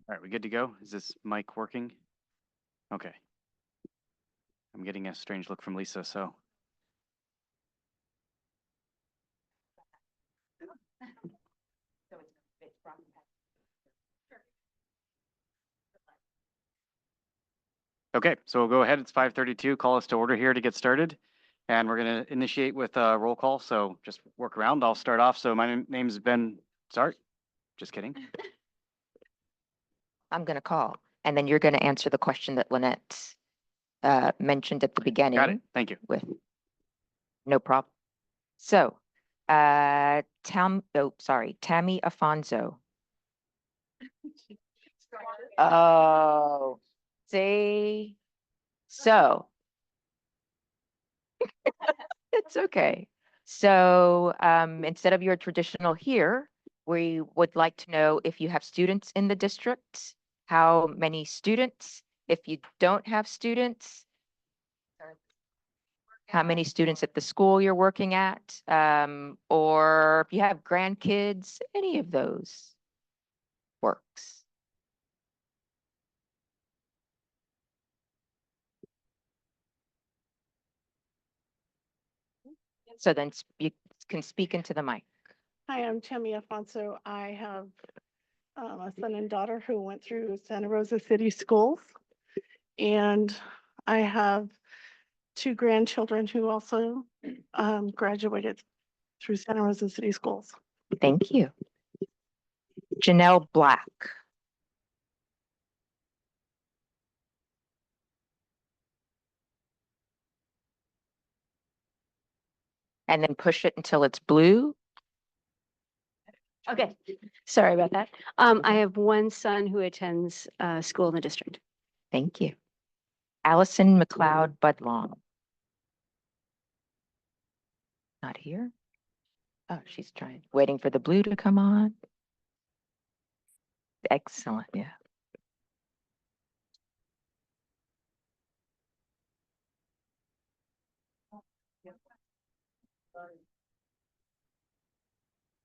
All right, we good to go? Is this mic working? Okay. I'm getting a strange look from Lisa, so. Okay, so we'll go ahead. It's 5:32. Call us to order here to get started. And we're going to initiate with a roll call. So just work around. I'll start off. So my name is Ben Sart. Just kidding. I'm going to call, and then you're going to answer the question that Lynette mentioned at the beginning. Got it. Thank you. With no problem. So, Tammy Afonso. Oh, say so. It's okay. So, instead of your traditional here, we would like to know if you have students in the district, how many students, if you don't have students, how many students at the school you're working at, or if you have grandkids, any of those works. So then you can speak into the mic. Hi, I'm Tammy Afonso. I have a son and daughter who went through Santa Rosa City Schools. And I have 2 grandchildren who also graduated through Santa Rosa City Schools. Thank you. Janelle Black. And then push it until it's blue. Okay, sorry about that. I have one son who attends school in the district. Thank you. Allison McLeod Budlong. Not here. Oh, she's waiting for the blue to come on. Excellent, yeah.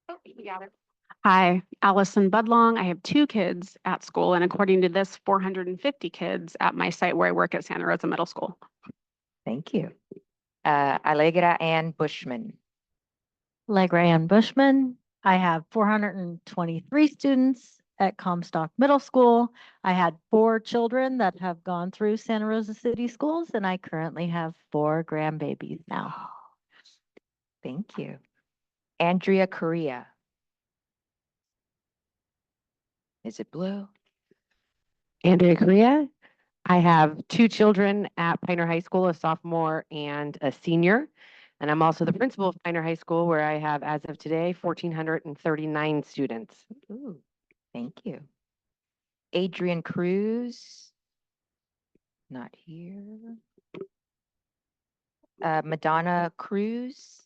Oh, you got it. Hi, Allison Budlong. I have 2 kids at school, and according to this, 450 kids at my site where I work at Santa Rosa Middle School. Thank you. Allegra Ann Bushman. Allegra Ann Bushman. I have 423 students at Comstock Middle School. I had 4 children that have gone through Santa Rosa City Schools, and I currently have 4 grandbabies now. Thank you. Andrea Correa. Is it blue? Andrea Correa. I have 2 children at Pioneer High School, a sophomore and a senior. And I'm also the principal of Pioneer High School, where I have, as of today, 1,439 students. Ooh, thank you. Adrian Cruz. Not here. Madonna Cruz.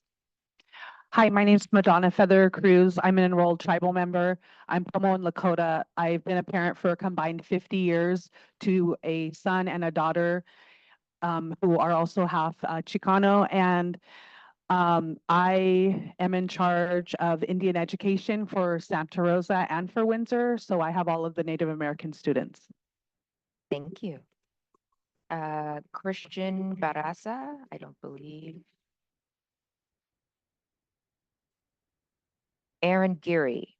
Hi, my name is Madonna Feather Cruz. I'm an enrolled tribal member. I'm Pomo and Lakota. I've been a parent for a combined 50 years to a son and a daughter who are also half Chicano. And I am in charge of Indian education for Santa Rosa and for Windsor. So I have all of the Native American students. Thank you. Christian Barraza, I don't believe. Aaron Geary.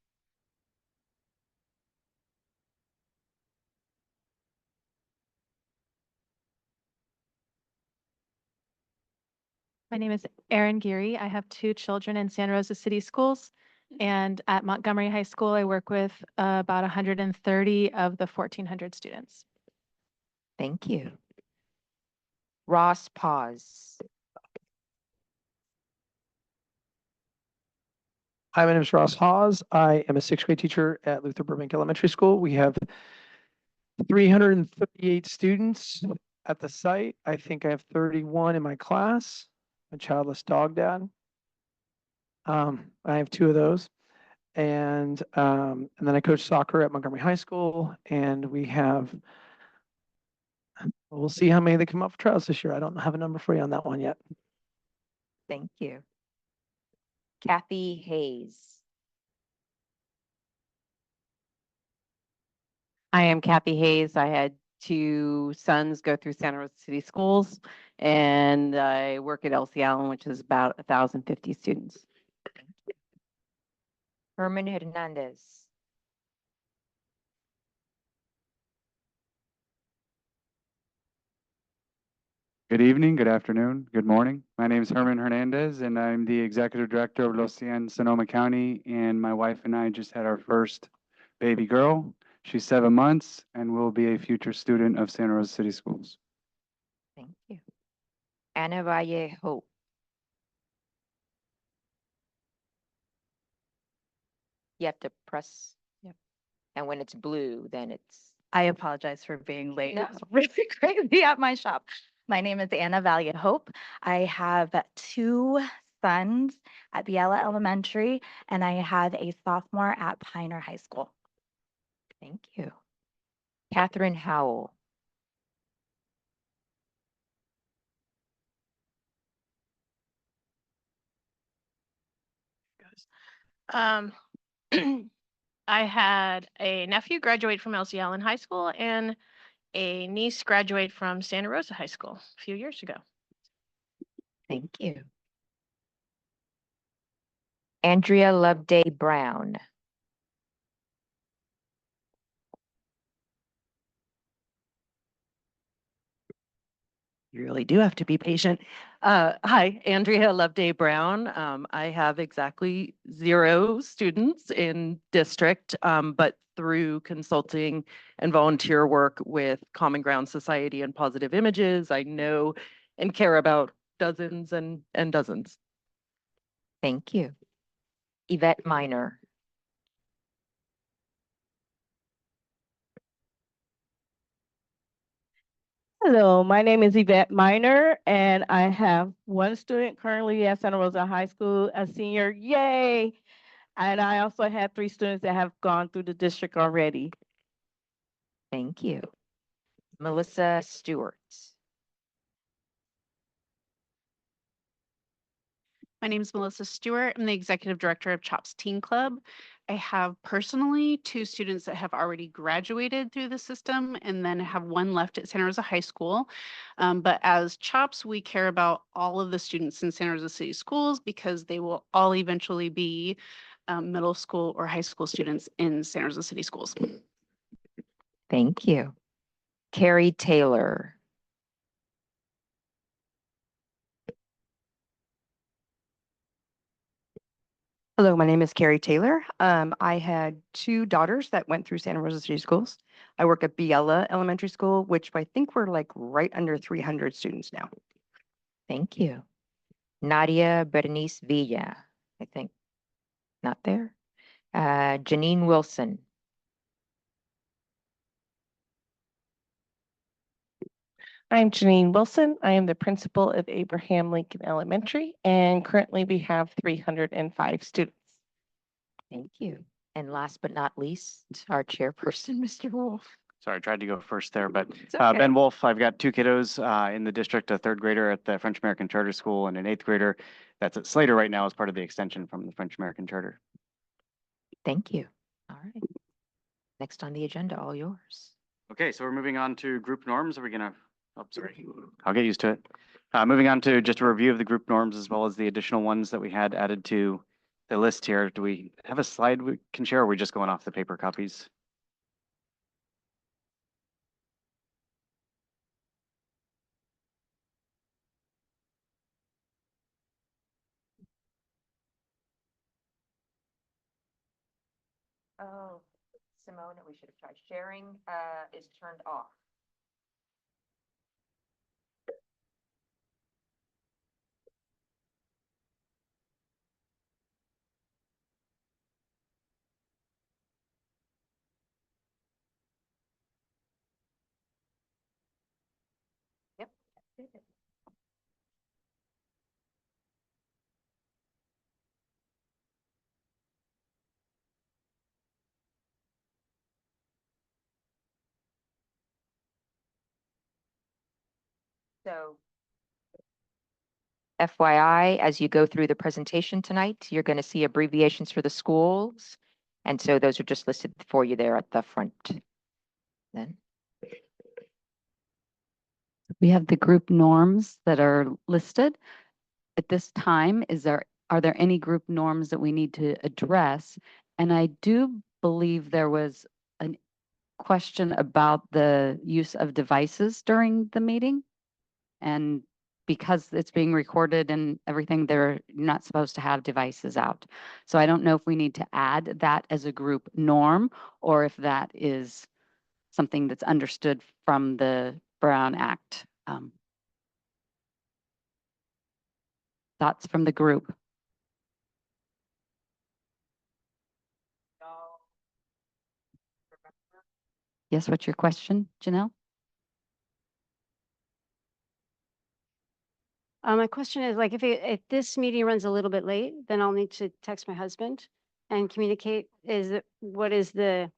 My name is Erin Geary. I have 2 children in Santa Rosa City Schools, and at Montgomery High School, I work with about 130 of the 1,400 students. Thank you. Ross Paz. Hi, my name is Ross Hawes. I am a 6th grade teacher at Luther Burbank Elementary School. We have 338 students at the site. I think I have 31 in my class. I'm a childless dog dad. I have 2 of those. And then I coach soccer at Montgomery High School. And we have, we'll see how many they come up for trials this year. I don't have a number for you on that one yet. Thank you. Kathy Hayes. I am Kathy Hayes. I had two sons go through Santa Rosa City Schools, and I work at LC Allen, which is about 1,050 students. Herman Hernandez. Good evening, good afternoon, good morning. My name is Herman Hernandez, and I'm the Executive Director of Los Cien, Sonoma County, and my wife and I just had our first baby girl. She's 7 months and will be a future student of Santa Rosa City Schools. Thank you. Anna Valle Hope. You have to press. Yep. And when it's blue, then it's. I apologize for being late. No. It's really crazy at my shop. My name is Anna Valiant Hope. I have two sons at Biella Elementary, and I have a sophomore at Pioneer High School. Thank you. Catherine Howell. Um, I had a nephew graduate from LC Allen High School and a niece graduate from Santa Rosa High School a few years ago. Thank you. Andrea Loveday Brown. You really do have to be patient. Hi, Andrea Loveday Brown. I have exactly 0 students in district, but through consulting and volunteer work with Common Ground Society and Positive Images, I know and care about dozens and dozens. Thank you. Yvette Minor. Hello, my name is Yvette Miner, and I have one student currently at Santa Rosa High School, a senior, yay! And I also have 3 students that have gone through the district already. Thank you. Melissa Stewart. My name is Melissa Stewart. I'm the Executive Director of CHOPS Teen Club. I have personally 2 students that have already graduated through the system and then have 1 left at Santa Rosa High School. But as CHOPS, we care about all of the students in Santa Rosa City Schools because they will all eventually be middle school or high school students in Santa Rosa City Schools. Thank you. Carrie Taylor. Hello, my name is Carrie Taylor. I had 2 daughters that went through Santa Rosa City Schools. I work at Biella Elementary School, which I think we're like right under 300 students now. Thank you. Nadia Bernice Villa, I think. Not there. Janine Wilson. I'm Janine Wilson. I am the principal of Abraham Lincoln Elementary, and currently we have 305 students. Thank you. And last but not least, our chairperson, Mr. Wolf. Sorry, I tried to go first there, but okay. Ben Wolf, I've got 2 kiddos in the district, a 3rd grader at the French American Charter School and an 8th grader that's at Slater right now as part of the extension from the French American Charter. Thank you. All right. Next on the agenda, all yours. Okay, so we're moving on to group norms. Are we gonna, oh, sorry, I'll get used to it. Moving on to just a review of the group norms as well as the additional ones that we had added to the list here. Do we have a slide we can share, or are we just going off the paper copies? Oh, Simone, we should have tried. Sharing is turned off. Yep. So FYI, as you go through the presentation tonight, you're going to see abbreviations for the schools. And so those are just listed for you there at the front. then. We have the group norms that are listed. At this time, are there any group norms that we need to address? And I do believe there was a question about the use of devices during the meeting. And because it's being recorded and everything, they're not supposed to have devices out. So I don't know if we need to add that as a group norm or if that is something that's understood from the Brown Act. Thoughts from the group? Yes, what's your question, Janelle? My question is like, if this meeting runs a little bit late, then I'll need to text my husband and communicate. What's the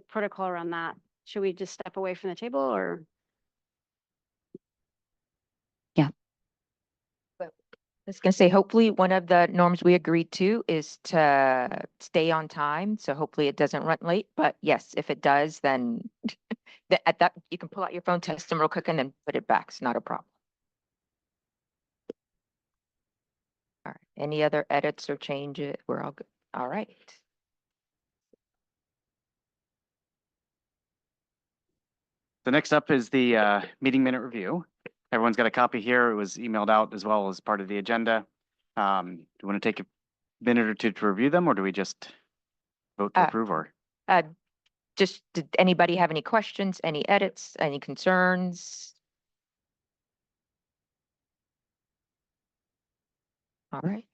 protocol around that? Should we just step away from the table or? I was gonna say, hopefully one of the norms we agreed to is to stay on time. So hopefully it doesn't run late, but yes, if it does, then at that, you can pull out your phone, text them real quick and then put it back. It's not a problem. All right, any other edits or changes? We're all good. All right. The next up is the meeting minute review. Everyone's got a copy here. It was emailed out as well as part of the agenda. Do you want to take a minute or two to review them, or do we just vote to approve? Or Just, did anybody have any questions, any edits, any concerns? All right.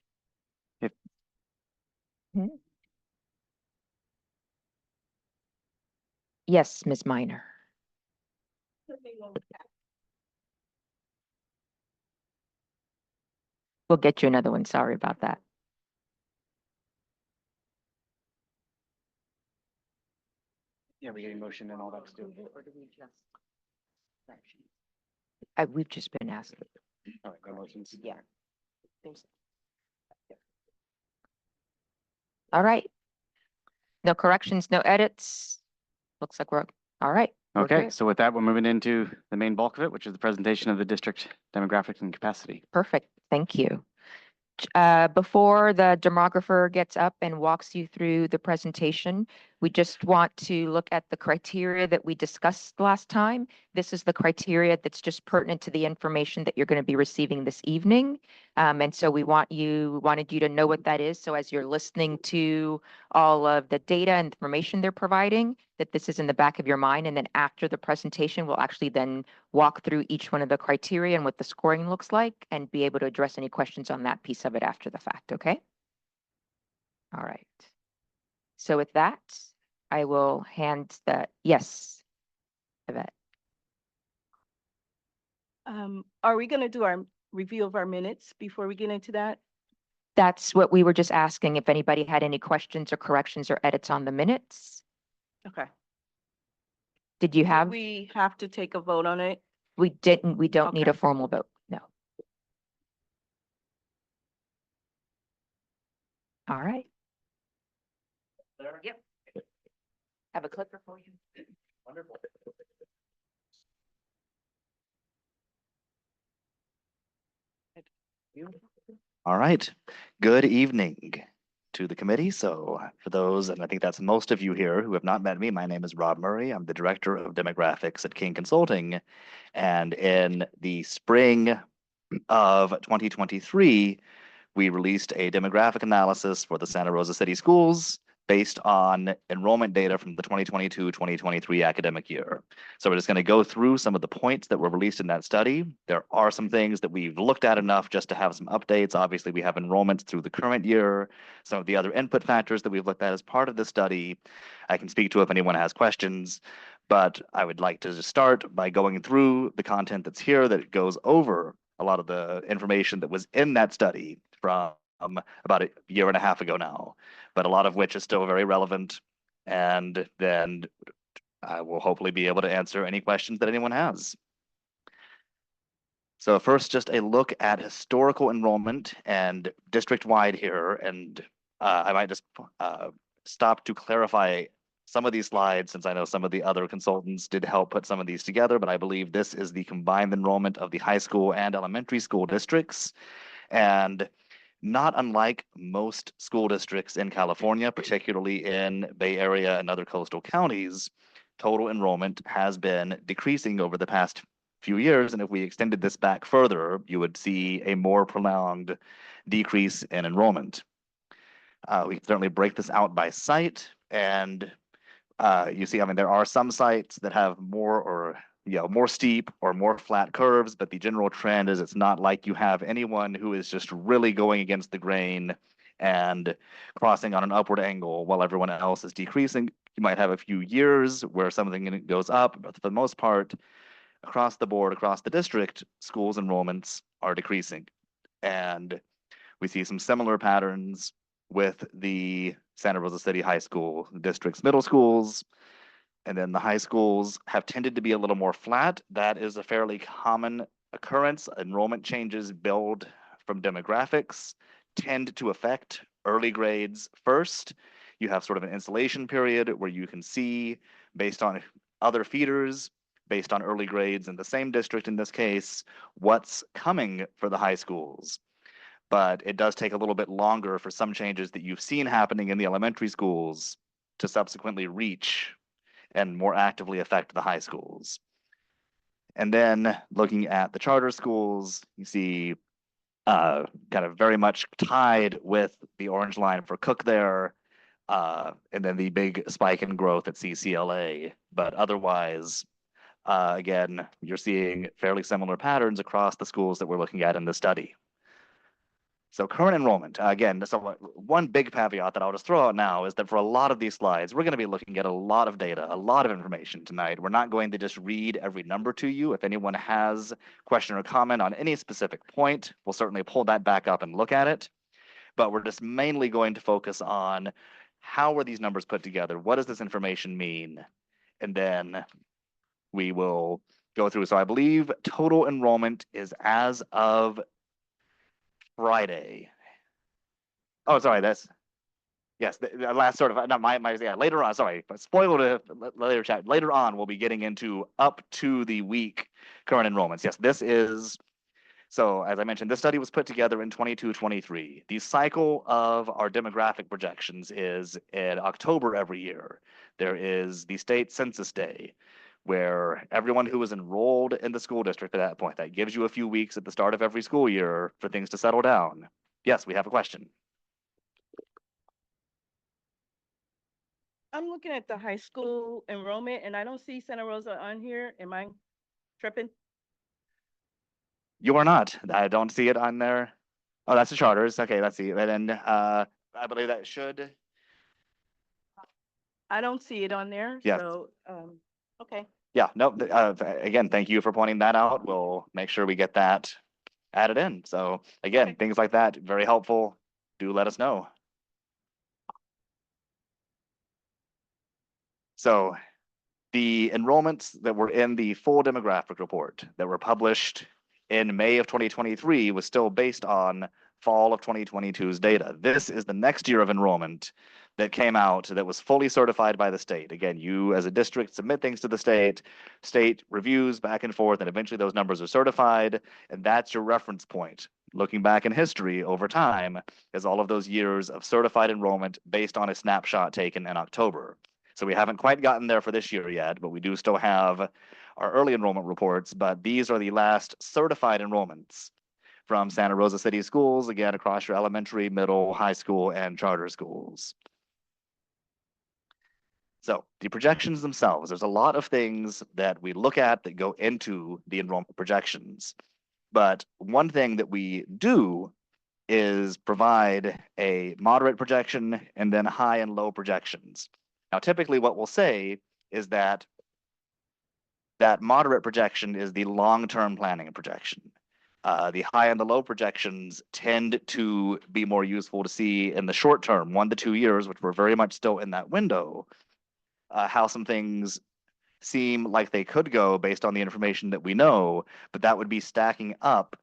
If Yes, Ms. Minor. We'll get you another one. Sorry about that. Yeah, we getting motion and all that stuff. We've just been asking. All right, no motions. Yeah. All right. No corrections, no edits. Looks like we're, all right. we're Okay, good. so with that, we're moving into the main bulk of it, which is the presentation of the district demographics and capacity. Perfect. Thank you. Before the demographer gets up and walks you through the presentation, we just want to look at the criteria that we discussed last time. This is the criteria that's just pertinent to the information that you're going to be receiving this evening. And so we wanted you to know what that is. So as you're listening to all of the data and information they're providing, that this is in the back of your mind. And then after the presentation, we'll actually then walk through each one of the criteria and what the scoring looks like and be able to address any questions on that piece of it after the fact, okay? All right. So with that, I will hand that, yes, Yvette. Are we gonna do our review of our minutes before we get into that? That's what we were just asking, if anybody had any questions or corrections or edits on the minutes. Okay. Did you have? We have to take a vote on it? We didn't, we don't need a formal vote, no. All right. Yep. Have a clicker for you. Wonderful. All right. Good evening to the committee. So for those, and I think that's most of you here who have not met me, my name is Rob Murray. I'm the Director of Demographics at King Consulting. And in the spring of 2023, we released a demographic analysis for the Santa Rosa City Schools based on enrollment data from the 2022-2023 academic year. So we're just going to go through some of the points that were released in that study. There are some things that we've looked at enough just to have some updates. Obviously, we have enrollments through the current year, some of the other input factors that we've looked at as part of the study. I can speak to if anyone has questions, but I would like to just start by going through the content that's here that goes over a lot of the information that was in that study from about a year and a half ago now, but a lot of which is still very relevant. And then I will hopefully be able to answer any questions that anyone has. So first, just a look at historical enrollment and district-wide here. And I might just stop to clarify some of these slides, since I know some of the other consultants did help put some of these together, but I believe this is the combined enrollment of the high school and elementary school districts. And not unlike most school districts in California, particularly in Bay Area and other coastal counties, total enrollment has been decreasing over the past few years. And if we extended this back further, you would see a more prolonged decrease in enrollment. We can certainly break this out by site, and you see, I mean, there are some sites that have more or more steep or more flat curves, but the general trend is it's not like you have anyone who is just really going against the grain and crossing on an upward angle while everyone else is decreasing. You might have a few years where something goes up, but for the most part, across the board, across the district, schools enrollments are decreasing. And we see some similar patterns with the Santa Rosa City High School district's middle schools. And then the high schools have tended to be a little more flat. That is a fairly common occurrence. Enrollment changes build from demographics, tend to affect early grades first. You have sort of an installation period where you can see, based on other feeders, based on early grades in the same district in this case, what's coming for the high schools. But it does take a little bit longer for some changes that you've seen happening in the elementary schools to subsequently reach and more actively affect the high schools. And then looking at the charter schools, you see kind of very much tied with the orange line for Cook there, and then the big spike in growth at CCLA. But otherwise, again, you're seeing fairly similar patterns across the schools that we're looking at in the study. So current enrollment, again, so one big caveat that I'll just throw out now is that for a lot of these slides, we're going to be looking at a lot of data, a lot of information tonight. We're not going to just read every number to you. If anyone has question or comment on any specific point, we'll certainly pull that back up and look at it. But we're just mainly going to focus on how were these numbers put together? What does this information mean? And then we will go through. So I believe total enrollment is as of Friday. Oh, sorry, that's yes, the last sort of not my yeah, later on, sorry, but spoiler to later chat. Later on, we'll be getting into up to the week current enrollments. Yes, this is so as I mentioned, this study was put together in 22-23. The cycle of our demographic projections is in October every year. There is the state census day, where everyone who was enrolled in the school district at that point, that gives you a few weeks at the start of every school year for things to settle down. Yes, we have a question. I'm looking at the high school enrollment and I don't see Santa Rosa on here. Am I tripping? You are not. I don't see it on there. Oh, that's the charters. Okay, let's see. And then I believe that should. I don't see it on there. Yes. So, okay. Yeah, no, again, thank you for pointing that out. We'll make sure we get that added in. So again, Okay. things like that, very helpful. Do let us know. So the enrollments that were in the full demographic report that were published in May of 2023 was still based on fall of 2022's data. This is the next year of enrollment that came out that was fully certified by the state. Again, you as a district submit things to the state reviews back and forth, and eventually those numbers are certified, and that's your reference point. Looking back in history over time is all of those years of certified enrollment based on a snapshot taken in October. So we haven't quite gotten there for this year yet, but we do still have our early enrollment reports, but these are the last certified enrollments from Santa Rosa City Schools, again, across your elementary, middle, high school, and charter schools. So the projections themselves, there's a lot of things that we look at that go into the enrollment projections. But one thing that we do is provide a moderate projection and then high and low projections. Now, typically what we'll say is that that moderate projection is the long-term planning projection. The high and the low projections tend to be more useful to see in the short term, 1 to 2 years, which we're very much still in that window, how some things seem like they could go based on the information that we know, but that would be stacking up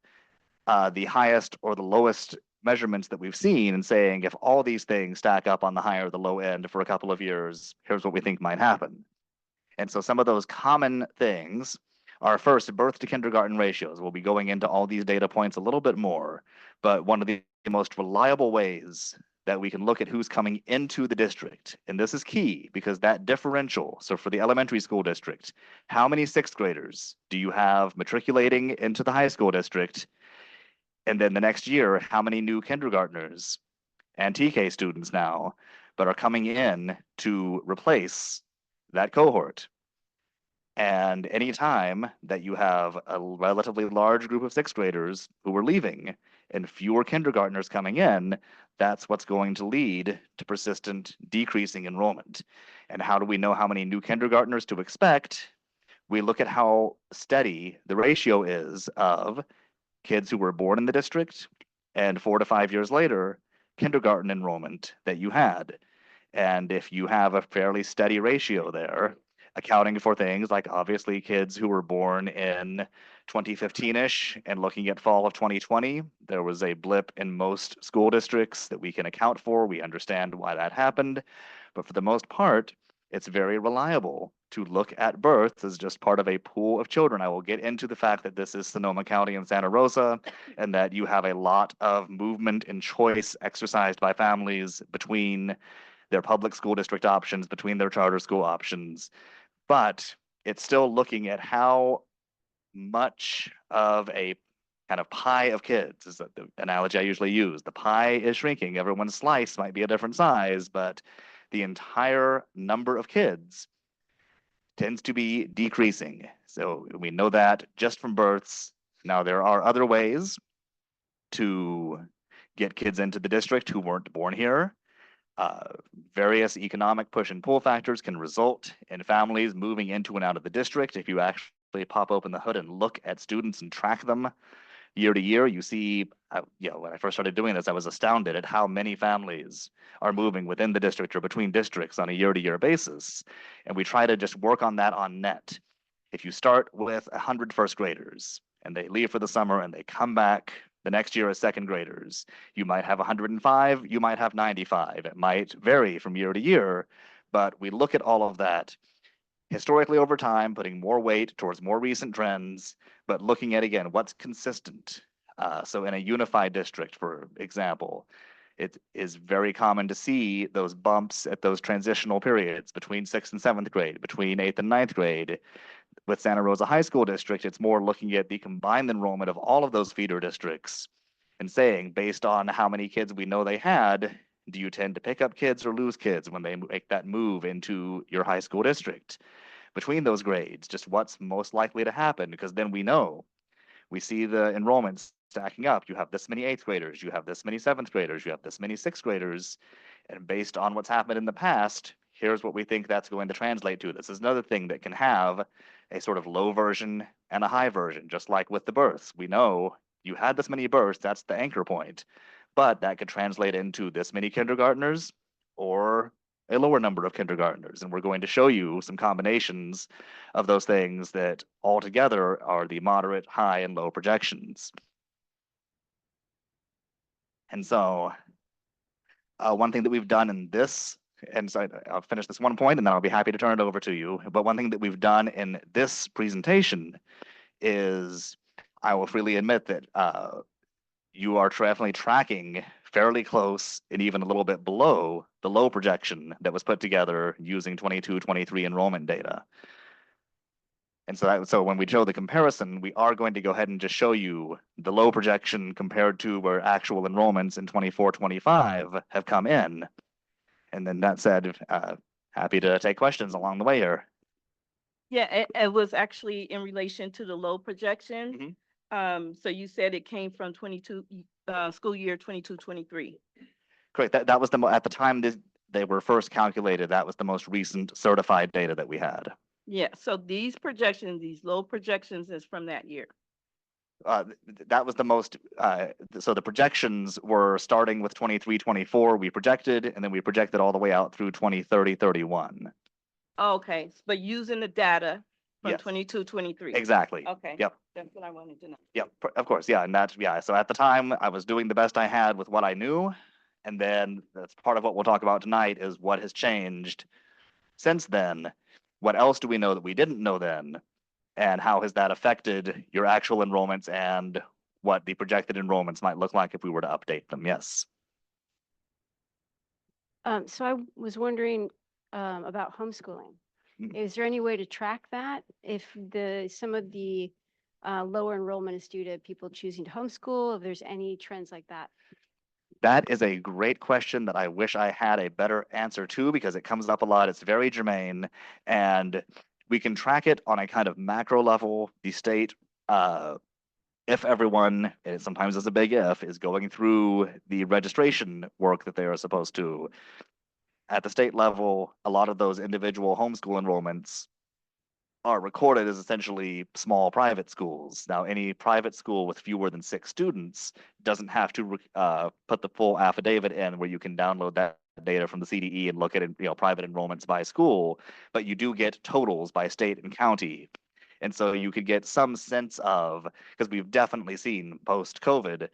the highest or the lowest measurements that we've seen and saying, if all these things stack up on the high or the low end for a couple of years, here's what we think might happen. And so some of those common things are, first, birth to kindergarten ratios. We'll be going into all these data points a little bit more, but one of the most reliable ways that we can look at who's coming into the district, and this is key because that differential, so for the elementary school district, how many sixth graders do you have matriculating into the high school district? And then the next year, how many new kindergartners and TK students now, but are coming in to replace that cohort? And any time that you have a relatively large group of sixth graders who are leaving and fewer kindergartners coming in, that's what's going to lead to persistent decreasing enrollment. And how do we know how many new kindergartners to expect? We look at how steady the ratio is of kids who were born in the district and 4 to 5 years later, kindergarten enrollment that you had. And if you have a fairly steady ratio there, accounting for things like obviously kids who were born in 2015-ish and looking at fall of 2020, there was a blip in most school districts that we can account for. We understand why that happened. But for the most part, it's very reliable to look at births as just part of a pool of children. I will get into the fact that this is Sonoma County and Santa Rosa, and that you have a lot of movement and choice exercised by families between their public school district options, between their charter school options. But it's still looking at how much of a kind of pie of kids is the analogy I usually use. The pie is shrinking. Everyone's slice might be a different size, but the entire number of kids tends to be decreasing. So we know that just from births. Now, there are other ways to get kids into the district who weren't born here. Various economic push and pull factors can result in families moving into and out of the district. If you actually pop open the hood and look at students and track them year to year, you see, when I first started doing this, I was astounded at how many families are moving within the district or between districts on a year-to-year basis. And we try to just work on that on net. If you start with 100 first graders and they leave for the summer and they come back the next year as second graders, you might have 105, you might have 95. It might vary from year to year, but we look at all of that historically over time, putting more weight towards more recent trends, but looking at, again, what's consistent. So in a unified district, for example, it is very common to see those bumps at those transitional periods between 6th and 7th grade, between 8th and 9th grade. With Santa Rosa High School District, it's more looking at the combined enrollment of all of those feeder districts and saying, based on how many kids we know they had, do you tend to pick up kids or lose kids when they make that move into your high school district? Between those grades, just what's most likely to happen, because then we know. We see the enrollments stacking up. You have this many 8th graders, you have this many 7th graders, you have this many 6th graders, and based on what's happened in the past, here's what we think that's going to translate to. This is another thing that can have a sort of low version and a high version, just like with the births. We know you had this many births, that's the anchor point, but that could translate into this many kindergartners or a lower number of kindergartners. And we're going to show you some combinations of those things that altogether are the moderate, high, and low projections. And so one thing that we've done in this, and so I'll finish this one point and then I'll be happy to turn it over to you. But one thing that we've done in this presentation is, I will freely admit that you are definitely tracking fairly close and even a little bit below the low projection that was put together using 22-23 enrollment data. And so when we show the comparison, we are going to go ahead and just show you the low projection compared to where actual enrollments in 24-25 have come in. And then that said, happy to take questions along the way here. Yeah, it was actually in relation to the low projection. So you said it came from school year 22-23. Correct. That was at the time they were first calculated, that was the most recent certified data that we had. Yeah, so these projections, these low projections is from that year. That was the most, so the projections were starting with 23-24, we projected, and then we projected all the way out through 2030-31. Okay, but using the data from Yes. 22, 23. Exactly. Okay. Yep. That's what I wanted to know. Yep. Of course. Yeah. And that's, yeah. So at the time I was doing the best I had with what I knew. And then that's part of what we'll talk about tonight is what has changed since then. What else do we know that we didn't know then? And how has that affected your actual enrollments and what the projected enrollments might look like if we were to update them? Yes. So I was wondering about homeschooling. Is there any way to track that? If some of the lower enrollment is due to people choosing to homeschool, if there's any trends like that? That is a great question that I wish I had a better answer to because it comes up a lot. It's very germane, and we can track it on a kind of macro level. The state, if everyone, and sometimes it's a big if, is going through the registration work that they are supposed to. At the state level, a lot of those individual homeschool enrollments are recorded as essentially small private schools. Now, any private school with fewer than 6 students doesn't have to put the full affidavit in where you can download that data from the CDE and look at it, private enrollments by school, but you do get totals by state and county. And so you could get some sense of, because we've definitely seen post-COVID,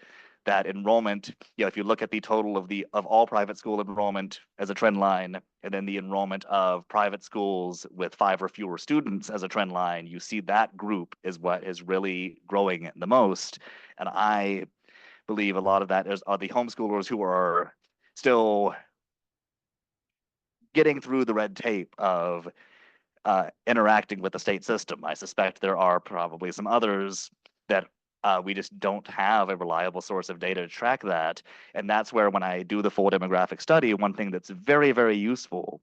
that enrollment, if you look at the total of all private school enrollment as a trend line, and then the enrollment of private schools with 5 or fewer students as a trend line, you see that group is what is really growing the most. And I believe a lot of that are the homeschoolers who are still getting through the red tape of interacting with the state system. I suspect there are probably some others that we just don't have a reliable source of data to track that. And that's where, when I do the full demographic study, one thing that's very, very useful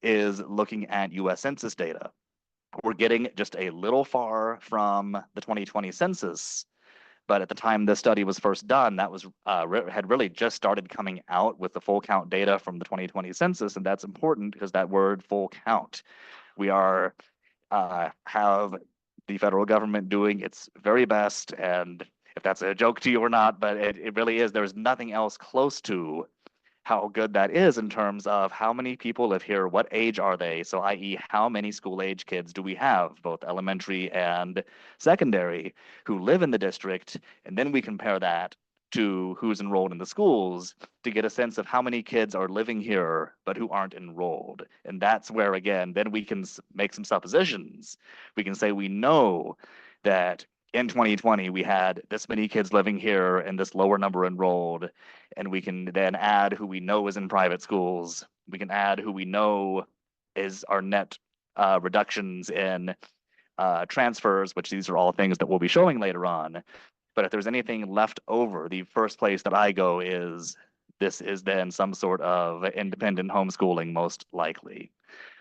is looking at US Census data. We're getting just a little far from the 2020 census, but at the time this study was first done, that was had really just started coming out with the full count data from the 2020 census, and that's important because that word full count. We are have the federal government doing its very best, and if that's a joke to you or not, but it really is. There's nothing else close to how good that is in terms of how many people live here, what age are they, so i.e. how many school age kids do we have, both elementary and secondary, who live in the district, and then we compare that to who's enrolled in the schools to get a sense of how many kids are living here but who aren't enrolled. And that's where, again, then we can make some suppositions. We can say we know that in 2020 we had this many kids living here and this lower number enrolled, and we can then add who we know is in private schools. We can add who we know is our net reductions in transfers, which these are all things that we'll be showing later on. But if there's anything left over, the first place that I go is this is then some sort of independent homeschooling, most likely.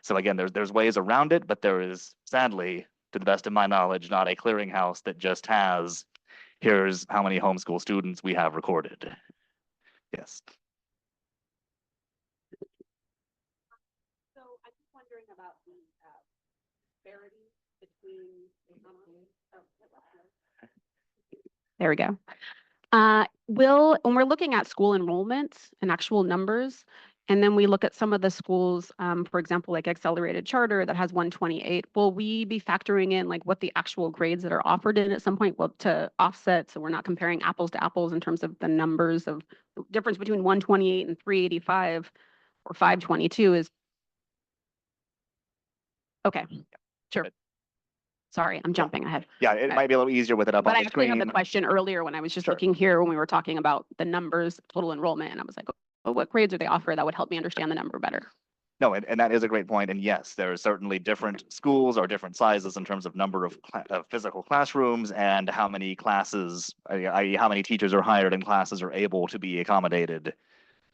So again, there's ways around it, but there is, sadly, to the best of my knowledge, not a clearinghouse that just has, here's how many homeschool students we have recorded. Yes. So I'm just wondering about the disparity between. There we go. When we're looking at school enrollments and actual numbers, and then we look at some of the schools, for example, like Accelerated Charter that has 128, will we be factoring in like what the actual grades that are offered in at some point, well, to offset, so we're not comparing apples to apples in terms of the numbers of the difference between 128 and 385 or 522 is. Okay, sure. Sorry, I'm jumping ahead. Yeah, it might be a little easier with it up But on I the actually screen. had the question earlier when I was just Sure. looking here when we were talking about the numbers, total enrollment, and I was like, oh, what grades do they offer? That would help me understand the number better. No, and that is a great point. And yes, there are certainly different schools or different sizes in terms of number of physical classrooms and how many classes, i.e. how many teachers are hired and classes are able to be accommodated.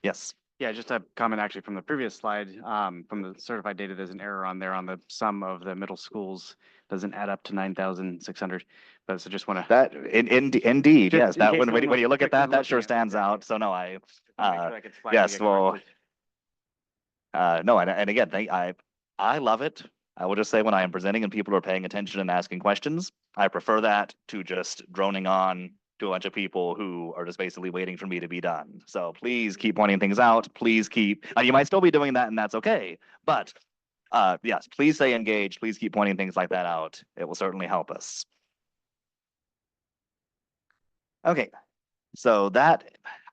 Yes. Yeah, just a comment actually from the previous slide, from the certified data, there's an error on there on the sum of the middle schools doesn't add up to 9,600. But so just want to. That indeed, yes, that when someone you look at quickly that sure looking at stands out. So no, make sure that gets flagged yes, again well, correctly. no, and again, I love it. I will just say when I am presenting and people are paying attention and asking questions, I prefer that to just droning on to a bunch of people who are just basically waiting for me to be done. So please keep pointing things out. Please keep, you might still be doing that and that's okay, but Yes, please stay engaged. Please keep pointing things like that out. It will certainly help us. Okay, so that,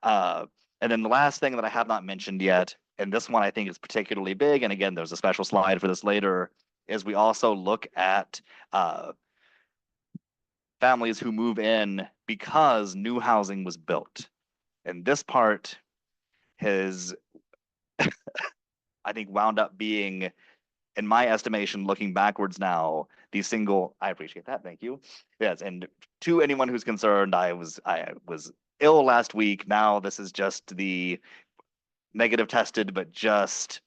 and then the last thing that I have not mentioned yet, and this one I think is particularly big, and again, there's a special slide for this later, is we also look at families who move in because new housing was built. And this part has, I think, wound up being, in my estimation, looking backwards now, I appreciate that, thank you. Yes, and to anyone who's concerned, I was ill last week. Now this is just the negative tested, but just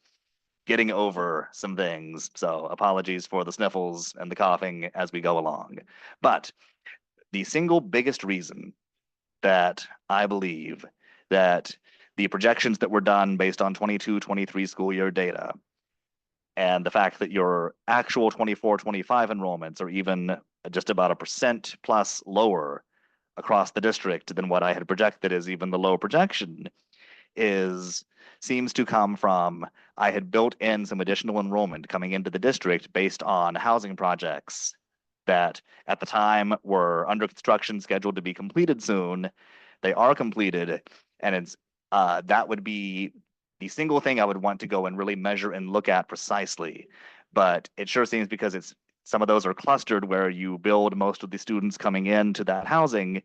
getting over some things. So apologies for the sniffles and the coughing as we go along. But the single biggest reason that I believe that the projections that were done based on 22-23 school year data and the fact that your actual 24-25 enrollments are even just about 1% plus lower across the district than what I had projected is even the low projection seems to come from I had built in some additional enrollment coming into the district based on housing projects that at the time were under construction, scheduled to be completed soon. They are completed, and it's that would be the single thing I would want to go and really measure and look at precisely. But it sure seems because some of those are clustered where you build most of the students coming into that housing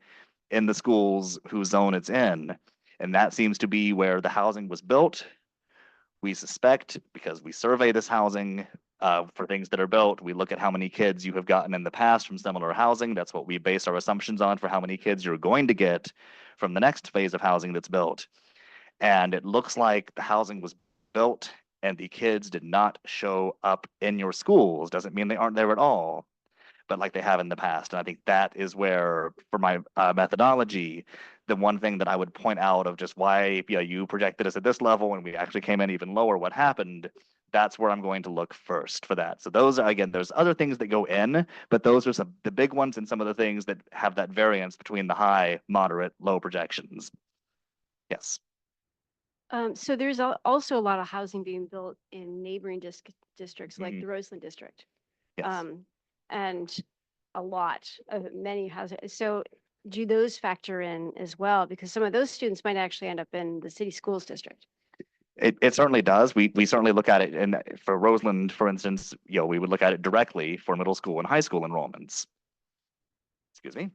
in the schools whose zone it's in. And that seems to be where the housing was built. We suspect, because we survey this housing for things that are built, we look at how many kids you have gotten in the past from similar housing. That's what we base our assumptions on for how many kids you're going to get from the next phase of housing that's built. And it looks like the housing was built and the kids did not show up in your schools. Doesn't mean they aren't there at all, but like they have in the past. And I think that is where, for my methodology, the one thing that I would point out of just why you projected us at this level and we actually came in even lower, what happened, that's where I'm going to look first for that. So those are, again, there's other things that go in, but those are the big ones and some of the things that have that variance between the high, moderate, low projections. Yes. So there's also a lot of housing being built in neighboring districts like Mhm. the Roseland district. Yes. And a lot of many houses. So do those factor in as well? Because some of those students might actually end up in the city schools district. It certainly does. We certainly look at it, and for Roseland, for instance, we would look at it directly for middle school and high school enrollments. Excuse me.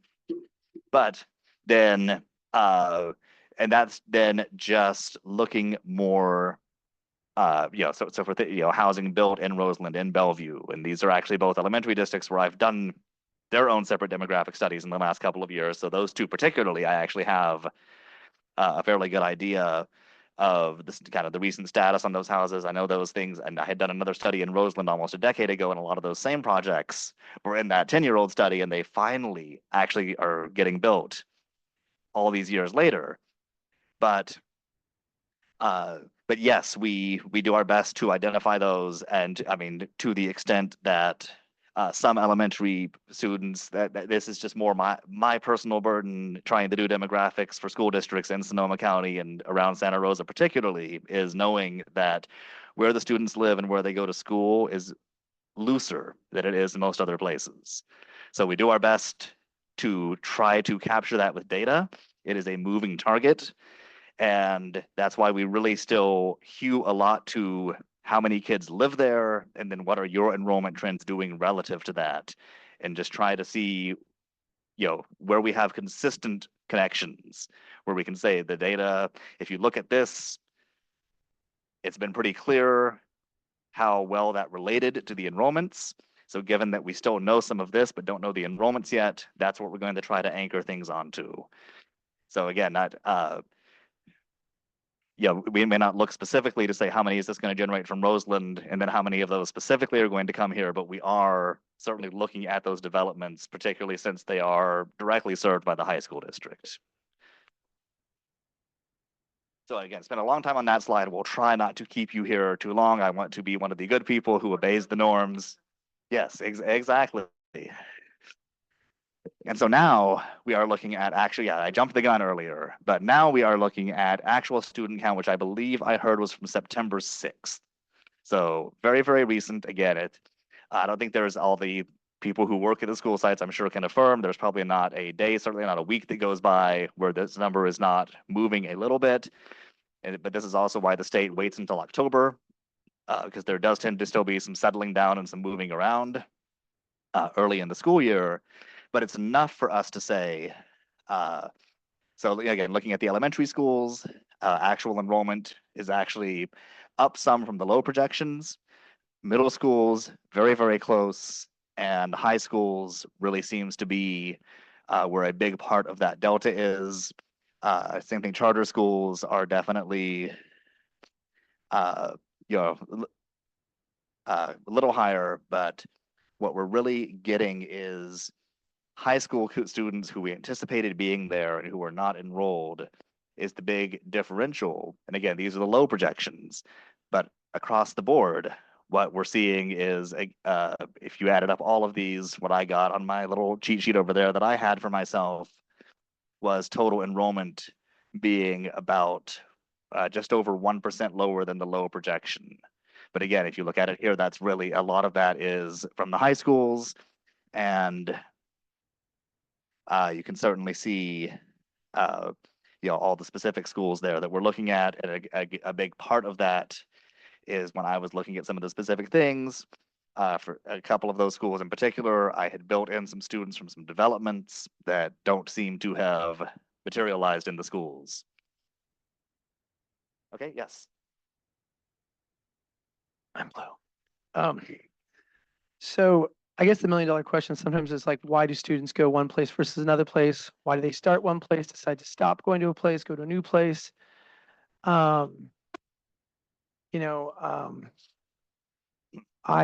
But then, and that's then just looking more, so for housing built in Roseland, in Bellevue, and these are actually both elementary districts where I've done their own separate demographic studies in the last couple of years. So those two particularly, I actually have a fairly good idea of this kind of the recent status on those houses. I know those things, and I had done another study in Roseland almost a decade ago, and a lot of those same projects were in that 10-year-old study, and they finally actually are getting built all these years later. But yes, we do our best to identify those, and I mean, to the extent that some elementary students, that this is just more my personal burden trying to do demographics for school districts in Sonoma County and around Santa Rosa particularly, is knowing that where the students live and where they go to school is looser than it is in most other places. So we do our best to try to capture that with data. It is a moving target. And that's why we really still hew a lot to how many kids live there, and then what are your enrollment trends doing relative to that, and just try to see, where we have consistent connections, where we can say the data, if you look at this, it's been pretty clear how well that related to the enrollments. So given that we still know some of this, but don't know the enrollments yet, that's what we're going to try to anchor things onto. So again, we may not look specifically to say how many is this going to generate from Roseland and then how many of those specifically are going to come here, but we are certainly looking at those developments, particularly since they are directly served by the high school district. So again, spent a long time on that slide. We'll try not to keep you here too long. I want to be one of the good people who obeys the norms. Yes, exactly. And so now we are looking at I jumped the gun earlier, but now we are looking at actual student count, which I believe I heard was from September 6th. So very, very recent. Again, I don't think there's all the people who work at the school sites, I'm sure can affirm there's probably not a day, certainly not a week that goes by where this number is not moving a little bit. But this is also why the state waits until October, because there does tend to still be some settling down and some moving around early in the school year. But it's enough for us to say, so again, looking at the elementary schools, actual enrollment is actually up some from the low projections. Middle schools, very, very close. And high schools really seems to be where a big part of that delta is. Same thing, charter schools are definitely, a little higher, but what we're really getting is high school students who we anticipated being there and who were not enrolled is the big differential. And again, these are the low projections, but across the board, what we're seeing is if you added up all of these, what I got on my little cheat sheet over there that I had for myself was total enrollment being about just over 1% lower than the low projection. But again, if you look at it here, that's really a lot of that is from the high schools, and you can certainly see all the specific schools there that we're looking at. And a big part of that is when I was looking at some of the specific things, for a couple of those schools in particular, I had built in some students from some developments that don't seem to have materialized in the schools. Okay, yes. I'm blue. So I guess the $1 million question sometimes is like, why do students go one place versus another place? Why do they start one place, decide to stop going to a place, go to a new place? I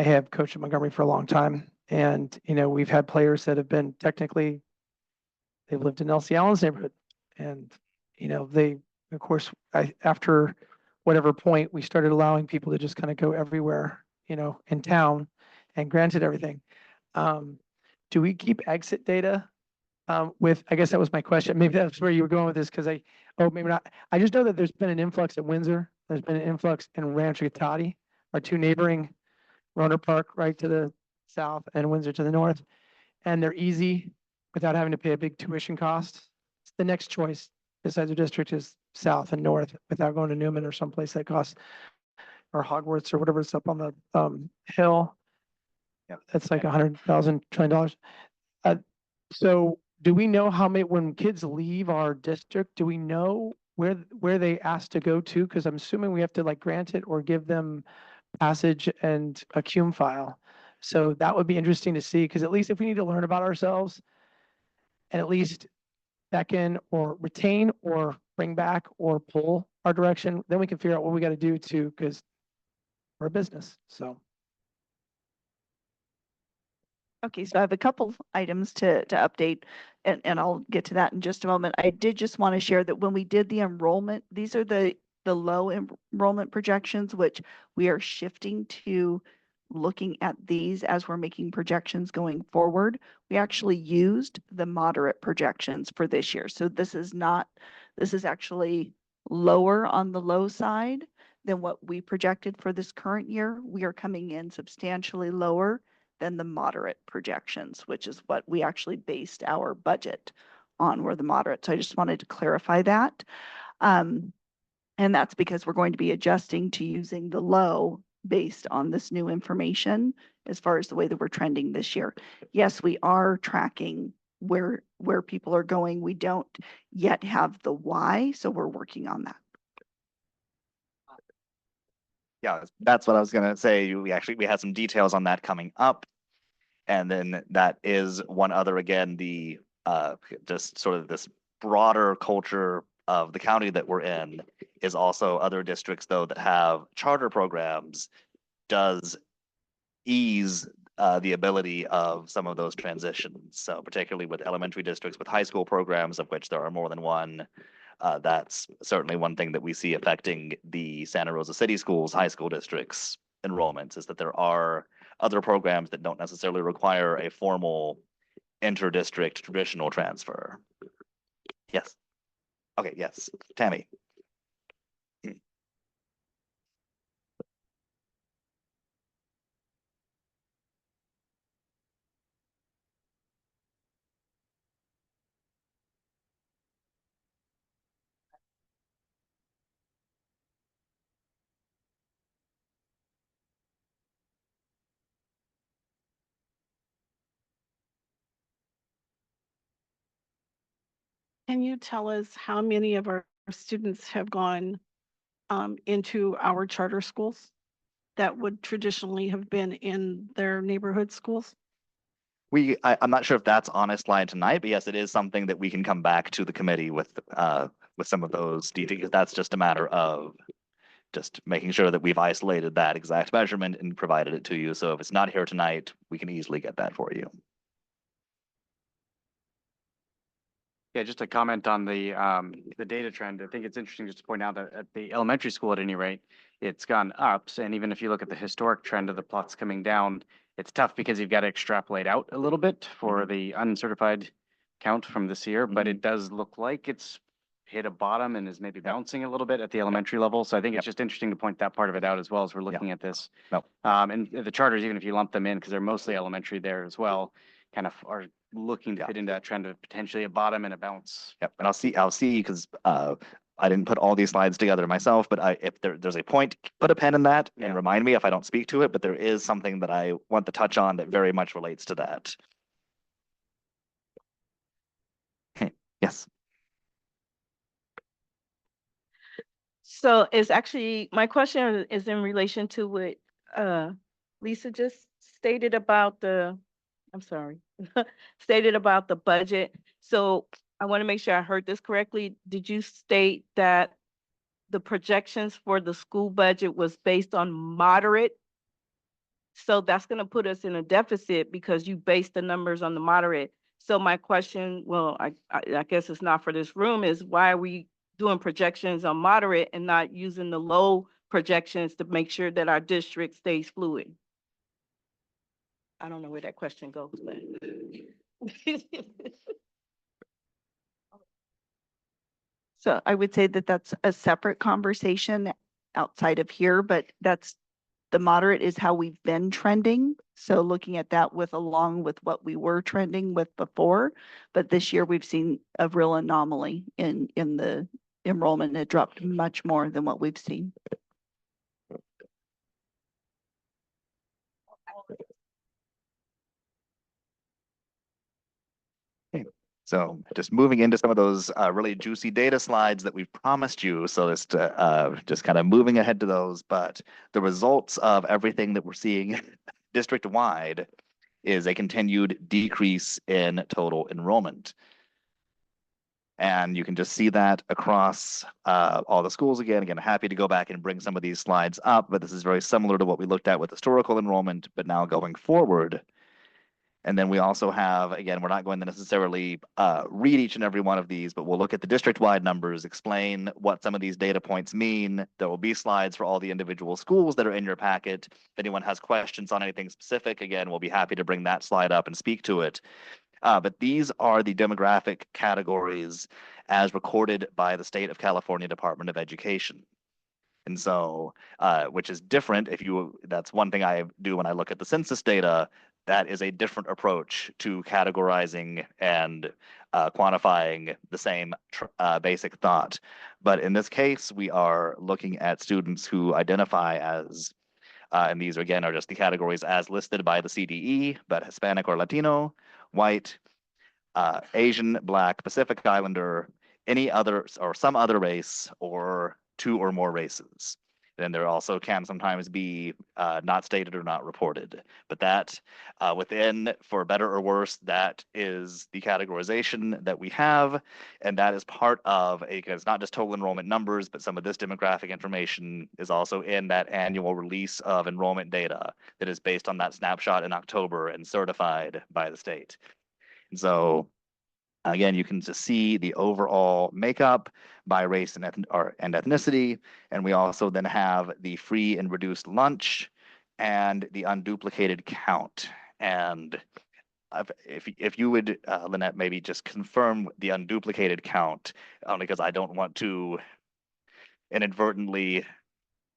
have coached at Montgomery for a long time, and we've had players that have been technically they've lived in Elsie Allen's neighborhood, and they, of course, after whatever point we started allowing people to just kind of go everywhere, in town, and granted everything. Do we keep exit data? I guess that was my question. Maybe that's where you were going with this, because maybe not. I just know that there's been an influx at Windsor. There's been an influx in Rancho Cotati, our two neighboring, Roner Park right to the south and Windsor to the north. And they're easy without having to pay a big tuition cost. The next choice besides the district is south and north without going to Newman or someplace that costs, or Hogwarts or whatever's up on the hill. Yep. That's like $100,000, $20. So do we know how many, when kids leave our district, do we know where they asked to go to? Because I'm assuming we have to like grant it or give them passage and a cum file. So that would be interesting to see, because at least if we need to learn about ourselves and at least beckon or retain or bring back or pull our direction, then we can figure out what we got to do to, because we're a business. So. Okay, so I have a couple items to update, and I'll get to that in just a moment. I did just want to share that when we did the enrollment, these are the low enrollment projections, which we are shifting to looking at these as we're making projections going forward. We actually used the moderate projections for this year. So this is actually lower on the low side than what we projected for this current year. We are coming in substantially lower than the moderate projections, which is what we actually based our budget on, were the moderate. So I just wanted to clarify that. And that's because we're going to be adjusting to using the low based on this new information as far as the way that we're trending this year. Yes, we are tracking where people are going. We don't yet have the why, so we're working on that. Yeah, that's what I was gonna say. We had some details on that coming up. And then that is one other, again, the just sort of this broader culture of the county that we're in is also other districts, though, that have charter programs does ease the ability of some of those transitions. So particularly with elementary districts with high school programs, of which there are more than one, that's certainly one thing that we see affecting the Santa Rosa City Schools high school districts enrollments, is that there are other programs that don't necessarily require a formal inter-district traditional transfer. Yes. Okay, yes. Tammy. Can you tell us how many of our students have gone into our charter schools that would traditionally have been in their neighborhood schools? I'm not sure if that's on a slide tonight, but yes, it is something that we can come back to the committee with some of those details. That's just a matter of just making sure that we've isolated that exact measurement and provided it to you. So if it's not here tonight, we can easily get that for you. Yeah, just a comment on the data trend. I think it's interesting just to point out that at the elementary school, at any rate, it's gone up. And even if you look at the historic trend of the plots coming down, it's tough because you've got to extrapolate out a little bit for the uncertified count from this year, but it does look like it's hit a bottom and is maybe bouncing a little bit at the elementary level. So I think it's just interesting to point that part of it out as well as we're looking at this. And the charters, even if you lump them in, because they're mostly elementary there as well, kind of are looking to fit into that trend of potentially a bottom and a bounce. Yep, and I'll see because I didn't put all these slides together myself, but if there's a point, put a pen in that and remind me if I don't speak to it, but there is something that I want to touch on that very much relates to that. Yes. So it's actually, my question is in relation to what Lisa just stated about I'm sorry, stated about the budget. So I want to make sure I heard this correctly. Did you state that the projections for the school budget was based on moderate? So that's going to put us in a deficit because you based the numbers on the moderate. So my question, well, I guess it's not for this room, is why are we doing projections on moderate and not using the low projections to make sure that our district stays fluid? I don't know where that question goes, but. So I would say that that's a separate conversation outside of here, but the moderate is how we've been trending. So looking at that along with what we were trending with before, but this year we've seen a real anomaly in the enrollment. It dropped much more than what we've seen. So just moving into some of those really juicy data slides that we've promised you. So just kind of moving ahead to those, but the results of everything that we're seeing district-wide is a continued decrease in total enrollment. And you can just see that across all the schools again. Again, happy to go back and bring some of these slides up, but this is very similar to what we looked at with historical enrollment, but now going forward. And then we also have, again, we're not going to necessarily read each and every one of these, but we'll look at the district-wide numbers, explain what some of these data points mean. There will be slides for all the individual schools that are in your packet. If anyone has questions on anything specific, again, we'll be happy to bring that slide up and speak to it. But these are the demographic categories as recorded by the State of California Department of Education. And so, which is different that's one thing I do when I look at the census data. That is a different approach to categorizing and quantifying the same basic thought. But in this case, we are looking at students who identify as, and these again are just the categories as listed by the CDE, but Hispanic or Latino, white, Asian, Black, Pacific Islander, any other or some other race, or two or more races. Then there also can sometimes be not stated or not reported. But that within, for better or worse, that is the categorization that we have. And that is part of it's not just total enrollment numbers, but some of this demographic information is also in that annual release of enrollment data that is based on that snapshot in October and certified by the state. And so again, you can just see the overall makeup by race and ethnicity. And we also then have the free and reduced lunch and the unduplicated count. And if you would, Lynette, maybe just confirm the unduplicated count, only because I don't want to inadvertently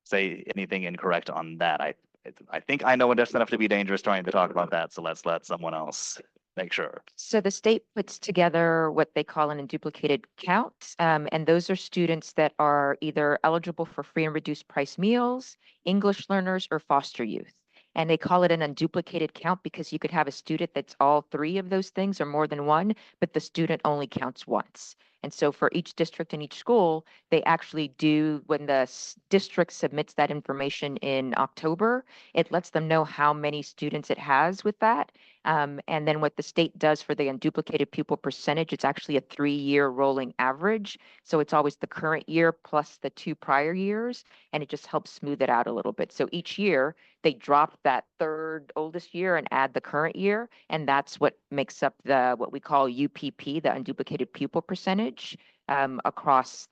say anything incorrect on that. I think I know just enough to be dangerous trying to talk about that. So let's let someone else make sure. So the state puts together what they call an unduplicated count, and those are students that are either eligible for free and reduced price meals, English learners, or foster youth. And they call it an unduplicated count because you could have a student that's all three of those things or more than one, but the student only counts once. And so for each district and each school, they actually do, when the district submits that information in October, it lets them know how many students it has with that. And then what the state does for the unduplicated pupil percentage, it's actually a 3-year rolling average. So it's always the current year plus the 2 prior years, and it just helps smooth it out a little bit. So each year they drop that third oldest year and add the current year, and that's what makes up the what we call UPP, the unduplicated pupil percentage, across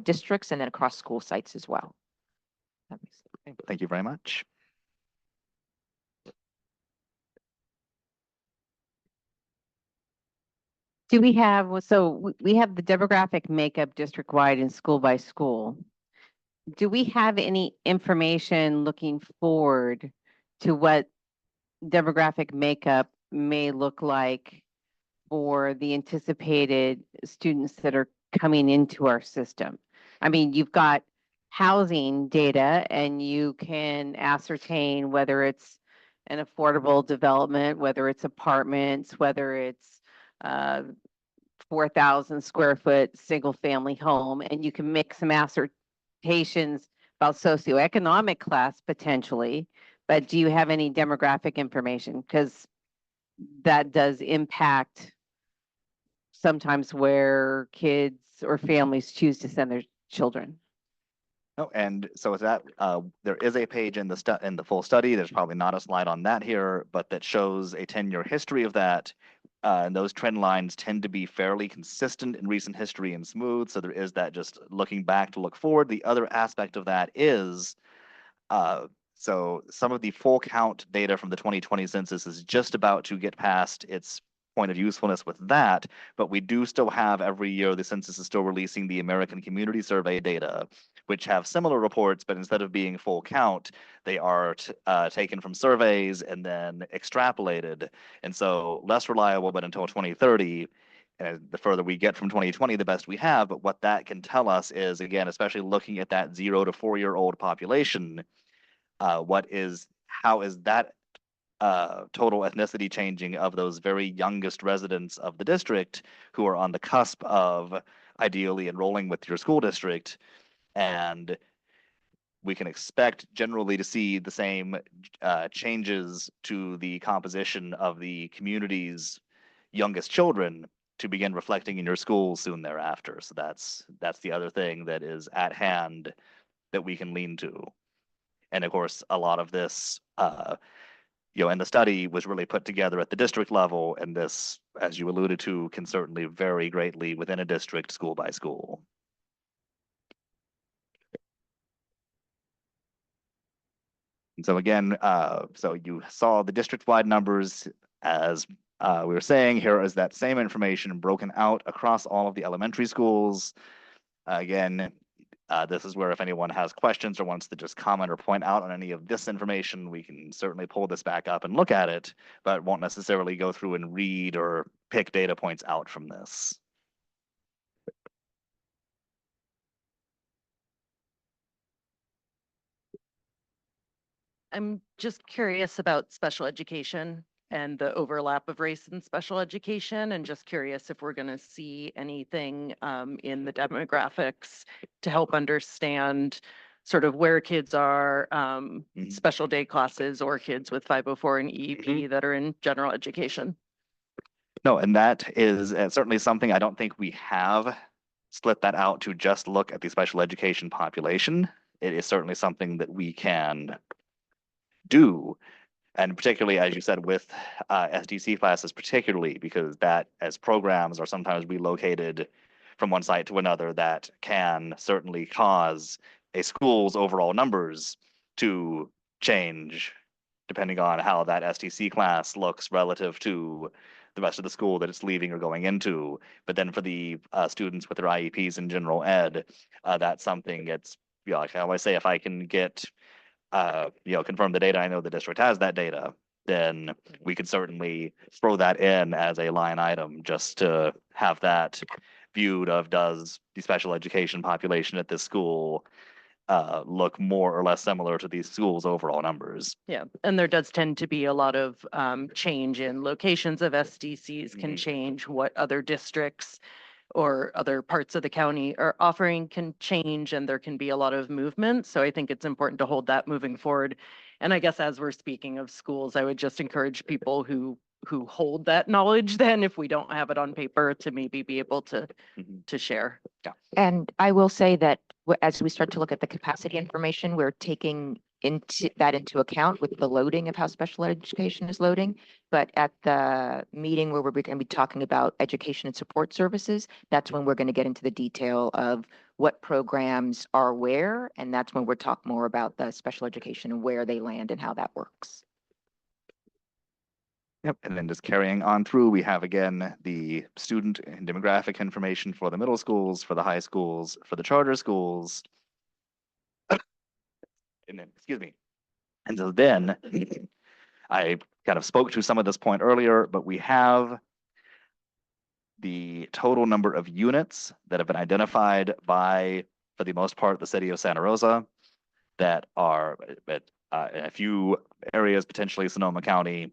districts and then across school sites as well. Thank you very much. Do we have, we have the demographic makeup district-wide and school by school. Do we have any information looking forward to what demographic makeup may look like for the anticipated students that are coming into our system? I mean, you've got housing data and you can ascertain whether it's an affordable development, whether it's apartments, whether it's 4,000 square foot single family home, and you can make some assertions about socioeconomic class potentially, but do you have any demographic information? Because that does impact sometimes where kids or families choose to send their children. Oh, and so with that, there is a page in the full study. There's probably not a slide on that here, but that shows a 10-year history of that. And those trend lines tend to be fairly consistent in recent history and smooth. So there is that just looking back to look forward. The other aspect of that is, so some of the full count data from the 2020 census is just about to get past its point of usefulness with that, but we do still have every year the census is still releasing the American Community Survey data, which have similar reports, but instead of being full count, they are taken from surveys and then extrapolated. And so less reliable, but until 2030, and the further we get from 2020, the best we have. But what that can tell us is, again, especially looking at that 0 to 4-year-old population, how is that total ethnicity changing of those very youngest residents of the district who are on the cusp of ideally enrolling with your school district. And we can expect generally to see the same changes to the composition of the community's youngest children to begin reflecting in your schools soon thereafter. So that's the other thing that is at hand that we can lean to. And of course, a lot of this, and the study was really put together at the district level, and this, as you alluded to, can certainly vary greatly within a district, school by school. And so again, so you saw the district-wide numbers. As we were saying, here is that same information broken out across all of the elementary schools. Again, this is where if anyone has questions or wants to just comment or point out on any of this information, we can certainly pull this back up and look at it, but won't necessarily go through and read or pick data points out from this. I'm just curious about special education and the overlap of race in special education, and just curious if we're going to see anything in the demographics to help understand sort of where kids are, special day classes, or kids with 504 and EEP that are in general education. No, and that is certainly something I don't think we have split that out to just look at the special education population. It is certainly something that we can do. And particularly, as you said, with SDC classes, particularly because that as programs are sometimes relocated from one site to another, that can certainly cause a school's overall numbers to change depending on how that SDC class looks relative to the rest of the school that it's leaving or going into. But then for the students with their IEPs in general ed, that's something it's, like I always say, if I can get confirm the data, I know the district has that data, then we could certainly throw that in as a line item just to have that viewed of, does the special education population at this school look more or less similar to these schools' overall numbers. Yeah, and there does tend to be a lot of change in locations of SDCs can Mhm. change what other districts or other parts of the county are offering can change, and there can be a lot of movement. So I think it's important to hold that moving forward. And I guess as we're speaking of schools, I would just encourage people who hold that knowledge then, if we don't have it on paper, to maybe be able to share. Yeah. And I will say that as we start to look at the capacity information, we're taking into account with the loading of how special education is loading. But at the meeting where we're going to be talking about education and support services, that's when we're going to get into the detail of what programs are where. And that's when we're talking more about the special education and where they land and how that works. Yep, and then just carrying on through, we have again the student and demographic information for the middle schools, for the high schools, for the charter schools. And then, excuse me. And so then I kind of spoke to some of this point earlier, but we have the total number of units that have been identified by, for the most part, the city of Santa Rosa that are in a few areas, potentially Sonoma County,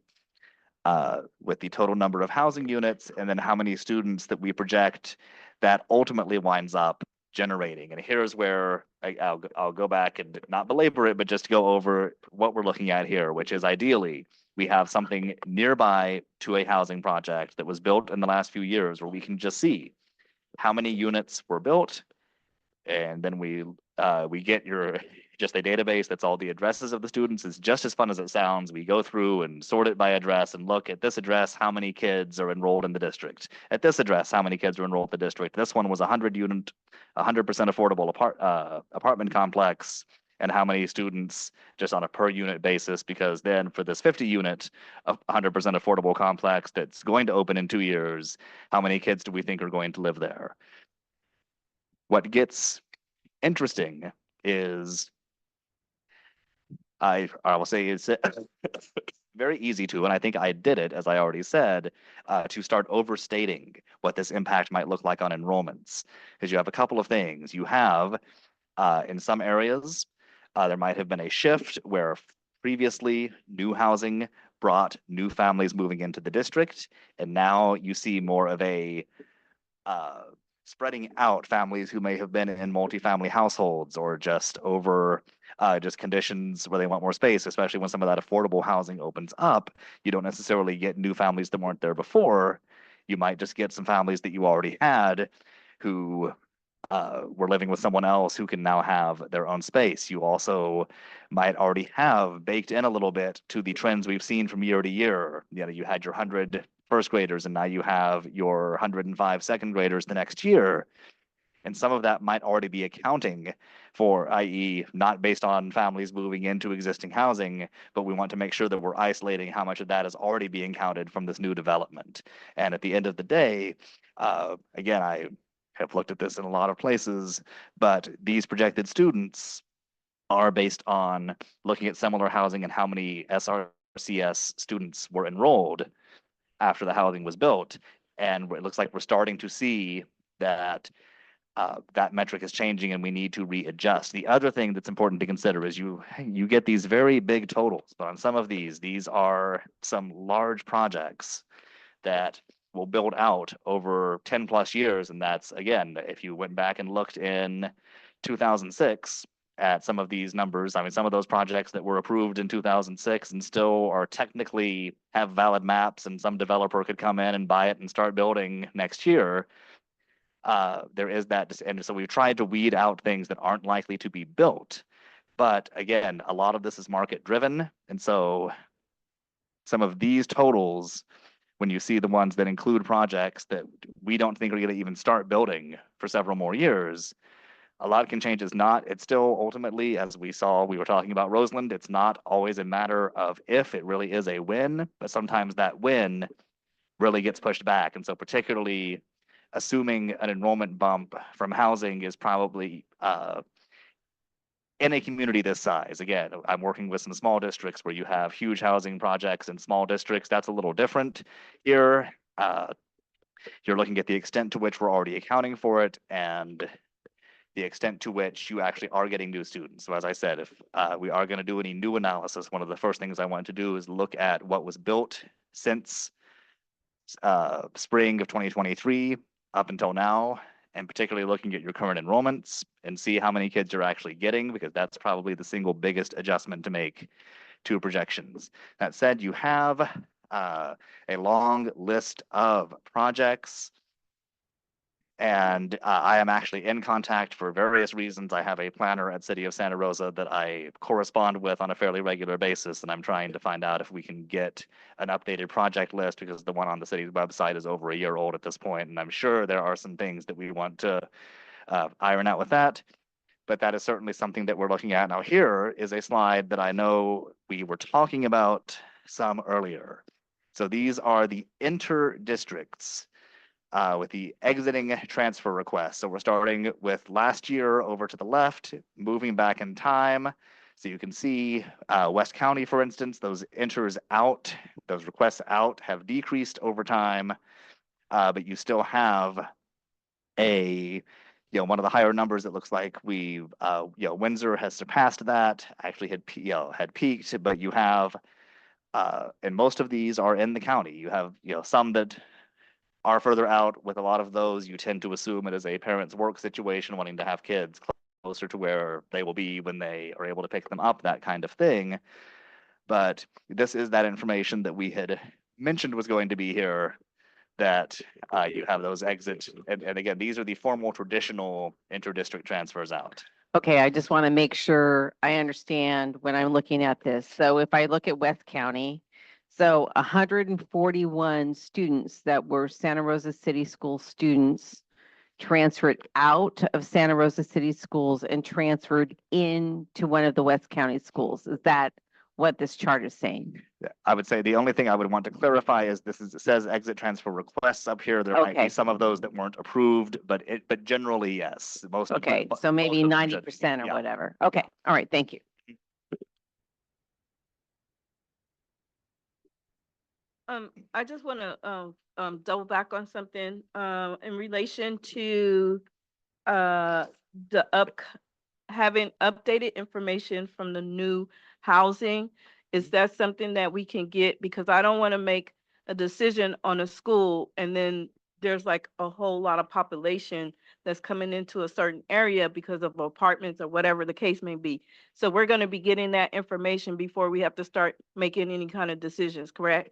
with the total number of housing units, and then how many students that we project that ultimately winds up generating. And here's where I'll go back and not belabor it, but just go over what we're looking at here, which is ideally we have something nearby to a housing project that was built in the last few years where we can just see how many units were built, and then we get just a database that's all the addresses of the students. It's just as fun as it sounds. We go through and sort it by address and look at this address, how many kids are enrolled in the district. At this address, how many kids are enrolled in the district. This one was 100 unit, 100% affordable apartment complex, and how many students just on a per unit basis, because then for this 50 unit, 100% affordable complex that's going to open in 2 years, how many kids do we think are going to live there? What gets interesting is I will say it's very easy to, and I think I did it, as I already said, to start overstating what this impact might look like on enrollments. Because you have a couple of things. You have, in some areas, there might have been a shift where previously new housing brought new families moving into the district, and now you see more of a spreading out families who may have been in multifamily households or just over just conditions where they want more space, especially when some of that affordable housing opens up. You don't necessarily get new families that weren't there before. You might just get some families that you already had who were living with someone else who can now have their own space. You also might already have baked in a little bit to the trends we've seen from year to year. You know, you had your 100 first graders and now you have your 105 second graders the next year. And some of that might already be accounting for, i.e., not based on families moving into existing housing, but we want to make sure that we're isolating how much of that is already being counted from this new development. And at the end of the day, again, I have looked at this in a lot of places, but these projected students are based on looking at similar housing and how many SRCS students were enrolled after the housing was built. And it looks like we're starting to see that that metric is changing and we need to readjust. The other thing that's important to consider is you get these very big totals, but on some of these are some large projects that will build out over 10 plus years. And that's, again, if you went back and looked in 2006 at some of these numbers, I mean, some of those projects that were approved in 2006 and still are technically have valid maps and some developer could come in and buy it and start building next year. There is that, and so we've tried to weed out things that aren't likely to be built. But again, a lot of this is market driven. And so some of these totals, when you see the ones that include projects that we don't think are going to even start building for several more years, a lot can change. It's still ultimately, as we saw, we were talking about Roseland, it's not always a matter of if, it really is a win, but sometimes that win really gets pushed back. And so particularly assuming an enrollment bump from housing is probably in a community this size. Again, I'm working with some small districts where you have huge housing projects in small districts. That's a little different. Here, you're looking at the extent to which we're already accounting for it. And the extent to which you actually are getting new students. So as I said, if we are going to do any new analysis, one of the first things I want to do is look at what was built since spring of 2023 up until now, and particularly looking at your current enrollments and see how many kids you're actually getting, because that's probably the single biggest adjustment to make to projections. That said, you have a long list of projects, and I am actually in contact for various reasons. I have a planner at City of Santa Rosa that I correspond with on a fairly regular basis, and I'm trying to find out if we can get an updated project list, because the one on the city's website is over a year old at this point, and I'm sure there are some things that we want to iron out with that. But that is certainly something that we're looking at. Now, here is a slide that I know we were talking about some earlier. So these are the inter-districts with the exiting transfer requests. So we're starting with last year over to the left, moving back in time. So you can see West County, for instance, those enters out, those requests out have decreased over time, but you still have a, one of the higher numbers. It looks like we, Windsor has surpassed that, actually had peaked, but you have, and most of these are in the county. You have, some that are further out. With a lot of those, you tend to assume it is a parent's work situation, wanting to have kids closer to where they will be when they are able to pick them up, that kind of thing. But this is that information that we had mentioned was going to be here, that you have those exits. And again, these are the formal traditional inter-district transfers out. Okay, I just want to make sure I understand when I'm looking at this. So if I look at West County, so 141 students that were Santa Rosa City School students transferred out of Santa Rosa City Schools and transferred into one of the West County schools. Is that what this chart is saying? I would say the only thing I would want to clarify is it says exit transfer requests up here. There might be some of those that weren't approved, but generally, yes. Most Okay, of so maybe most of them 90% or whatever. Okay, all right, thank you. I just want to double back on something in relation to having updated information from the new housing. Is that something that we can get? Because I don't want to make a decision on a school and then there's like a whole lot of population that's coming into a certain area because of apartments or whatever the case may be. So we're going to be getting that information before we have to start making any kind of decisions, correct?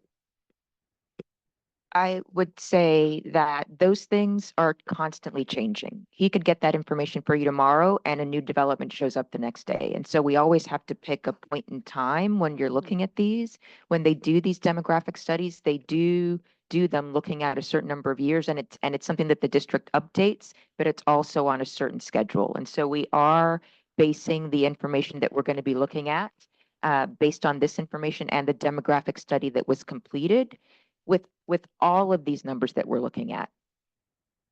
I would say that those things are constantly changing. He could get that information for you tomorrow and a new development shows up the next day. And so we always have to pick a point in time when you're looking at these. When they do these demographic studies, they do them looking at a certain number of years, and it's something that the district updates, but it's also on a certain schedule. And so we are basing the information that we're going to be looking at based on this information and the demographic study that was completed with all of these numbers that we're looking at.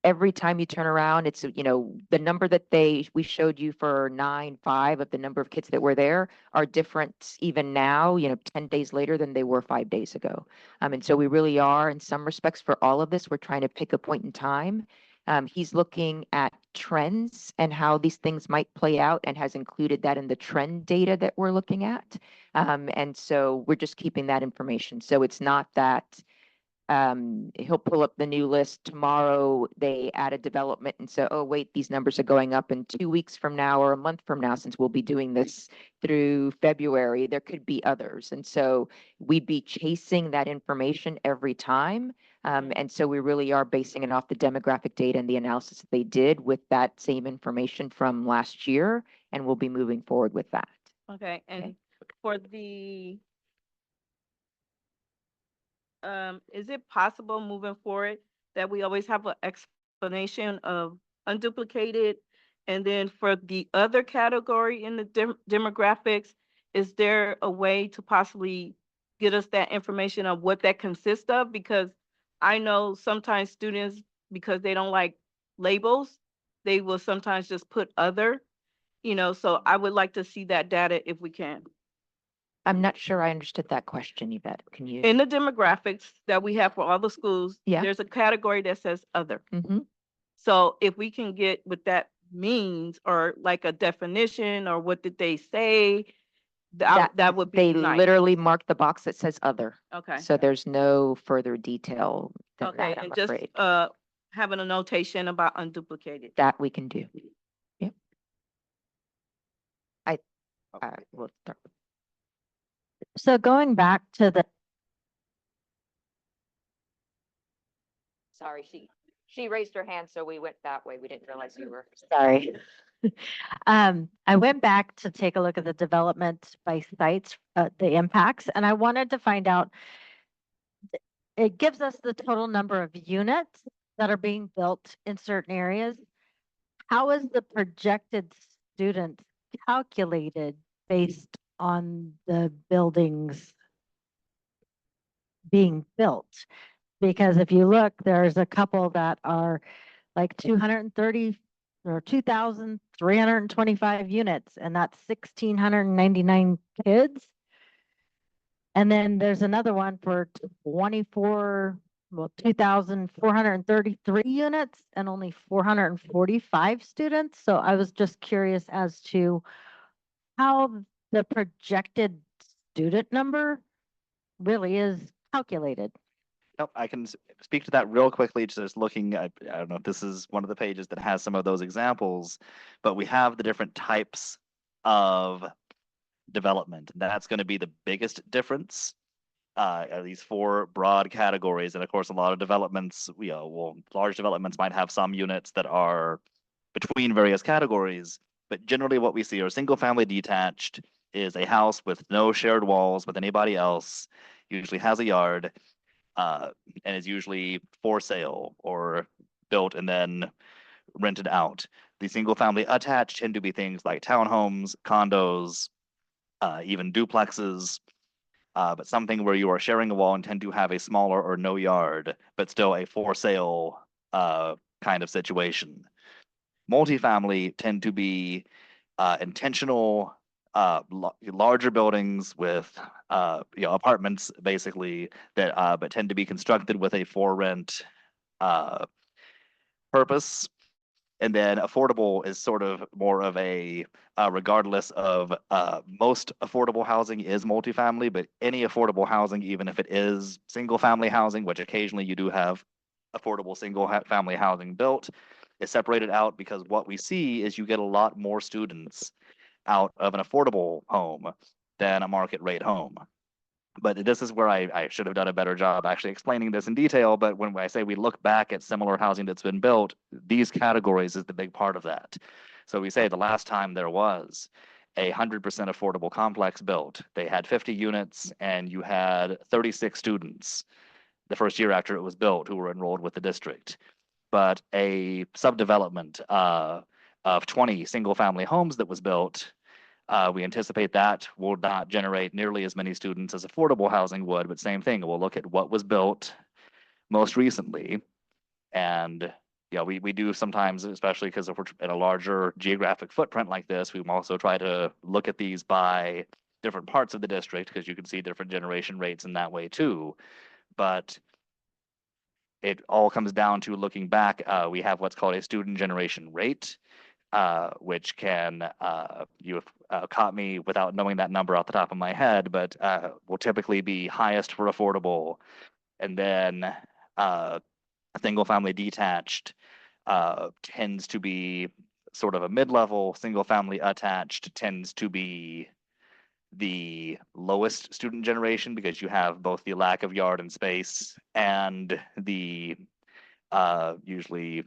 Every time you turn around, it's, the number that we showed you for 9-5 of the number of kids that were there are different even now, 10 days later than they were 5 days ago. And so we really are, in some respects, for all of this, we're trying to pick a point in time. He's looking at trends and how these things might play out and has included that in the trend data that we're looking at. And so we're just keeping that information. So it's not that he'll pull up the new list tomorrow. They add a development and say, oh, wait, these numbers are going up in 2 weeks from now or a month from now, since we'll be doing this through February. There could be others. And so we'd be chasing that information every time. And so we really are basing it off the demographic data and the analysis that they did with that same information from last year. And we'll be moving forward with that. Okay, and for the is it possible moving forward that we always have an explanation of unduplicated? And then for the other category in the demographics, is there a way to possibly get us that information of what that consists of? Because I know sometimes students, because they don't like labels, they will sometimes just put other, so I would like to see that data if we can. I'm not sure I understood that question, Yvette. Can you? In the demographics that we have for all the schools, Yeah. there's a category that says other. Mm-hmm. So if we can get with that means, or like a definition, or what did they say? That, That would they be nice. literally mark the box that says other. Okay. So there's no further detail than Okay, that, I'm and just afraid. having a notation about unduplicated. That we can do. Yep. I will start. So going back to the Sorry, she raised her hand, so we went that way. We didn't realize you were. Sorry. I went back to take a look at the development by sites, the impacts, and I wanted to find out, it gives us the total number of units that are being built in certain areas. How is the projected students calculated based on the buildings being built? Because if you look, there's a couple that are like 230 or 2,325 units, and that's 1,699 kids. And then there's another one for 2,433 units and only 445 students. So I was just curious as to how the projected student number really is calculated. Nope, I can speak to that real quickly, just looking at, I don't know if this is one of the pages that has some of those examples, but we have the different types of development. That's going to be the biggest difference. These four broad categories. And of course, a lot of developments, large developments might have some units that are between various categories, but generally what we see are single family detached is a house with no shared walls with anybody else, usually has a yard, and is usually for sale or built and then rented out. The single family attached tend to be things like townhomes, condos, even duplexes, but something where you are sharing a wall and tend to have a smaller or no yard, but still a for sale kind of situation. Multifamily tend to be intentional, larger buildings with apartments basically that but tend to be constructed with a for rent purpose. And then affordable is sort of more of a regardless of most affordable housing is multifamily, but any affordable housing, even if it is single family housing, which occasionally you do have affordable single family housing built, is separated out because what we see is you get a lot more students out of an affordable home than a market rate home. But this is where I should have done a better job actually explaining this in detail. But when I say we look back at similar housing that's been built, these categories is the big part of that. So we say the last time there was a 100% affordable complex built, they had 50 units and you had 36 students the first year after it was built who were enrolled with the district. But a subdevelopment of 20 single family homes that was built, we anticipate that will not generate nearly as many students as affordable housing would, but same thing. We'll look at what was built most recently. And we do sometimes, especially because if we're in a larger geographic footprint like this, we also try to look at these by different parts of the district because you can see different generation rates in that way too. But it all comes down to looking back. We have what's called a student generation rate, which can, you have caught me without knowing that number off the top of my head, but will typically be highest for affordable. And then single family detached tends to be sort of a mid-level, single family attached tends to be the lowest student generation because you have both the lack of yard and space and the usually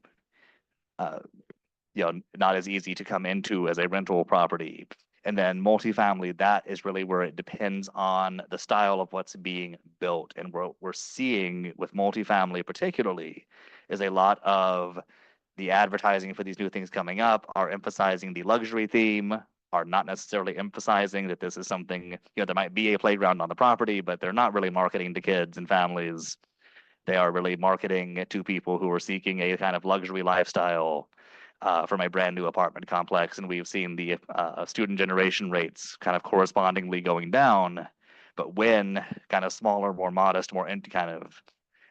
not as easy to come into as a rental property. And then multifamily, that is really where it depends on the style of what's being built. And what we're seeing with multifamily particularly is a lot of the advertising for these new things coming up are emphasizing the luxury theme, are not necessarily emphasizing that this is something, there might be a playground on the property, but they're not really marketing to kids and families. They are really marketing to people who are seeking a kind of luxury lifestyle from a brand new apartment complex. And we've seen the student generation rates kind of correspondingly going down. But when kind of smaller, more modest, more kind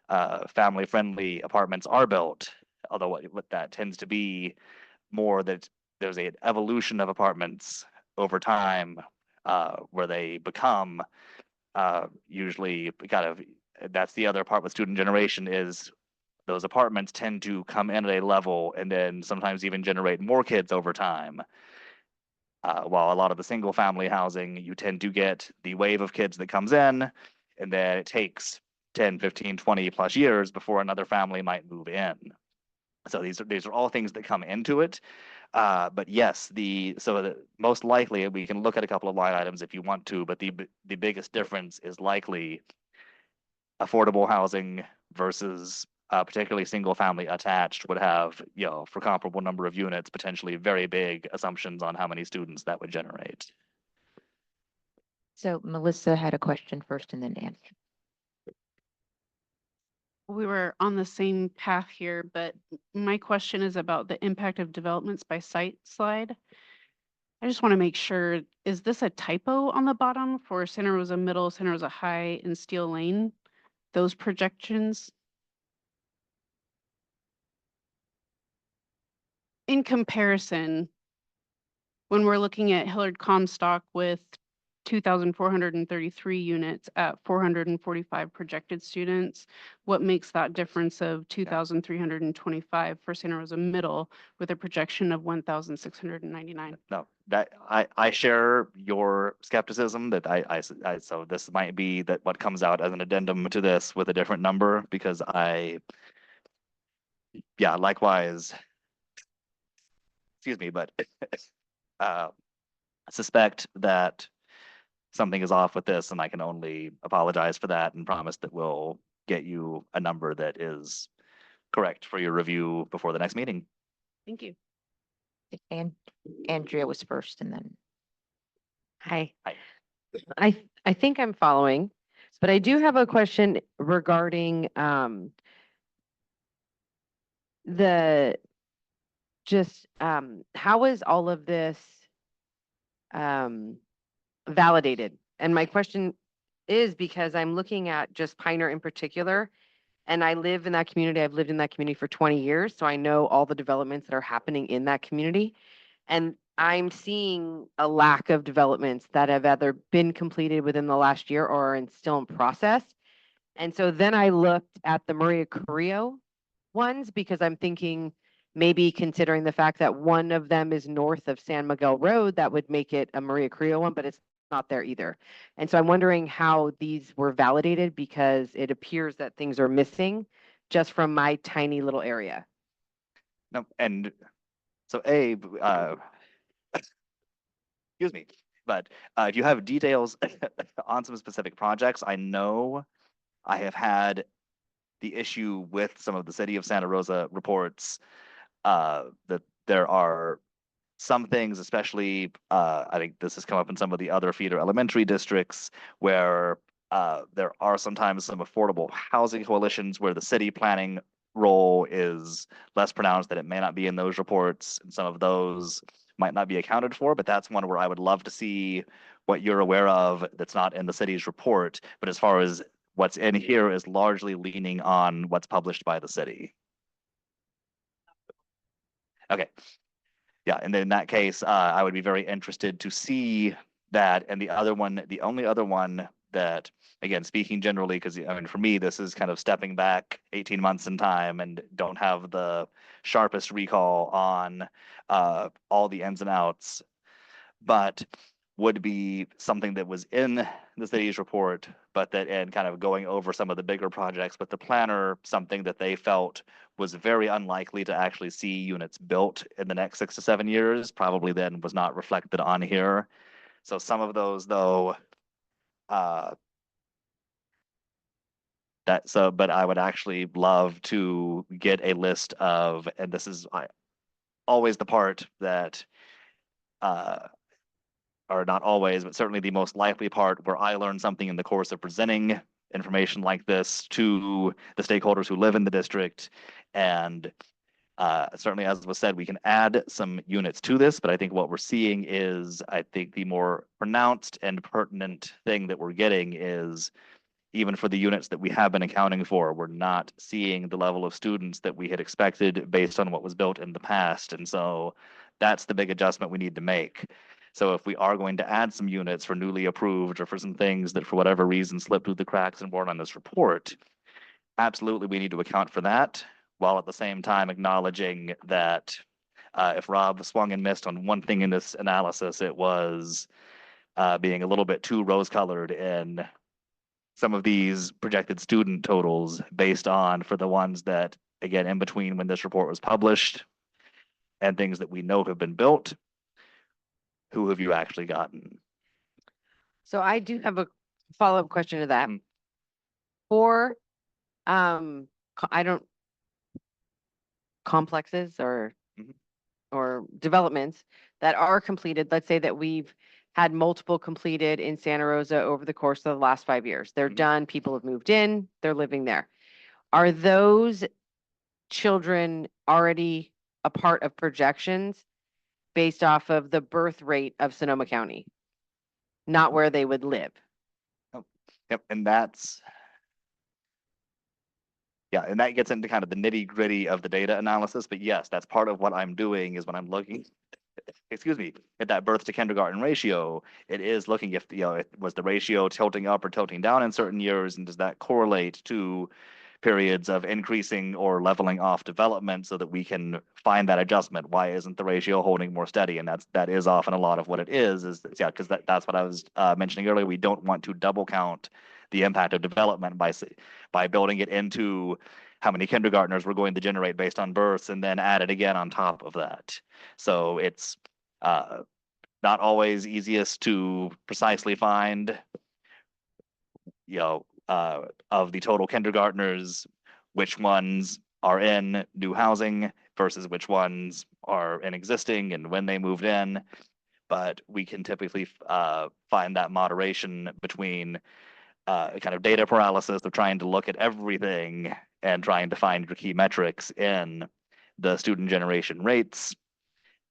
of family friendly apartments are built, although what that tends to be more that there's an evolution of apartments over time, where they become usually kind of, that's the other part with student generation, is those apartments tend to come in at a level and then sometimes even generate more kids over time. While a lot of the single family housing, you tend to get the wave of kids that comes in, and then it takes 10, 15, 20 plus years before another family might move in. So these are all things that come into it. But yes, most likely, we can look at a couple of line items if you want to, but the biggest difference is likely affordable housing versus particularly single family attached would have, for comparable number of units, potentially very big assumptions on how many students that would generate. So Melissa had a question first and then Anne. We were on the same path here, but my question is about the impact of developments by site slide. I just want to make sure, is this a typo on the bottom for Santa Rosa Middle, Santa Rosa High, and Steel Lane? Those projections? In comparison, when we're looking at Hillard Comstock with 2,433 units at 445 projected students, what makes that difference of 2,325 for Santa Rosa Middle with a projection of 1,699? No, that I share your skepticism that so this might be that what comes out as an addendum to this with a different number, because likewise, excuse me, but suspect that something is off with this, and I can only apologize for that and promise that we'll get you a number that is correct for your review before the next meeting. Thank you. And Andrea was first and then. Hi. Hi. I think I'm following, but I do have a question regarding how is all of this validated? And my question is because I'm looking at just Pioneer in particular, and I live in that community. I've lived in that community for 20 years, so I know all the developments that are happening in that community. And I'm seeing a lack of developments that have either been completed within the last year or are still in process. And so then I looked at the Maria Carrillo ones because I'm thinking maybe considering the fact that one of them is north of San Miguel Road, that would make it a Maria Carrillo one, but it's not there either. And so I'm wondering how these were validated because it appears that things are missing just from my tiny little area. No, and so excuse me, but if you have details on some specific projects, I know I have had the issue with some of the City of Santa Rosa reports, that there are some things, especially I think this has come up in some of the other feeder elementary districts, where there are sometimes some affordable housing coalitions where the city planning role is less pronounced, that it may not be in those reports, and some of those might not be accounted for. But that's one where I would love to see what you're aware of that's not in the city's report. But as far as what's in here is largely leaning on what's published by the city. Okay. Yeah, and then in that case, I would be very interested to see that. And the only other one that, again, speaking generally, because I mean, for me, this is kind of stepping back 18 months in time and don't have the sharpest recall on all the ins and outs, but would be something that was in the city's report, but that, and kind of going over some of the bigger projects, but the planner, something that they felt was very unlikely to actually see units built in the next 6 to 7 years, probably then was not reflected on here. So some of those, though, but I would actually love to get a list of, and this is always the part that or not always, but certainly the most likely part where I learn something in the course of presenting information like this to the stakeholders who live in the district. And certainly, as was said, we can add some units to this, but I think what we're seeing is, I think the more pronounced and pertinent thing that we're getting is even for the units that we have been accounting for, we're not seeing the level of students that we had expected based on what was built in the past. And so that's the big adjustment we need to make. So if we are going to add some units for newly approved or for some things that for whatever reason slipped through the cracks and weren't on this report, absolutely we need to account for that, while at the same time acknowledging that if Rob swung and missed on one thing in this analysis, it was being a little bit too rose-colored in some of these projected student totals based on for the ones that, again, in between when this report was published and things that we know have been built, who have you actually gotten? So I do have a follow-up question to that. For, I don't, complexes or developments that are completed, let's say that we've had multiple completed in Santa Rosa over the course of the last 5 years. They're done, people have moved in, they're living there. Are those children already a part of projections based off of the birth rate of Sonoma County? Not where they would live? Yep, and that's, yeah, and that gets into kind of the nitty gritty of the data analysis, but yes, that's part of what I'm doing is when I'm looking, excuse me, at that birth to kindergarten ratio, it is looking if, was the ratio tilting up or tilting down in certain years, and does that correlate to periods of increasing or leveling off development so that we can find that adjustment? Why isn't the ratio holding more steady? And that is often a lot of what it is yeah, because that's what I was mentioning earlier. We don't want to double count the impact of development by building it into how many kindergartners we're going to generate based on births and then add it again on top of that. So it's not always easiest to precisely find, of the total kindergartners, which ones are in new housing versus which ones are in existing and when they moved in. But we can typically find that moderation between kind of data paralysis of trying to look at everything and trying to find your key metrics in the student generation rates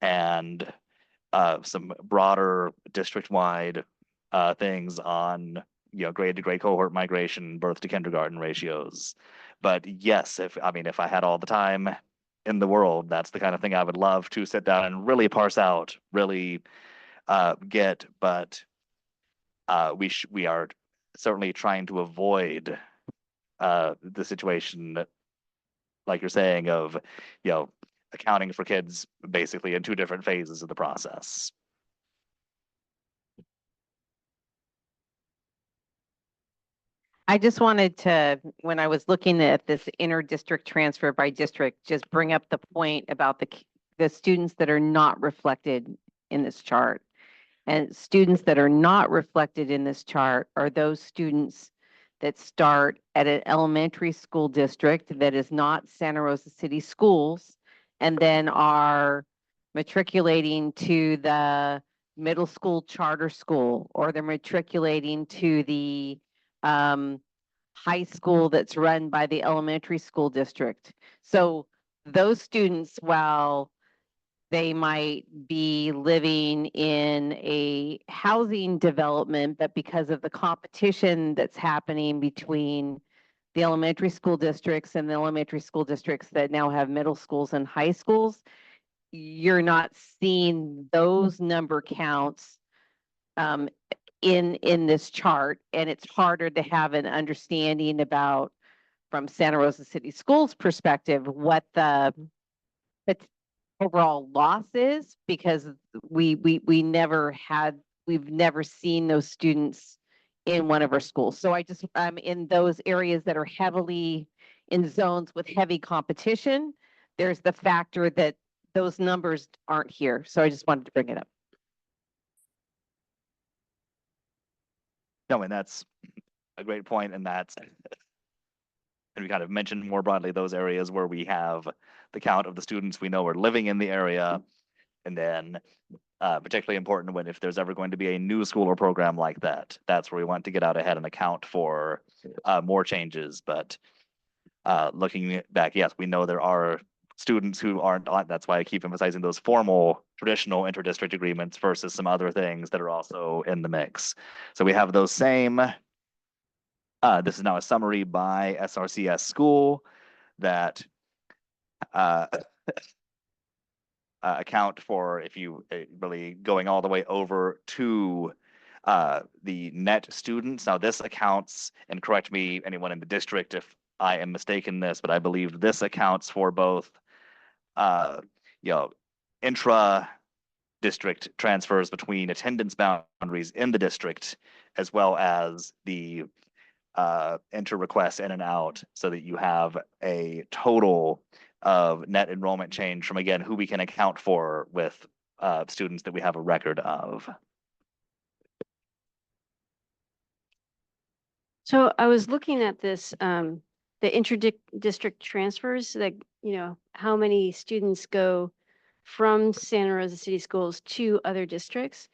and some broader district-wide things on grade to grade cohort migration, birth to kindergarten ratios. But yes, if I had all the time in the world, that's the kind of thing I would love to sit down and really parse out, really get. But we are certainly trying to avoid the situation that, like you're saying, of accounting for kids basically in two different phases of the process. I just wanted to, when I was looking at this inter-district transfer by district, just bring up the point about the students that are not reflected in this chart. And students that are not reflected in this chart are those students that start at an elementary school district that is not Santa Rosa City Schools and then are matriculating to the middle school charter school, or they're matriculating to the high school that's run by the elementary school district. So those students, while they might be living in a housing development, but because of the competition that's happening between the elementary school districts and the elementary school districts that now have middle schools and high schools, you're not seeing those number counts in this chart, and it's harder to have an understanding about, from Santa Rosa City Schools perspective, what the overall loss is, because we've never seen those students in one of our schools. So I just, in those areas that are heavily in zones with heavy competition, there's the factor that those numbers aren't here. So I just wanted to bring it up. No, and that's a great point, and we kind of mentioned more broadly those areas where we have the count of the students we know are living in the area, and then particularly important when if there's ever going to be a new school or program like that, that's where we want to get out ahead and account for more changes. But looking back, yes, we know there are students who aren't on. That's why I keep emphasizing those formal traditional interdistrict agreements versus some other things that are also in the mix. So we have those same This is now a summary by SRCS school that account for, if you really going all the way over to the net students. Now this accounts, and correct me, anyone in the district, if I am mistaken in this, but I believe this accounts for both, you know, intra-district transfers between attendance boundaries in the district, as well as the enter requests in and out, so that you have a total of net enrollment change from, again, who we can account for with students that we have a record of. So I was looking at this, the inter-district transfers, that, how many students go from Santa Rosa City Schools to other districts.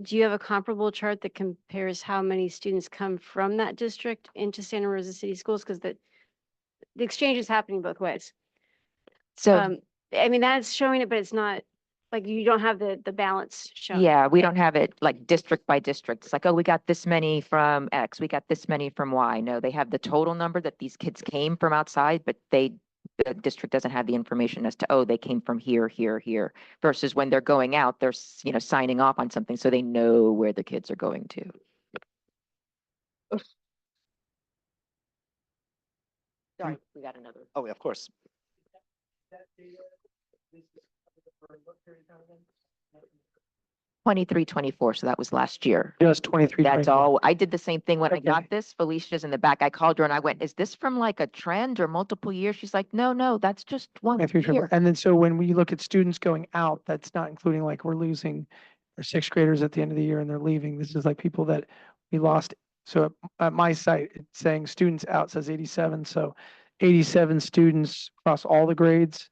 Do you have a comparable chart that compares how many students come from that district into Santa Rosa City Schools? Because the exchange is happening both ways. So, I mean, that's showing it, but it's not, like, you don't have the balance shown. yeah, we don't have it like district by district. It's like, oh, we got this many from X, we got this many from Y. No, they have the total number that these kids came from outside, but the district doesn't have the information as to, oh, they came from here, here, here, versus when they're going out, they're, signing off on something so they know where the kids are going to. Sorry, we got another. Oh, yeah, of course. 23, 24, so that was last year. Just 23, That's 24. all. I did the same thing when I Okay. got this. Felicia's in the back. I called her and I went, is this from like a trend or multiple years? She's like, no, that's just one 23, 24. year. And then so when we look at students going out, that's not including like we're losing our sixth graders at the end of the year and they're leaving. This is like people that we lost. So at my site, it's saying students out says 87. So 87 students across all the grades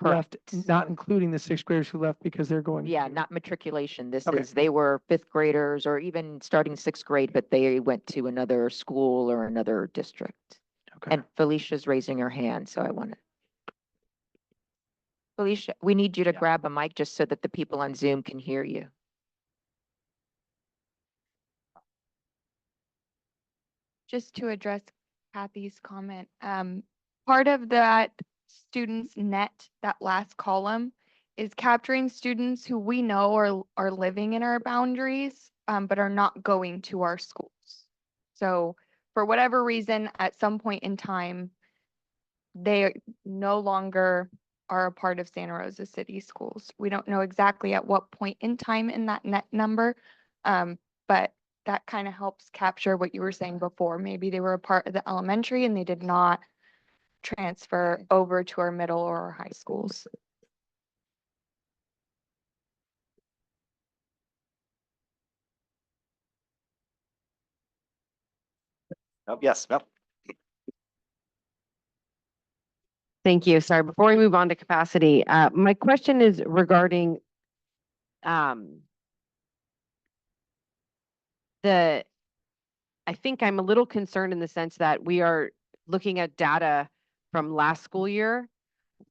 left, not including the sixth graders who left because they're going. Yeah, not matriculation. This Okay. is, they were fifth graders or even starting sixth grade, but they went to another school or another district. Okay. And Felicia's raising her hand, so I want to. Felicia, we need you to grab a mic just so that the people on Zoom can hear you. Just to address Kathy's comment, part of that students net, that last column, is capturing students who we know are living in our boundaries, but are not going to our schools. So for whatever reason, at some point in time, they no longer are a part of Santa Rosa City Schools. We don't know exactly at what point in time in that net number, but that kind of helps capture what you were saying before. Maybe they were a part of the elementary and they did not transfer over to our middle or our high schools. Oh, yes, yep. Thank you. Sorry, before we move on to capacity, my question is regarding I think I'm a little concerned in the sense that we are looking at data from last school year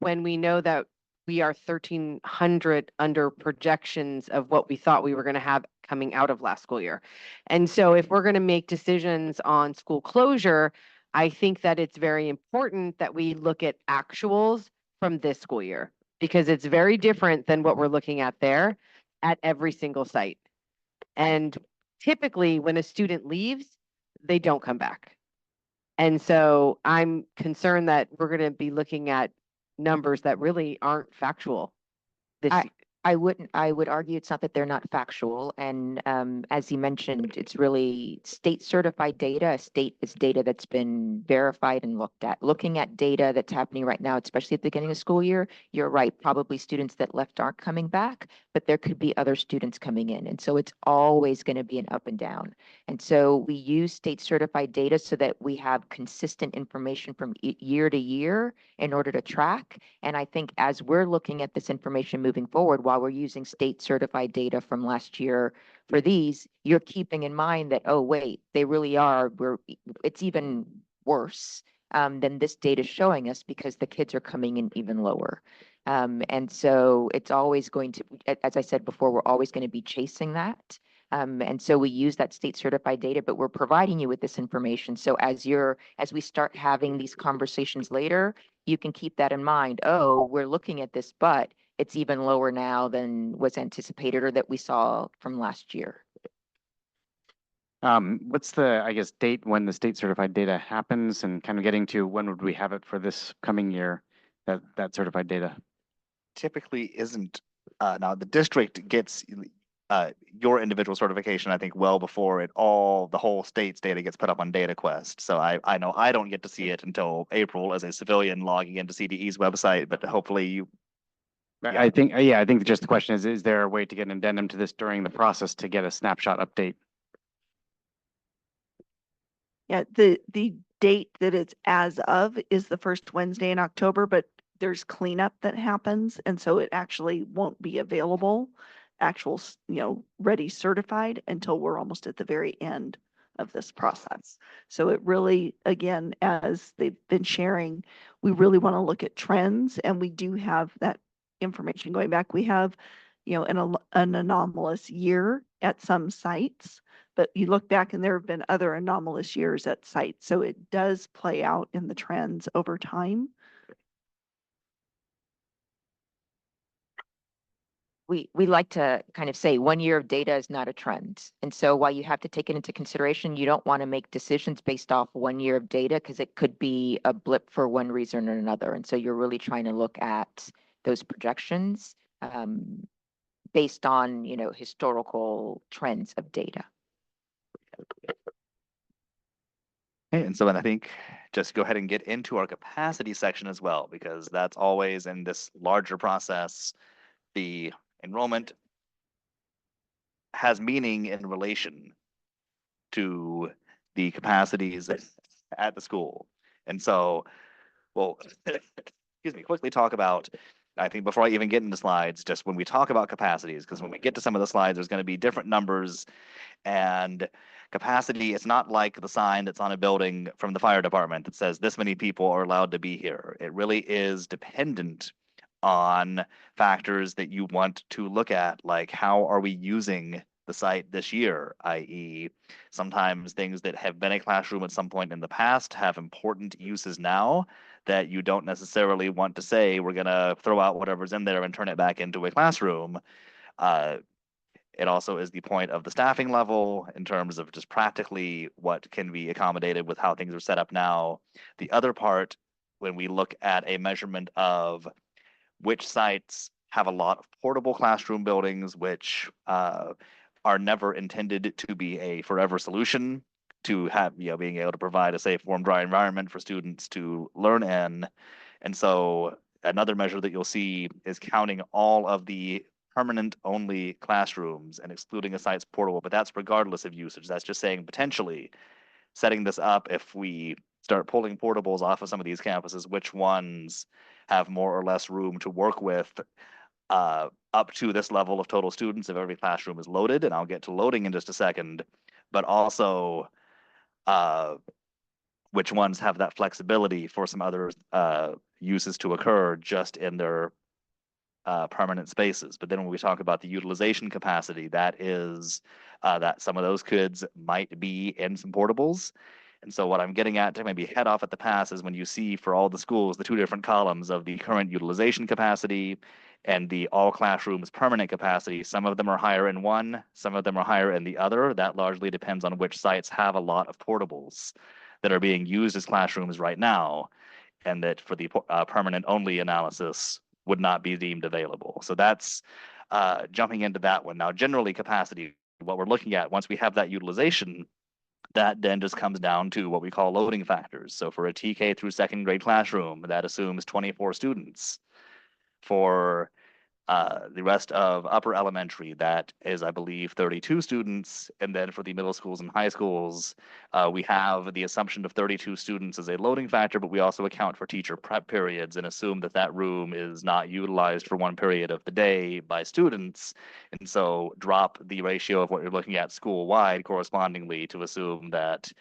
when we know that we are 1,300 under projections of what we thought we were going to have coming out of last school year. And so if we're going to make decisions on school closure, I think that it's very important that we look at actuals from this school year, because it's very different than what we're looking at there at every single site. And typically when a student leaves, they don't come back. And so I'm concerned that we're going to be looking at numbers that really aren't factual this year. I would argue it's not that they're not factual. And as you mentioned, it's really state certified data. State is data that's been verified and looked at. Looking at data that's happening right now, especially at the beginning of school year, you're right, probably students that left aren't coming back, but there could be other students coming in. And so it's always going to be an up and down. And so we use state certified data so that we have consistent information from year to year in order to track. And I think as we're looking at this information moving forward, while we're using state certified data from last year for these, you're keeping in mind that, oh, wait, they really are, it's even worse than this data is showing us because the kids are coming in even lower. And so it's always going to, as I said before, we're always going to be chasing that. And so we use that state certified data, but we're providing you with this information. So as we start having these conversations later, you can keep that in mind. Oh, we're looking at this, but it's even lower now than was anticipated or that we saw from last year. What's the, I guess, date when the state certified data happens and kind of getting to when would we have it for this coming year, that certified data? Typically isn't, now the district gets your individual certification, I think, well before the whole state's data gets put up on DataQuest. So I know I don't get to see it until April as a civilian logging into CDE's website, but hopefully you. I think, I think just the question is there a way to get an addendum to this during the process to get a snapshot update? Yeah, the date that it's as of is the first Wednesday in October, but there's cleanup that happens, and so it actually won't be available, ready certified until we're almost at the very end of this process. So it really, again, as they've been sharing, we really want to look at trends, and we do have that information going back. We have, an anomalous year at some sites, but you look back and there have been other anomalous years at sites. So it does play out in the trends over time. We like to kind of say 1 year of data is not a trend. And so while you have to take it into consideration, you don't want to make decisions based off 1 year of data because it could be a blip for one reason or another. And so you're really trying to look at those projections based on, historical trends of data. Okay, and so then I think just go ahead and get into our capacity section as well, because that's always in this larger process. The enrollment has meaning in relation to the capacities at the school. And so, well, excuse me, quickly talk about, I think before I even get into slides, just when we talk about capacities, because when we get to some of the slides, there's going to be different numbers and capacity. It's not like the sign that's on a building from the fire department that says this many people are allowed to be here. It really is dependent on factors that you want to look at, like how are we using the site this year, i.e. sometimes things that have been a classroom at some point in the past have important uses now that you don't necessarily want to say we're going to throw out whatever's in there and turn it back into a classroom. It also is the point of the staffing level in terms of just practically what can be accommodated with how things are set up now. The other part, when we look at a measurement of which sites have a lot of portable classroom buildings, which are never intended to be a forever solution to have, being able to provide a safe, warm, dry environment for students to learn in. And so another measure that you'll see is counting all of the permanent only classrooms and excluding a site's portable, but that's regardless of usage. That's just saying potentially setting this up if we start pulling portables off of some of these campuses, which ones have more or less room to work with up to this level of total students if every classroom is loaded, and I'll get to loading in just a second, but also which ones have that flexibility for some other uses to occur just in their permanent spaces. But then when we talk about the utilization capacity, that is that some of those kids might be in some portables. And so what I'm getting at to maybe head off at the pass is when you see for all the schools, the two different columns of the current utilization capacity and the all classrooms permanent capacity, some of them are higher in one, some of them are higher in the other. That largely depends on which sites have a lot of portables that are being used as classrooms right now, and that for the permanent only analysis would not be deemed available. So that's jumping into that one. Now, generally capacity, what we're looking at once we have that utilization, that then just comes down to what we call loading factors. So for a TK through second grade classroom, that assumes 24 students. For the rest of upper elementary, that is, I believe, 32 students. And then for the middle schools and high schools, we have the assumption of 32 students as a loading factor, but we also account for teacher prep periods and assume that that room is not utilized for one period of the day by students. And so drop the ratio of what you're looking at school-wide correspondingly to assume that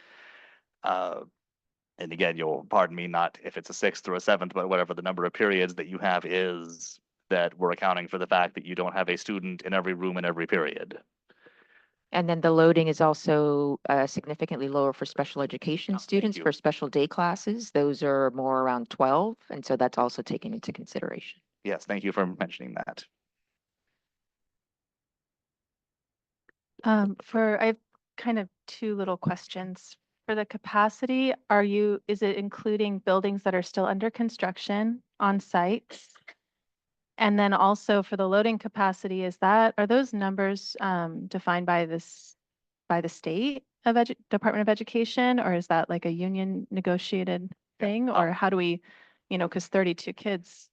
and again, you'll pardon me, not if it's a sixth or a seventh, but whatever the number of periods that you have is, that we're accounting for the fact that you don't have a student in every room in every period. And then the loading is also significantly lower for special education students. you. For special day classes, those are more around 12, and so that's also taken into consideration. Yes, thank you for mentioning that. I have kind of two little questions. For the capacity, is it including buildings that are still under construction on sites? And then also for the loading capacity, are those numbers defined by the state of Department of Education, or is that like a union negotiated thing? Or how do we, because 32 kids,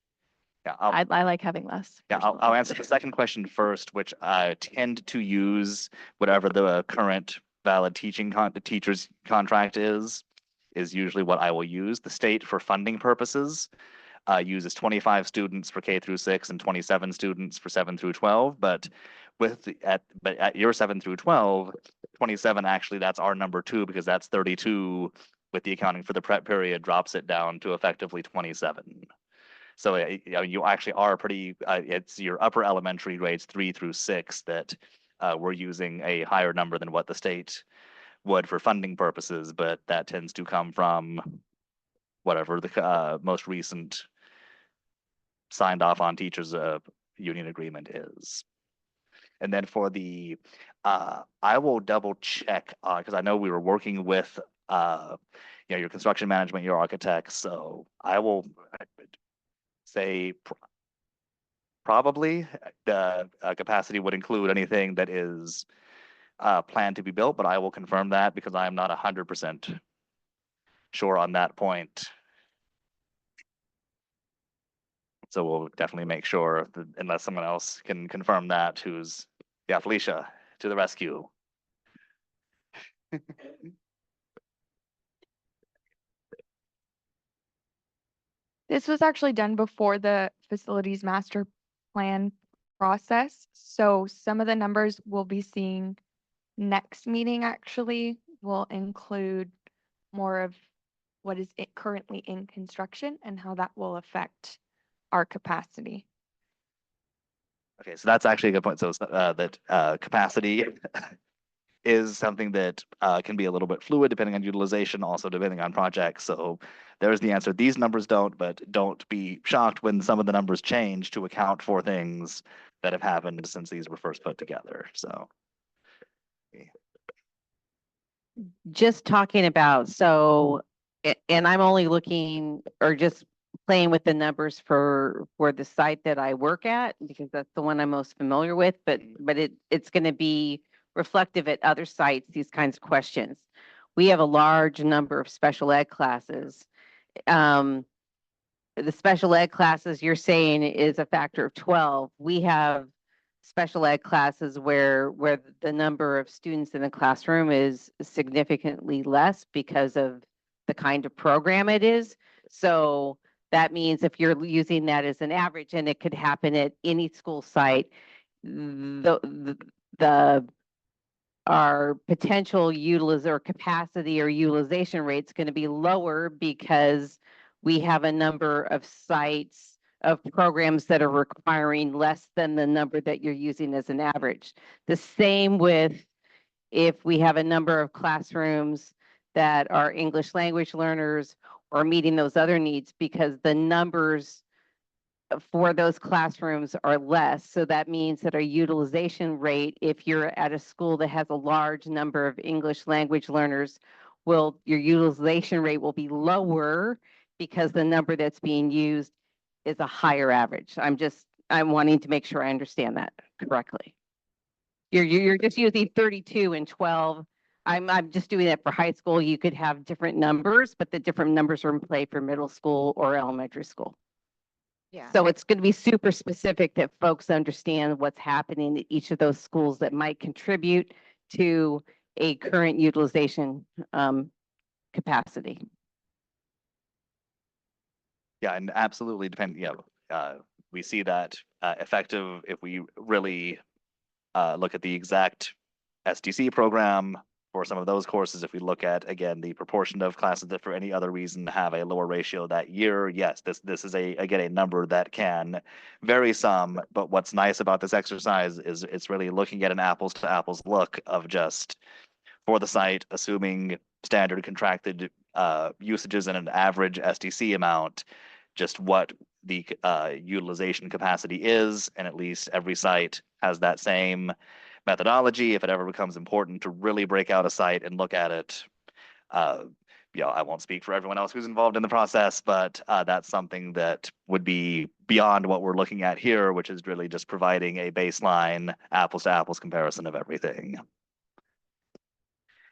Yeah, I like having less. Yeah, I'll answer the second question first, which I tend to use whatever the current valid teacher's contract is usually what I will use. The state, for funding purposes, uses 25 students for K through 6 and 27 students for 7 through 12. But at your 7 through 12, 27 actually, that's our number 2 because that's 32 with the accounting for the prep period drops it down to effectively 27. So you actually are pretty, it's your upper elementary grades 3 through 6 that we're using a higher number than what the state would for funding purposes, but that tends to come from whatever the most recent signed off on teachers union agreement is. And then for the, I will double check because I know we were working with your construction management, your architects. So I will say probably the capacity would include anything that is planned to be built, but I will confirm that because I am not 100% sure on that point. So we'll definitely make sure that unless someone else can confirm that, yeah, Felicia, to the rescue. This was actually done before the facilities master plan process. So some of the numbers we'll be seeing next meeting actually will include more of what is currently in construction and how that will affect our capacity. Okay, so that's actually a good point. So that capacity is something that can be a little bit fluid depending on utilization, also depending on projects. So there's the answer. These numbers don't, but don't be shocked when some of the numbers change to account for things that have happened since these were first put together. So. Just talking about, and I'm only looking or just playing with the numbers for the site that I work at because that's the one I'm most familiar with, but it's going to be reflective at other sites, these kinds of questions. We have a large number of special ed classes. The special ed classes you're saying is a factor of 12. We have special ed classes where the number of students in the classroom is significantly less because of the kind of program it is. So that means if you're using that as an average, and it could happen at any school site, our potential capacity or utilization rate is going to be lower because we have a number of sites of programs that are requiring less than the number that you're using as an average. The same with if we have a number of classrooms that are English language learners or meeting those other needs because the numbers for those classrooms are less. So that means that our utilization rate, if you're at a school that has a large number of English language learners, your utilization rate will be lower because the number that's being used is a higher average. I'm wanting to make sure I understand that correctly. You're just using 32 and 12. I'm just doing that for high school. You could have different numbers, but the different numbers are in play for middle school or elementary school. Yeah. So it's going to be super specific that folks understand what's happening at each of those schools that might contribute to a current utilization capacity. Yeah, and absolutely depend. We see that effective if we really look at the exact SDC program for some of those courses, if we look at, again, the proportion of classes that for any other reason have a lower ratio that year, yes, this is again, a number that can vary some, but what's nice about this exercise is it's really looking at an apples to apples look of just for the site, assuming standard contracted usages and an average SDC amount, just what the utilization capacity is, and at least every site has that same methodology. If it ever becomes important to really break out a site and look at it, I won't speak for everyone else who's involved in the process, but that's something that would be beyond what we're looking at here, which is really just providing a baseline apples to apples comparison of everything.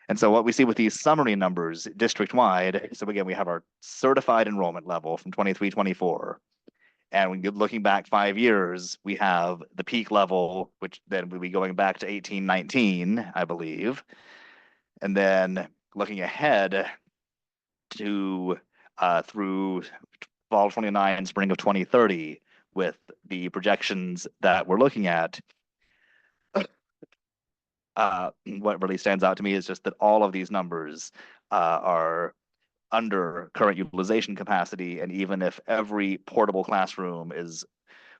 And so what we see with these summary numbers district-wide, so again, we have our certified enrollment level from 23-24. And when you're looking back 5 years, we have the peak level, which then would be going back to 18-19, I believe. And then looking ahead to through fall 29, spring of 2030, with the projections that we're looking at, what really stands out to me is just that all of these numbers are under current utilization capacity. And even if every portable classroom is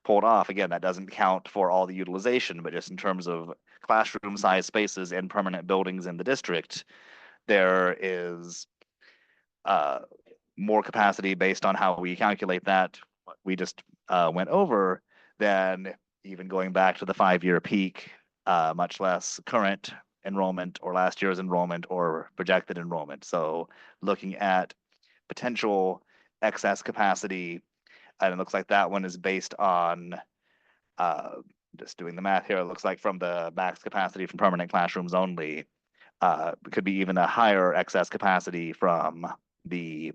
pulled off, again, that doesn't count for all the utilization, but just in terms of classroom size spaces and permanent buildings in the district, there is more capacity based on how we calculate that. What we just went over, than even going back to the 5-year peak, much less current enrollment or last year's enrollment or projected enrollment. So looking at potential excess capacity, and it looks like that one is based on, just doing the math here, it looks like from the max capacity from permanent classrooms only, could be even a higher excess capacity from the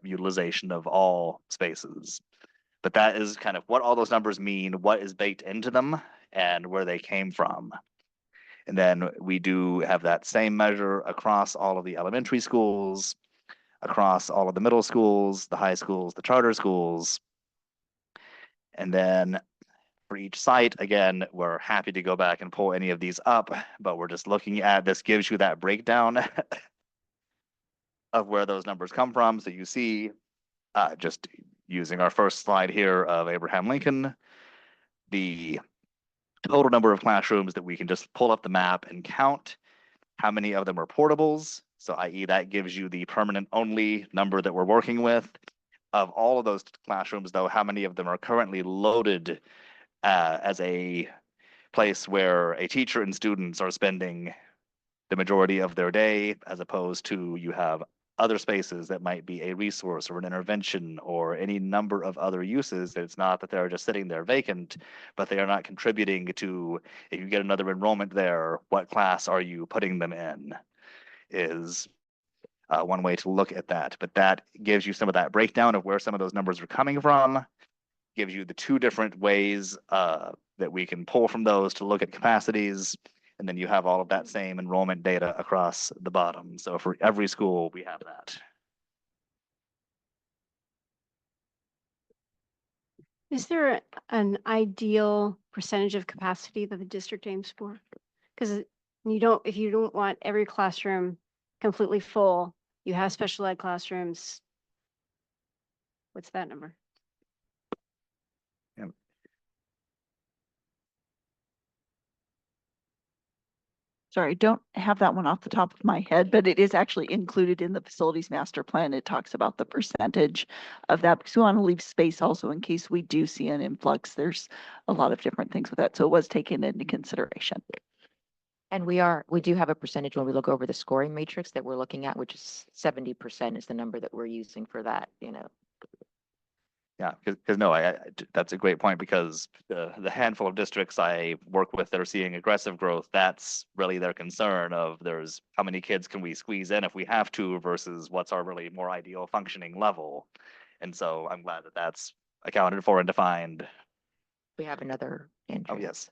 utilization of all spaces. But that is kind of what all those numbers mean, what is baked into them, and where they came from. And then we do have that same measure across all of the elementary schools, across all of the middle schools, the high schools, the charter schools. And then for each site, again, we're happy to go back and pull any of these up, but we're just looking at, this gives you that breakdown of where those numbers come from. So you see, just using our first slide here of Abraham Lincoln, the total number of classrooms that we can just pull up the map and count how many of them are portables. So i.e. that gives you the permanent only number that we're working with. Of all of those classrooms though, how many of them are currently loaded as a place where a teacher and students are spending the majority of their day, as opposed to you have other spaces that might be a resource or an intervention or any number of other uses. It's not that they're just sitting there vacant, but they are not contributing to, if you get another enrollment there, what class are you putting them in, is one way to look at that. But that gives you some of that breakdown of where some of those numbers are coming from, gives you the two different ways that we can pull from those to look at capacities. And then you have all of that same enrollment data across the bottom. So for every school, we have that. Is there an ideal percentage of capacity that the district aims for? Because if you don't want every classroom completely full, you have special ed classrooms. What's that number? Sorry, don't have that one off the top of my head, but it is actually included in the facilities master plan. It talks about the percentage of that because we want to leave space also in case we do see an influx. There's a lot of different things with that. So it was taken into consideration. And we do have a percentage when we look over the scoring matrix that we're looking at, which is 70% is the number that we're using for that, Yeah, because no, that's a great point, because the handful of districts I work with that are seeing aggressive growth, that's really their concern of there's how many kids can we squeeze in if we have to versus what's our really more ideal functioning level. And so I'm glad that that's accounted for and defined. We have another entry. Oh, yes.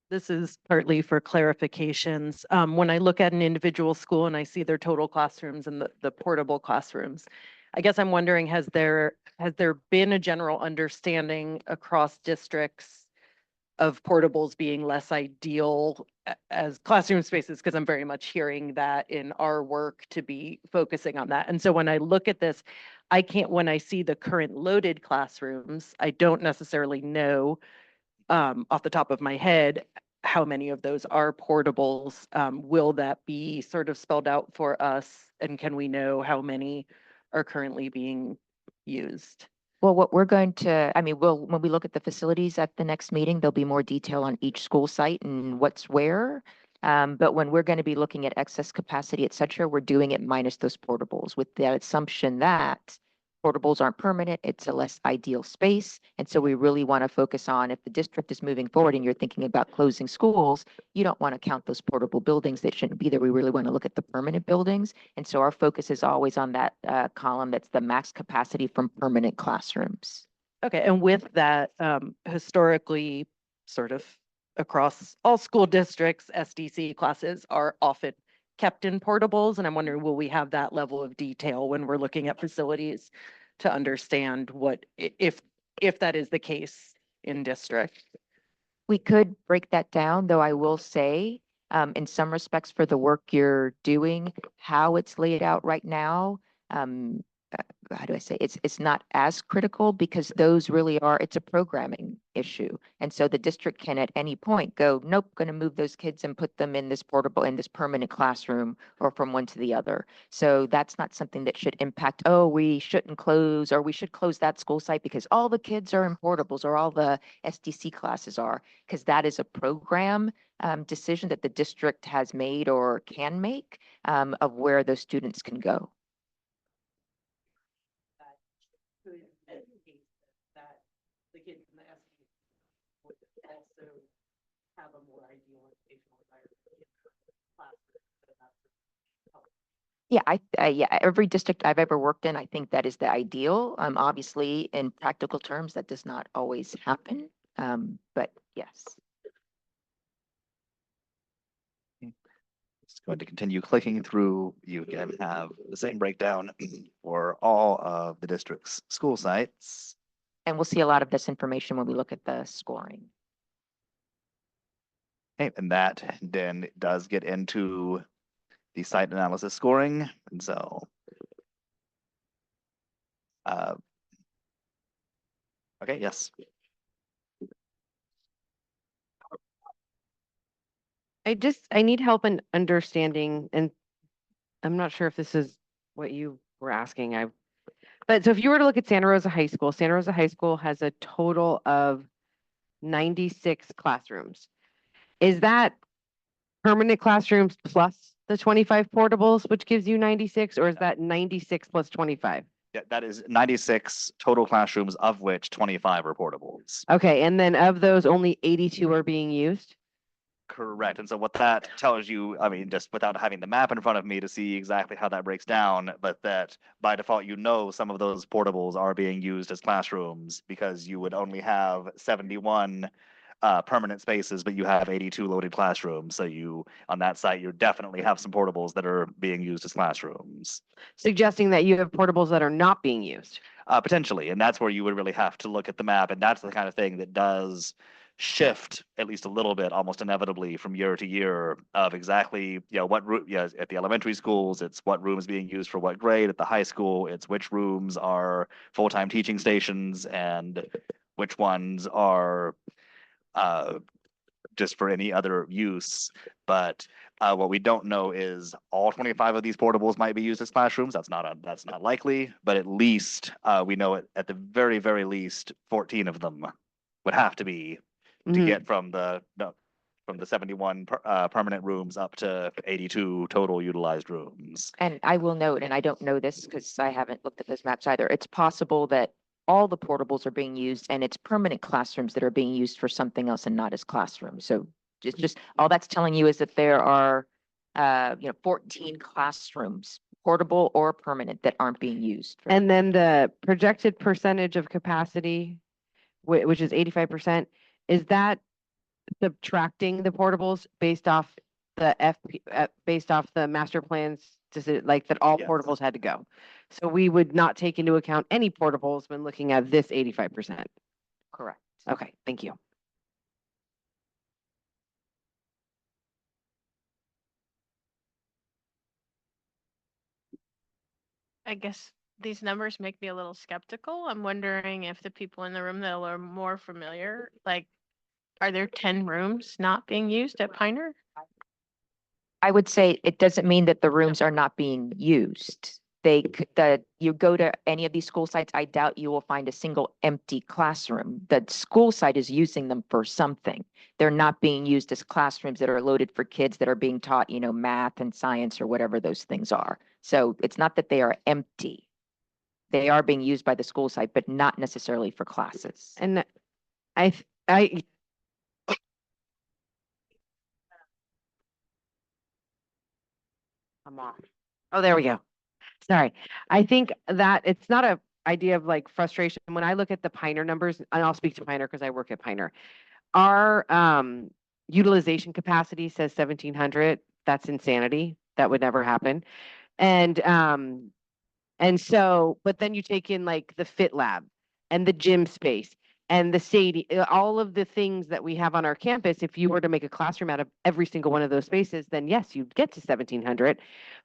This is partly for clarifications. When I look at an individual school and I see their total classrooms and the portable classrooms, I guess I'm wondering, has there been a general understanding across districts of portables being less ideal as classroom spaces, because I'm very much hearing that in our work to be focusing on that. And so when I look at this, when I see the current loaded classrooms, I don't necessarily know off the top of my head how many of those are portables. Will that be sort of spelled out for us? And can we know how many are currently being used? Well, what we're going to, I mean, when we look at the facilities at the next meeting, there'll be more detail on each school site and what's where. But when we're going to be looking at excess capacity, et cetera, we're doing it minus those portables with the assumption that portables aren't permanent, it's a less ideal space. And so we really want to focus on if the district is moving forward and you're thinking about closing schools, you don't want to count those portable buildings that shouldn't be there. We really want to look at the permanent buildings. And so our focus is always on that column that's the max capacity from permanent classrooms. Okay, and with that, historically, sort of across all school districts, SDC classes are often kept in portables, and I'm wondering, will we have that level of detail when we're looking at facilities to understand what, if that is the case in district? We could break that down, though I will say, in some respects for the work you're doing, how it's laid out right now, how do I say, it's not as critical because those really are, it's a programming issue. And so the district can at any point go, nope, going to move those kids and put them in this portable, in this permanent classroom or from one to the other. So that's not something that should impact, oh, we shouldn't close or we should close that school site because all the kids are in portables or all the SDC classes are, because that is a program decision that the district has made or can make of where those students can go. That the kids in the SD would also have a more ideal educational environment. Yeah, yeah, every district I've ever worked in, I think that is the ideal. Obviously, in practical terms, that does not always happen. But yes. Just going to continue clicking through. You again have the same breakdown for all of the district's school sites. And we'll see a lot of this information when we look at the scoring. Okay, and that then does get into the site analysis scoring. And so okay, yes. I need help in understanding, and I'm not sure if this is what you were asking. But so if you were to look at Santa Rosa High School has a total of 96 classrooms. Is that permanent classrooms plus the 25 portables, which gives you 96, or is that 96 plus 25? Yeah, that is 96 total classrooms, of which 25 are portables. Okay, and then of those, only 82 are being used? Correct. And so what that tells you, I mean, just without having the map in front of me to see exactly how that breaks down, but that by default, you know, some of those portables are being used as classrooms because you would only have 71 permanent spaces, but you have 82 loaded classrooms. So you, on that site, you definitely have some portables that are being used as classrooms. Suggesting that you have portables that are not being used. Potentially. And that's where you would really have to look at the map. And that's the kind of thing that does shift at least a little bit, almost inevitably from year to year of exactly, you know, what room, yeah, at the elementary schools, it's what room is being used for what grade. At the high school, it's which rooms are full-time teaching stations and which ones are just for any other use. But what we don't know is all 25 of these portables might be used as classrooms. That's not likely, but at least we know at the very, very least 14 of them would have to be to get from the 71 permanent rooms up to 82 total utilized rooms. And I will note, and I don't know this because I haven't looked at those maps either, it's possible that all the portables are being used and it's permanent classrooms that are being used for something else and not as classrooms. So just all that's telling you is that there are 14 classrooms, portable or permanent, that aren't being used. And then the projected percentage of capacity, which is 85%, is that subtracting the portables based off the based off the master plans, like that all portables had to go? So we would not take into account any portables when looking at this 85%. Correct. Okay, thank you. I guess these numbers make me a little skeptical. I'm wondering if the people in the room that are more familiar, like, are there 10 rooms not being used at Piner? I would say it doesn't mean that the rooms are not being used. You go to any of these school sites, I doubt you will find a single empty classroom. The school site is using them for something. They're not being used as classrooms that are loaded for kids that are being taught, math and science or whatever those things are. So it's not that they are empty. They are being used by the school site, but not necessarily for classes. And I I'm off. Oh, there we go. Sorry. I think that it's not a idea of like frustration. When I look at the Piner numbers, and I'll speak to Piner because I work at Piner, our utilization capacity says 1,700. That's insanity. That would never happen. And so, but then you take in like the fit lab and the gym space and the SADI, all of the things that we have on our campus. If you were to make a classroom out of every single one of those spaces, then yes, you'd get to 1,700,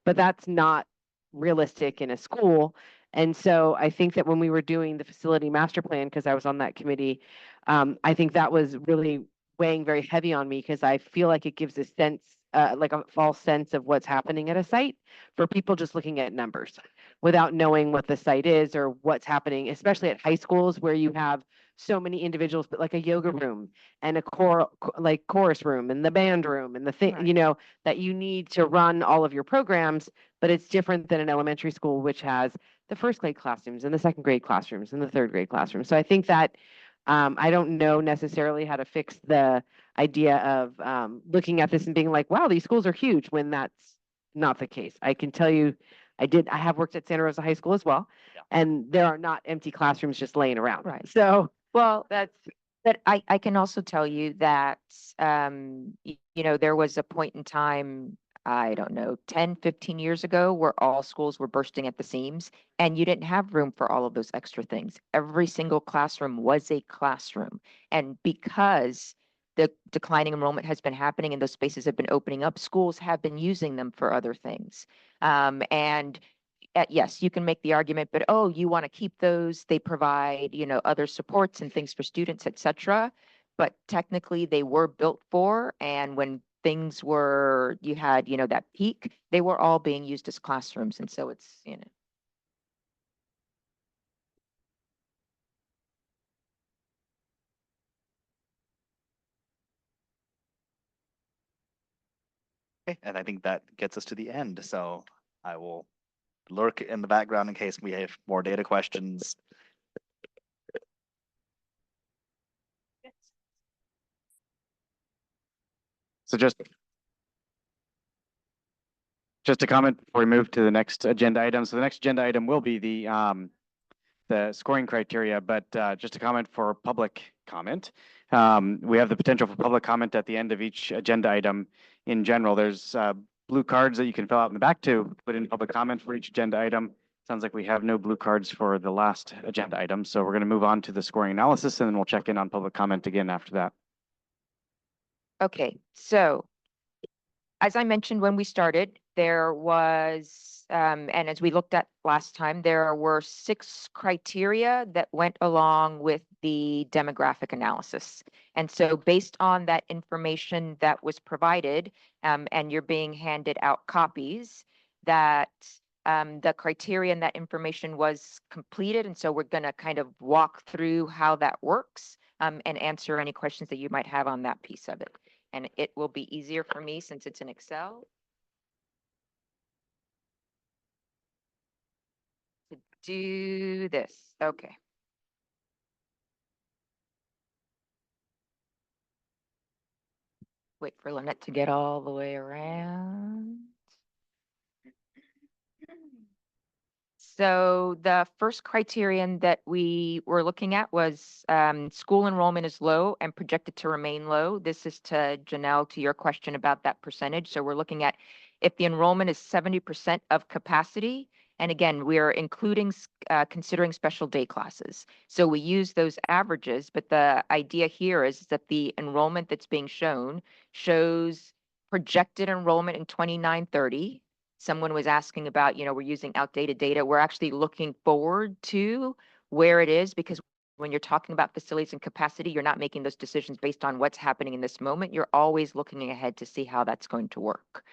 but that's not realistic in a school. And so I think that when we were doing the facility master plan, because I was on that committee, I think that was really weighing very heavy on me because I feel like it gives a sense, like a false sense of what's happening at a site for people just looking at numbers without knowing what the site is or what's happening, especially at high schools where you have so many individuals, but like a yoga room and a chorus room and the band room and the thing, Right. that you need to run all of your programs, but it's different than an elementary school, which has the first grade classrooms and the second grade classrooms and the third grade classrooms. So I think that I don't know necessarily how to fix the idea of looking at this and being like, wow, these schools are huge when that's not the case. I can tell you, I have worked at Santa Rosa High School as well, and there are not empty classrooms just laying around. Right. So Well, that's, but I can also tell you that, there was a point in time, I don't know, 10, 15 years ago, where all schools were bursting at the seams and you didn't have room for all of those extra things. Every single classroom was a classroom. And because the declining enrollment has been happening and those spaces have been opening up, schools have been using them for other things. And yes, you can make the argument, but oh, you want to keep those. They provide, other supports and things for students, et cetera. But technically they were built for, and when things were, you had, that peak, they were all being used as classrooms. And so it's. Okay, and I think that gets us to the end. So I will lurk in the background in case we have more data questions. So just a comment before we move to the next agenda item. So the next agenda item will be the scoring criteria, but just a comment for public comment. We have the potential for public comment at the end of each agenda item. In general, there's blue cards that you can fill out in the back to put in public comment for each agenda item. Sounds like we have no blue cards for the last agenda item. So we're going to move on to the scoring analysis, and then we'll check in on public comment again after that. Okay, so as I mentioned when we started, there was, and as we looked at last time, there were 6 criteria that went along with the demographic analysis. And so based on that information that was provided, and you're being handed out copies, that the criteria and that information was completed. And so we're going to kind of walk through how that works, and answer any questions that you might have on that piece of it. And it will be easier for me since it's in Excel to do this. Okay. Wait for Lynette to get all the way around. So the first criterion that we were looking at was school enrollment is low and projected to remain low. This is to Janelle, to your question about that percentage. So we're looking at if the enrollment is 70% of capacity, and again, we are including considering special day classes. So we use those averages, but the idea here is that the enrollment that's being shown shows projected enrollment in 29-30. someone was asking about, we're using outdated data. We're actually looking forward to where it is, because when you're talking about facilities and capacity, you're not making those decisions based on what's happening in this moment. You're always looking ahead to see how that's going to work.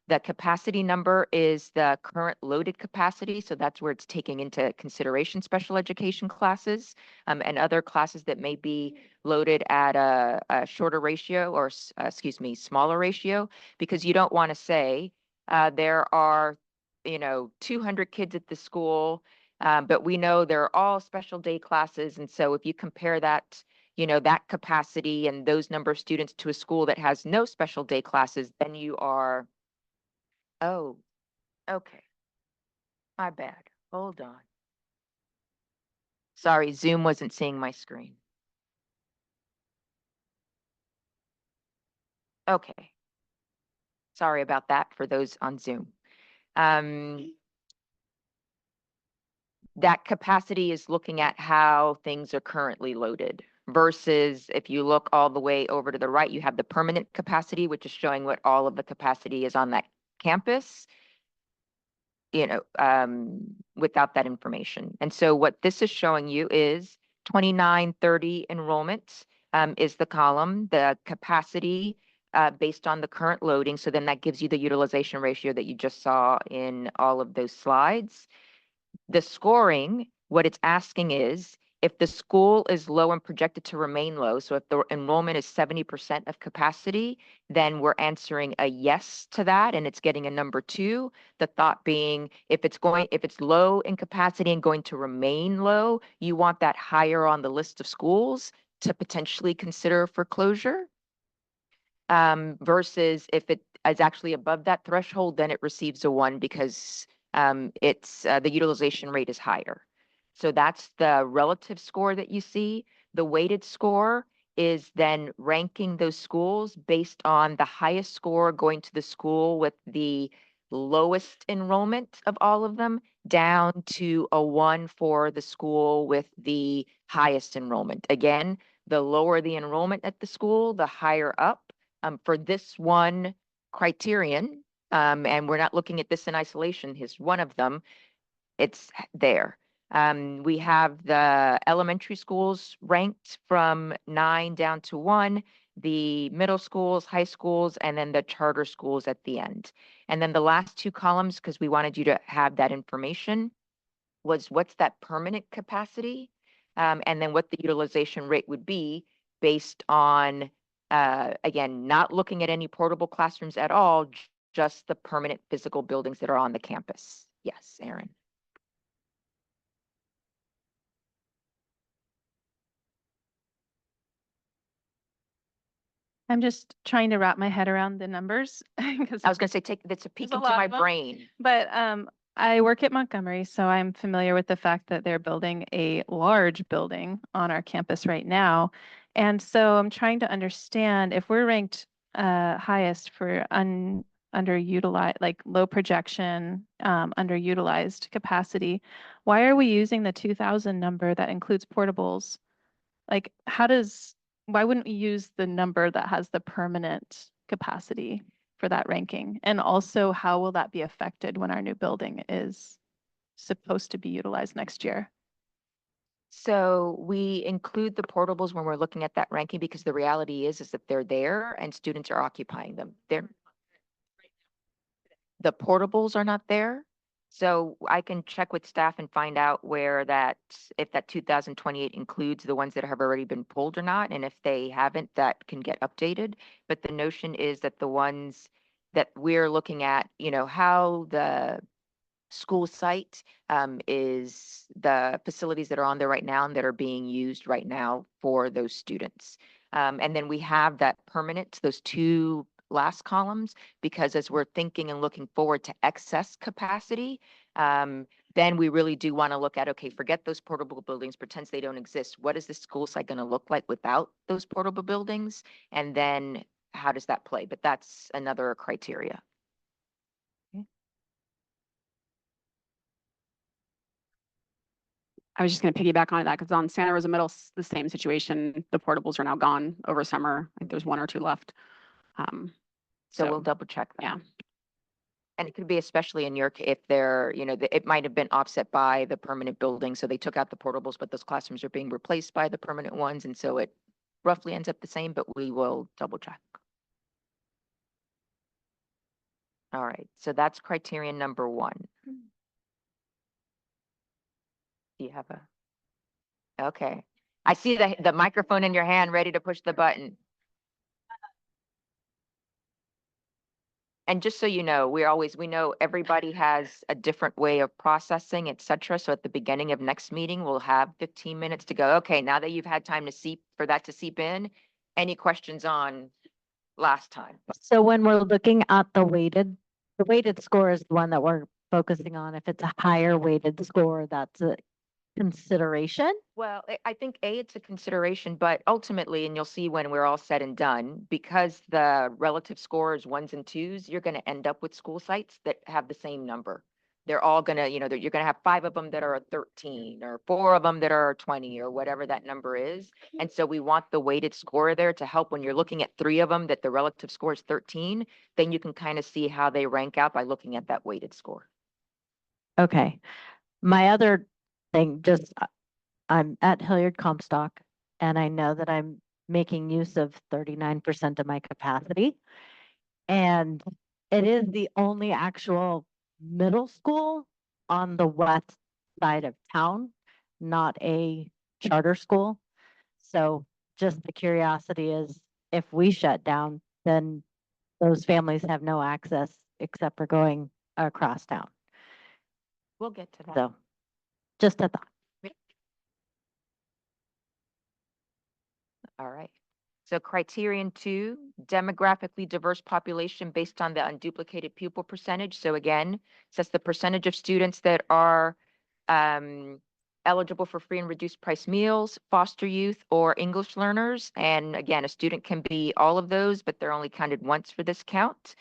The capacity number is the current loaded capacity. So that's where it's taking into consideration special education classes and other classes that may be loaded at a shorter ratio or, smaller ratio, because you don't want to say there are, 200 kids at the school, but we know they're all special day classes. And so if you compare that, that capacity and those number of students to a school that has no special day classes, then you are, oh, okay. My bad. Hold on. Sorry, Zoom wasn't seeing my screen. Okay. Sorry about that for those on Zoom. That capacity is looking at how things are currently loaded versus if you look all the way over to the right, you have the permanent capacity, which is showing what all of the capacity is on that campus, without that information. And so what this is showing you is 2930 enrollments is the column, the capacity based on the current loading. So then that gives you the utilization ratio that you just saw in all of those slides. The scoring, what it's asking is, if the school is low and projected to remain low, so if the enrollment is 70% of capacity, then we're answering a yes to that, and it's getting a number 2. The thought being, if it's low in capacity and going to remain low, you want that higher on the list of schools to potentially consider for closure. Versus if it is actually above that threshold, then it receives a 1 because the utilization rate is higher. So that's the relative score that you see. The weighted score is then ranking those schools based on the highest score going to the school with the lowest enrollment of all of them, down to a 1 for the school with the highest enrollment. Again, the lower the enrollment at the school, the higher up. For this one criterion, and we're not looking at this in isolation, here's one of them, it's there. We have the elementary schools ranked from 9 down to 1, the middle schools, high schools, and then the charter schools at the end. And then the last 2 columns, because we wanted you to have that information, was what's that permanent capacity, and then what the utilization rate would be based on, again, not looking at any portable classrooms at all, just the permanent physical buildings that are on the campus. Yes, Erin. I'm just trying to wrap my head around the numbers because I was going to say, that's a peek there's a into lot my of 'em. brain. But I work at Montgomery, so I'm familiar with the fact that they're building a large building on our campus right now. And so I'm trying to understand if we're ranked highest for underutilized, like low projection, underutilized capacity, why are we using the 2,000 number that includes portables? Like, why wouldn't we use the number that has the permanent capacity for that ranking? And also, how will that be affected when our new building is supposed to be utilized next year? So we include the portables when we're looking at that ranking, because the reality is that they're there and students are occupying them. The portables are not there. So I can check with staff and find out if that 2028 includes the ones that have already been pulled or not. And if they haven't, that can get updated. But the notion is that the ones that we're looking at, how the school site is the facilities that are on there right now and that are being used right now for those students. And then we have that permanent, those 2 last columns, because as we're thinking and looking forward to excess capacity, then we really do want to look at, okay, forget those portable buildings, pretend they don't exist. What is the school site going to look like without those portable buildings? And then how does that play? But that's another criteria. I was just going to piggyback on that because on Santa Rosa Middle, the same situation. The portables are now gone over summer. I think there's 1 or 2 left. So we'll double check that. Yeah. And it could be especially in your, if they're, it might have been offset by the permanent building. So they took out the portables, but those classrooms are being replaced by the permanent ones. And so it roughly ends up the same, but we will double check. All right, so that's criterion number 1. Do you have a? Okay. I see the microphone in your hand, ready to push the button. And just so you know, we know everybody has a different way of processing, et cetera. So at the beginning of next meeting, we'll have 15 minutes to go. Okay, now that you've had time to for that to seep in, any questions on last time? So when we're looking at the weighted score is the one that we're focusing on. If it's a higher weighted score, that's a consideration. Well, I think it's a consideration, but ultimately, and you'll see when we're all said and done, because the relative score is 1s and 2s, you're going to end up with school sites that have the same number. They're all going to, you're going to have 5 of them that are a 13 or 4 of them that are a 20 or whatever that number is. And so we want the weighted score there to help when you're looking at 3 of them that the relative score is 13, then you can kind of see how they rank out by looking at that weighted score. Okay. My other thing, I'm at Hilliard Comstock, and I know that I'm making use of 39% of my capacity. And it is the only actual middle school on the west side of town, not a charter school. So just the curiosity is, if we shut down, then those families have no access except for going across town. We'll get to that. So just a thought. All right. So criterion 2, demographically diverse population based on the unduplicated pupil percentage. So again, says the percentage of students that are eligible for free and reduced price meals, foster youth, or English learners. And again, a student can be all of those, but they're only counted once for this count.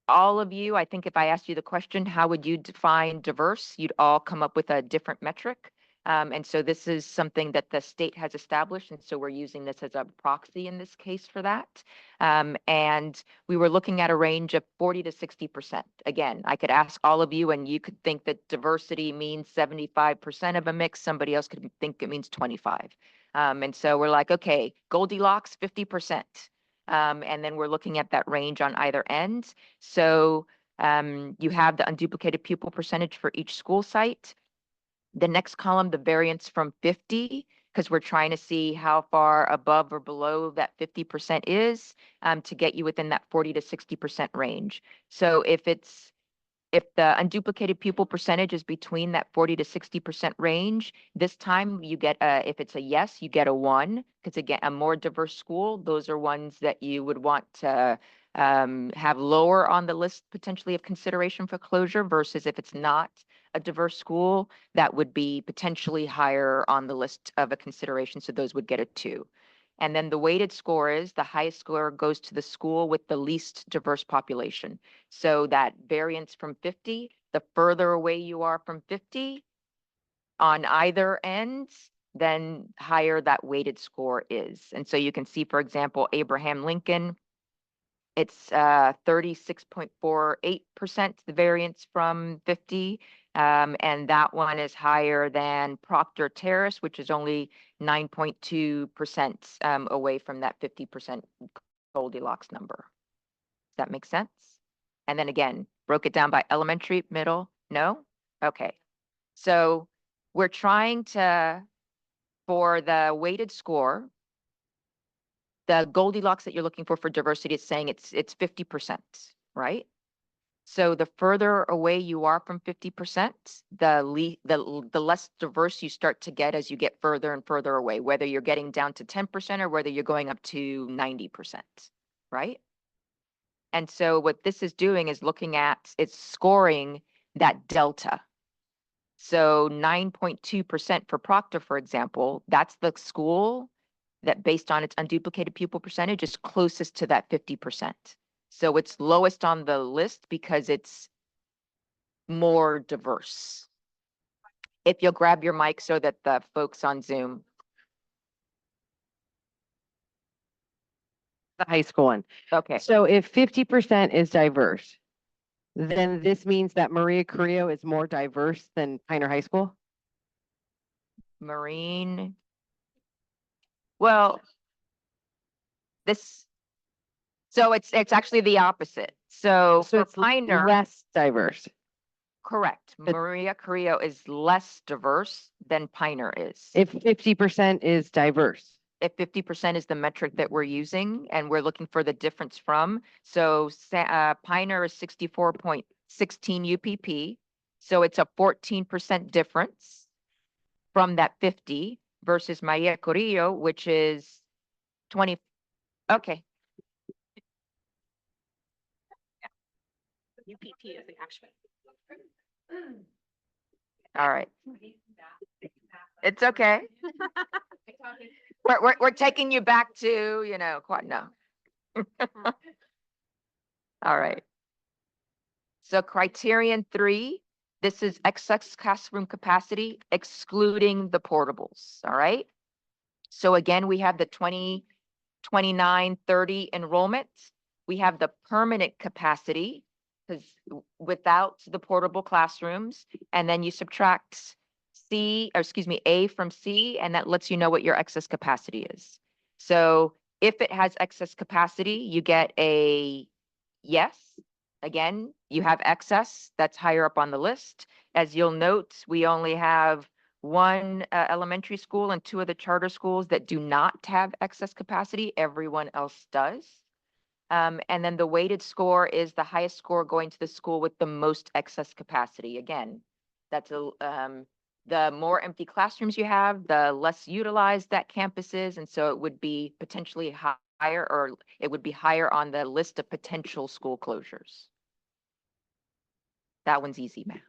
All of you, I think if I asked you the question, how would you define diverse? You'd all come up with a different metric. And so this is something that the state has established. And so we're using this as a proxy in this case for that. And we were looking at a range of 40 to 60%. Again, I could ask all of you and you could think that diversity means 75% of a mix. Somebody else could think it means 25. And so we're like, okay, Goldilocks, 50%. And then we're looking at that range on either end. So you have the unduplicated pupil percentage for each school site. The next column, the variance from 50, because we're trying to see how far above or below that 50% is to get you within that 40 to 60% range. So if the unduplicated pupil percentage is between that 40 to 60% range, this time you get if it's a yes, you get a 1, because again, a more diverse school, those are ones that you would want to have lower on the list potentially of consideration for closure, versus if it's not a diverse school, that would be potentially higher on the list of a consideration. So those would get a 2. And then the weighted score is the highest score goes to the school with the least diverse population. So that variance from 50, the further away you are from 50 on either end, then higher that weighted score is. And so you can see, for example, Abraham Lincoln, it's 36.48%, the variance from 50. And that one is higher than Proctor Terrace, which is only 9.2% away from that 50% Goldilocks number. Does that make sense? And then again, broke it down by elementary, middle, no? Okay. So we're trying to, for the weighted score, the Goldilocks that you're looking for diversity is saying it's 50%, right? So the further away you are from 50%, the less diverse you start to get as you get further and further away, whether you're getting down to 10% or whether you're going up to 90%, right? And so what this is doing is looking at, it's scoring that delta. So 9.2% for Proctor, for example, that's the school that based on its unduplicated pupil percentage is closest to that 50%. So it's lowest on the list because it's more diverse. If you'll grab your mic so that the folks on Zoom. The high school one. Okay. So if 50% is diverse, then this means that Maria Carrillo is more diverse than Pioneer High School? Marine. Well, so it's actually the opposite. So So for it's Pioneer, less diverse. correct. Maria Carrillo is less diverse than Pioneer is. If 50% is diverse. If 50% is the metric that we're using and we're looking for the difference from. So Pioneer is 64.16 UPP. So it's a 14% difference from that 50 versus Maria Carrillo, which is 20. Okay. UPP is the actual. All right. It's okay. We're taking you back to, quite no. All right. So criterion 3, this is excess classroom capacity excluding the portables. All right. So again, we have the 20, 29, 30 enrollments. We have the permanent capacity because without the portable classrooms, and then you subtract A from C, and that lets you know what your excess capacity is. So if it has excess capacity, you get a yes. Again, you have excess, that's higher up on the list. As you'll note, we only have one elementary school and 2 of the charter schools that do not have excess capacity. Everyone else does. And then the weighted score is the highest score going to the school with the most excess capacity. Again, that's the more empty classrooms you have, the less utilized that campus is. And so it would be potentially higher, or it would be higher on the list of potential school closures. That one's easy math.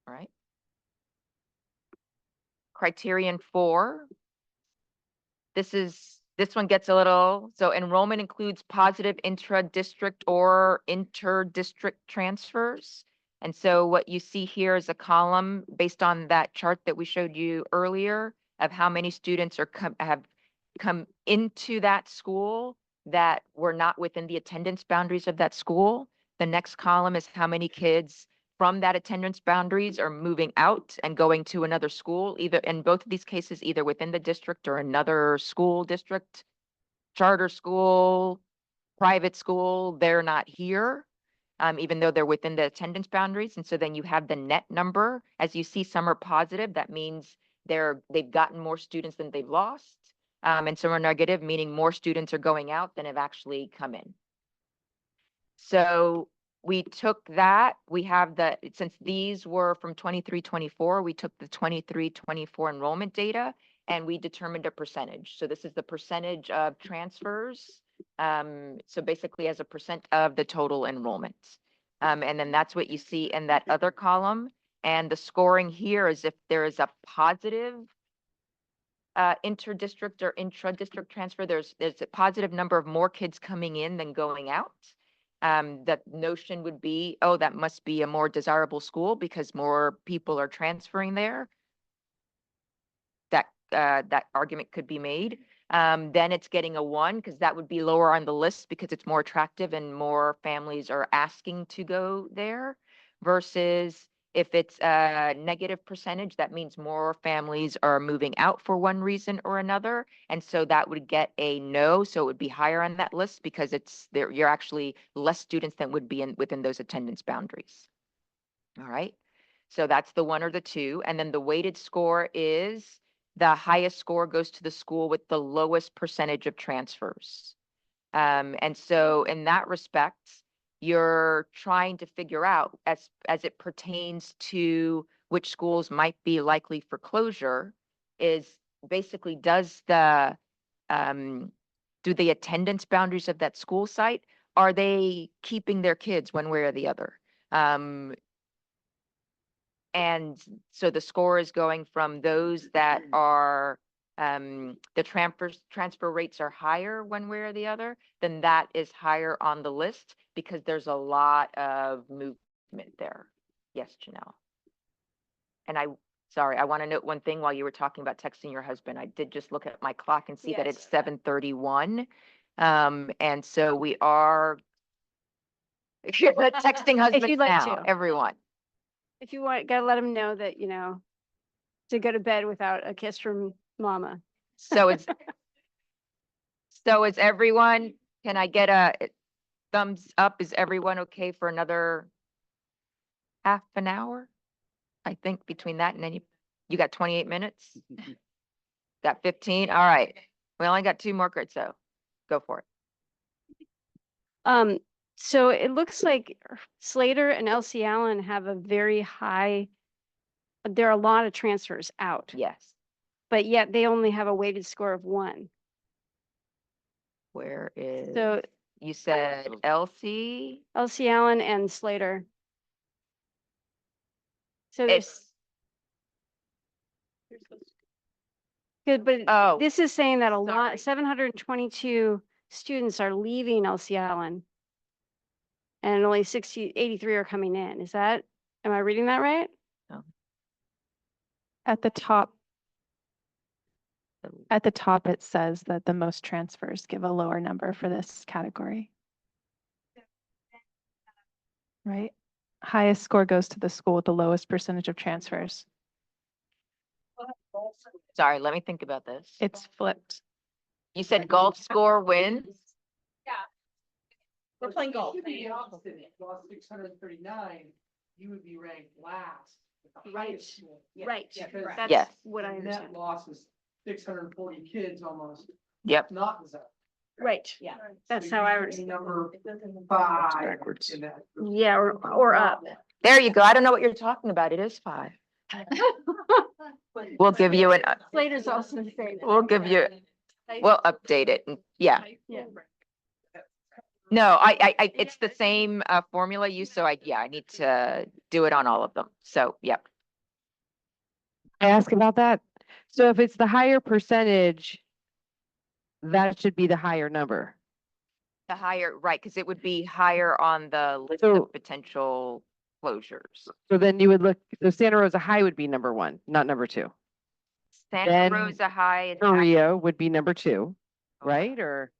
All right. Criterion 4. This one gets a little, so enrollment includes positive intra-district or inter-district transfers. And so what you see here is a column based on that chart that we showed you earlier of how many students have come into that school that were not within the attendance boundaries of that school. The next column is how many kids from that attendance boundaries are moving out and going to another school, either in both of these cases, either within the district or another school district, charter school, private school, they're not here, even though they're within the attendance boundaries. And so then you have the net number. As you see, some are positive. That means they've gotten more students than they've lost. And some are negative, meaning more students are going out than have actually come in. So we took that, since these were from 23-24, we took the 23-24 enrollment data and we determined a percentage. So this is the percentage of transfers. So basically as a percent of the total enrollment. And then that's what you see in that other column. And the scoring here is if there is a positive inter-district or intra-district transfer, there's a positive number of more kids coming in than going out. That notion would be, oh, that must be a more desirable school because more people are transferring there. That argument could be made. Then it's getting a 1 because that would be lower on the list because it's more attractive and more families are asking to go there, versus if it's a negative percentage, that means more families are moving out for one reason or another. And so that would get a no. So it would be higher on that list because you're actually less students than would be within those attendance boundaries. All right. So that's the 1 or the 2. And then the weighted score is the highest score goes to the school with the lowest percentage of transfers. And so in that respect, you're trying to figure out as it pertains to which schools might be likely for closure is basically do the attendance boundaries of that school site, are they keeping their kids one way or the other? And so the score is going from those that are the transfer rates are higher one way or the other, then that is higher on the list because there's a lot of movement there. Yes, Janelle. And sorry, I want to note one thing while you were talking about texting your husband. I did just look at my clock and see that it's 7:31. And so we are Texting husband you'd like now, to. everyone. If you want, gotta let them know that, you know, to go to bed without a kiss from mama. So it's, so is everyone, can I get a thumbs up? Is everyone okay for another half an hour? I think between that and then you got 28 minutes? Got 15? All right. We only got 2 more cards, so go for it. So it looks like Slater and LC Allen have a very high, there are a lot of transfers out, Yes. but yet they only have a weighted score of 1. Where is, So you said LC? LC Allen and Slater. So there's It's, good, but oh, this is saying that a sorry. lot, 722 students are leaving LC Allen. And only 83 are coming in. Is that, am I reading that right? At the top, it says that the most transfers give a lower number for this category. Right? Highest score goes to the school with the lowest percentage of transfers. Sorry, let me think about this. It's flipped. You said golf score wins? We're playing golf. If you lost 639, you would be ranked last. at the Right. highest school. Right. Because That's Yes. what I the understand. net loss is 640 kids almost. Yep. Not the zone. Right. Yeah. That's how I understand. Number 5. backwards. in that. Yeah, or up. There you go. I don't know what you're talking about. It is 5. We'll give you an, Slater's also the same. we'll give you, we'll update it. Yeah. Yeah. No, it's the same formula used, so I need to do it on all of them. So, yep. I ask about that. So if it's the higher percentage, that should be the higher number. The higher, right, because it would be higher on the list So- of potential closures. So then you would look, so Santa Rosa High would be number 1, not number 2. Santa Then Rosa High is. Korea would be number 2, right? Or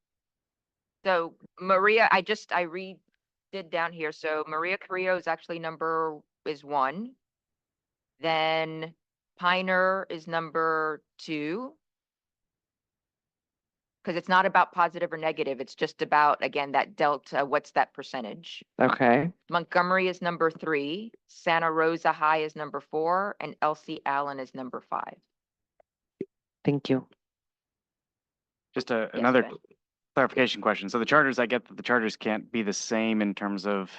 So Maria, I redid down here. So Maria Carrillo is actually is 1. Then Piner is number 2. Because it's not about positive or negative. It's just about, again, that delta, what's that percentage? okay. Montgomery is number 3. Santa Rosa High is number 4. And LC Allen is number 5. Thank you. Just Yes, another Ben. clarification question. So the charters, I get that the charters can't be the same in terms of,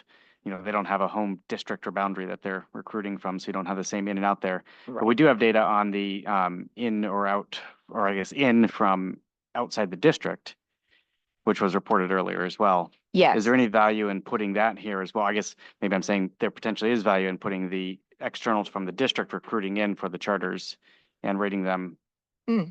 they don't have a home district or boundary that they're recruiting from, so you don't have the same in and out there. But we do have data on the in or out, or I guess in from outside the district, which was reported earlier as well. Yes. Is there any value in putting that here as well? I guess maybe I'm saying there potentially is value in putting the externals from the district recruiting in for the charters and rating them.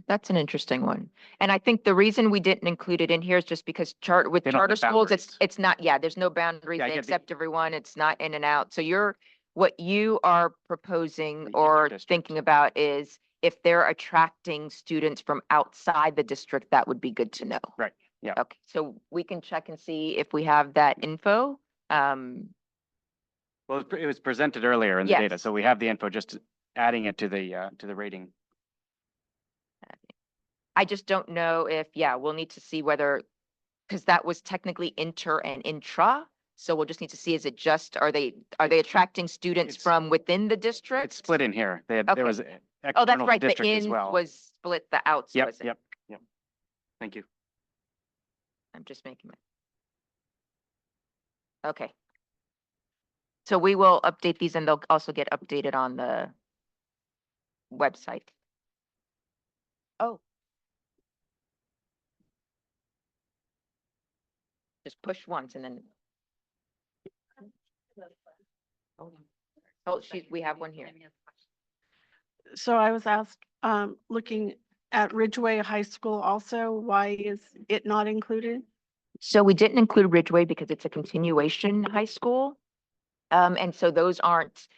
That's an interesting one. And I think the reason we didn't include it in here is just because with They don't have charter schools, boundaries. it's not, there's no boundaries. Yeah, I They get the- accept everyone. It's not in and out. So what you are proposing The or interdistrict. thinking about is if they're attracting students from outside the district, that would be good to know. Right, yeah. Okay, so we can check and see if we have that info. Well, it was presented earlier in the data, Yes. so we have the info, just adding it to the rating. I just don't know if, we'll need to see whether, because that was technically inter and intra. So we'll just need to see, is it just, are they attracting students It's- from within the district? It's split in here. There Okay. was Oh, that's external right. The district as in well. was split, the outs Yep, wasn't. yep. Thank you. I'm just making my. Okay. So we will update these and they'll also get updated on the website. Oh. Just push once and then. Oh, we have one here. So I was asked, looking at Ridgeway High School also, why is it not included? So we didn't include Ridgeway because it's a continuation high school. And so those aren't,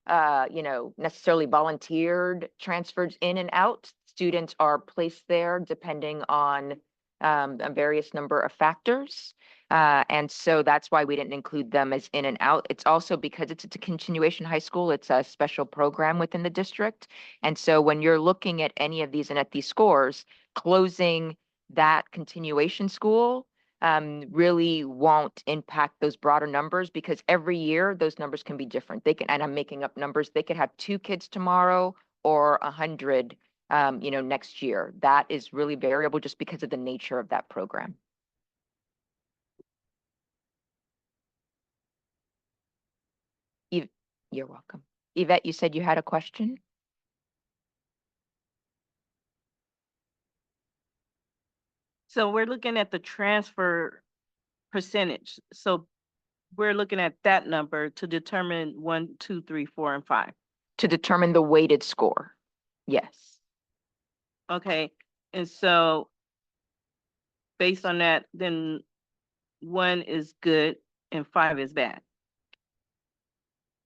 necessarily volunteered transfers in and out. Students are placed there depending on a various number of factors. And so that's why we didn't include them as in and out. It's also because it's a continuation high school, it's a special program within the district. And so when you're looking at any of these and at these scores, closing that continuation school really won't impact those broader numbers because every year those numbers can be different. They can, and I'm making up numbers, they could have 2 kids tomorrow or 100, next year. That is really variable just because of the nature of that program. You're welcome. Yvette, you said you had a question? So we're looking at the transfer percentage. So we're looking at that number to determine 1, 2, 3, 4, and 5. To determine the weighted score. Yes. Okay, and so based on that, then 1 is good and 5 is bad.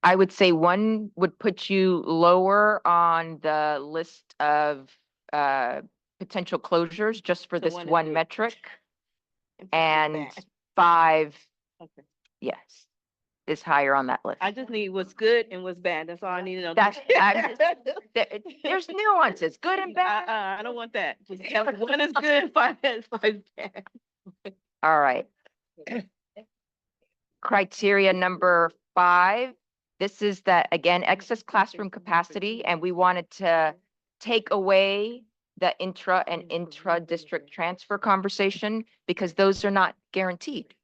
I would say 1 would put you lower on the list of potential closures just for So this 1 is one good. metric. And 5 is And bad. 5, Okay. yes, is higher on that list. I just need what's good and what's bad. That's all I need to know. That's, there's nuances, good and bad. I don't want that. Just have 1 is good, 5 is bad. All right. Criteria number 5. This is that, again, excess classroom capacity, and we wanted to take away the intra and intra-district transfer conversation because those are not guaranteed.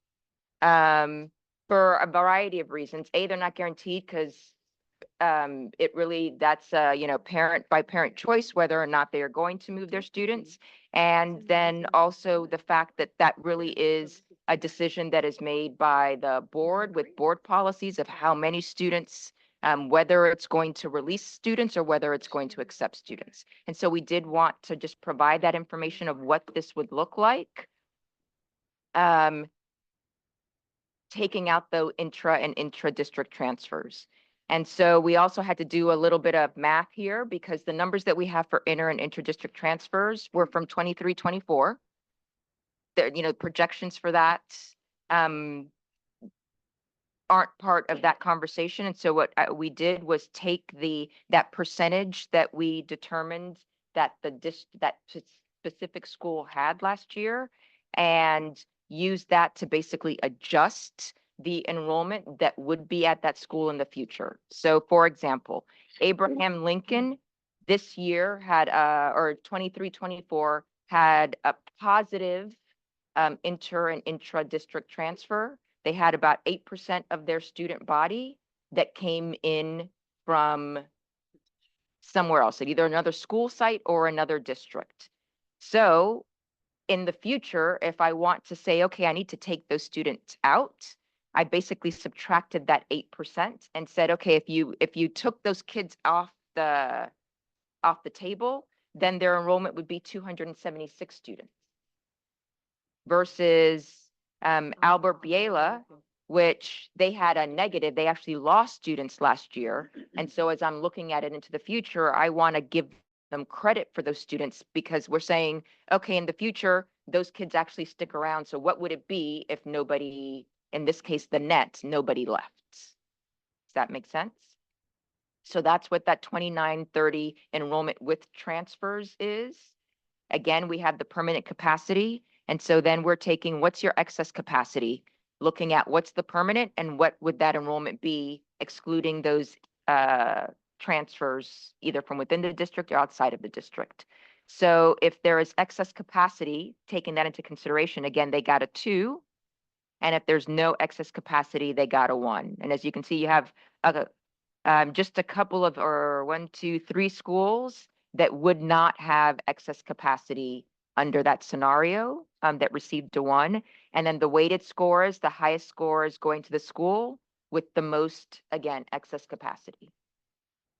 For a variety of reasons. A, they're not guaranteed because it really, that's parent by parent choice, whether or not they are going to move their students. And then also the fact that that really is a decision that is made by the board with board policies of how many students, whether it's going to release students or whether it's going to accept students. And so we did want to just provide that information of what this would look like. Taking out the intra and intra-district transfers. And so we also had to do a little bit of math here because the numbers that we have for inter and intra-district transfers were from 23-24. The projections for that aren't part of that conversation. And so what we did was take that percentage that we determined that that specific school had last year and use that to basically adjust the enrollment that would be at that school in the future. So for example, Abraham Lincoln this year had, or 23-24 had a positive inter and intra-district transfer. They had about 8% of their student body that came in from somewhere else, at either another school site or another district. So in the future, if I want to say, okay, I need to take those students out, I basically subtracted that 8% and said, okay, if you took those kids off the table, then their enrollment would be 276 students. Versus Albert Biela, which they had a negative, they actually lost students last year. And so as I'm looking at it into the future, I want to give them credit for those students because we're saying, okay, in the future, those kids actually stick around. So what would it be if nobody, in this case, the net, nobody left? Does that make sense? So that's what that 2930 enrollment with transfers is. Again, we have the permanent capacity. And so then we're taking what's your excess capacity, looking at what's the permanent and what would that enrollment be, excluding those transfers either from within the district or outside of the district. So if there is excess capacity, taking that into consideration, again, they got a 2. And if there's no excess capacity, they got a 1. And as you can see, you have just a couple of, or 1, 2, 3 schools that would not have excess capacity under that scenario that received a 1. And then the weighted scores, the highest score is going to the school with the most, again, excess capacity.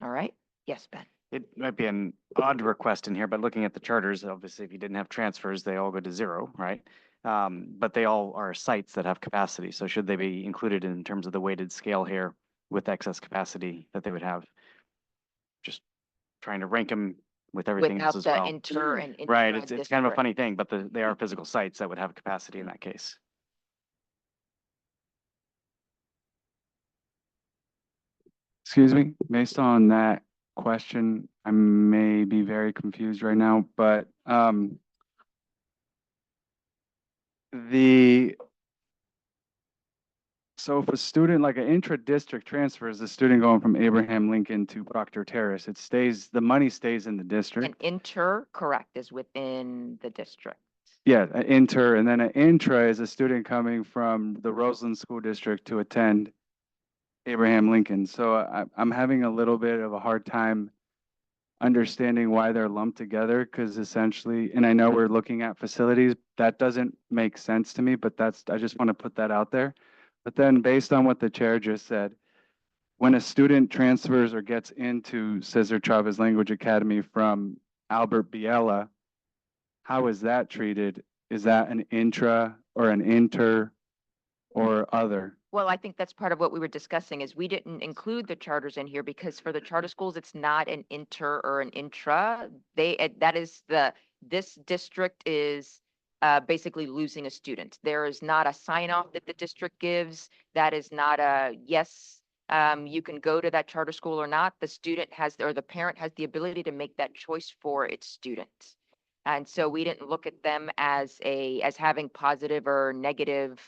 All right. Yes, Ben. It might be an odd request in here, but looking at the charters, obviously, if you didn't have transfers, they all go to 0, right? But they all are sites that have capacity. So should they be included in terms of the weighted scale here with excess capacity that they would have? Just trying to rank them with everything else without as the well. inter and Right, it's kind of a intra-district. funny thing, but they are physical sites that would have capacity in that case. Excuse me, based on that question, I may be very confused right now, but so if a student, like an intra-district transfer, is a student going from Abraham Lincoln to Proctor Terrace, the money stays in the An district. inter, correct, is within the district. Yeah, an inter, and then an intra is a student coming from the Roseland School District to attend Abraham Lincoln. So I'm having a little bit of a hard time understanding why they're lumped together, because essentially, and I know we're looking at facilities, that doesn't make sense to me, but I just want to put that out there. But then based on what the chair just said, when a student transfers or gets into Cesar Chavez Language Academy from Albert Biela, how is that treated? Is that an intra or an inter or other? Well, I think that's part of what we were discussing is we didn't include the charters in here because for the charter schools, it's not an inter or an intra. This district is basically losing a student. There is not a sign off that the district gives. That is not a yes, you can go to that charter school or not. The student has, or the parent has the ability to make that choice for its student. And so we didn't look at them as having positive or negative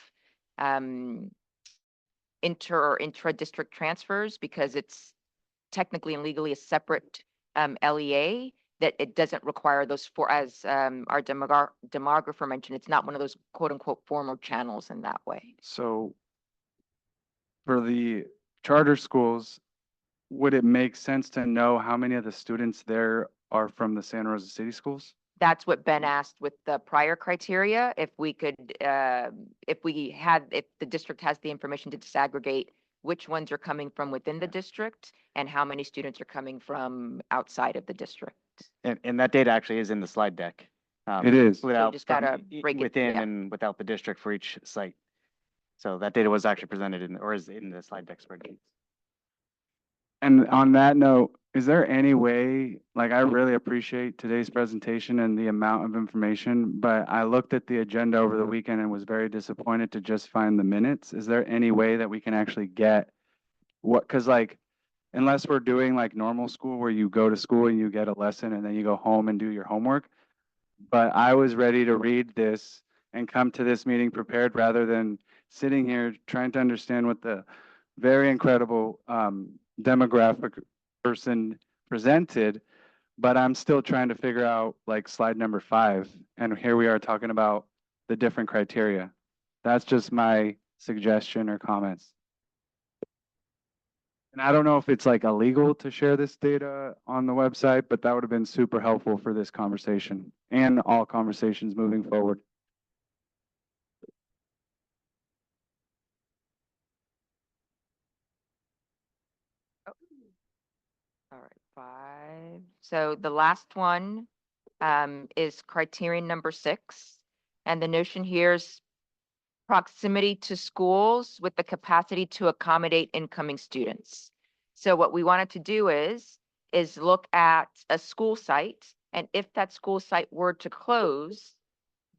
inter or intra-district transfers because it's technically and legally a separate LEA that it doesn't require those for, as our demographer mentioned, it's not one of those quote unquote formal channels in that way. So for the charter schools, would it make sense to know how many of the students there are from the Santa Rosa City Schools? That's what Ben asked with the prior criteria, if we could, if the district has the information to disaggregate which ones are coming from within the district and how many students are coming from outside of the district. And that data actually is in the slide deck. It is. Split So you out just gotta from break it, within yeah. and without the district for each site. So that data was actually presented or is in the slide deck spreadsheet. And on that note, is there any way, like I really appreciate today's presentation and the amount of information, but I looked at the agenda over the weekend and was very disappointed to just find the minutes. Is there any way that we can actually get because like, unless we're doing like normal school where you go to school and you get a lesson and then you go home and do your homework, but I was ready to read this and come to this meeting prepared rather than sitting here trying to understand what the very incredible demographic person presented, but I'm still trying to figure out like slide number 5. And here we are talking about the different criteria. That's just my suggestion or comments. And I don't know if it's like illegal to share this data on the website, but that would have been super helpful for this conversation and all conversations moving forward. All right, 5. So the last one is criterion number 6. And the notion here is proximity to schools with the capacity to accommodate incoming students. So what we wanted to do is look at a school site, and if that school site were to close,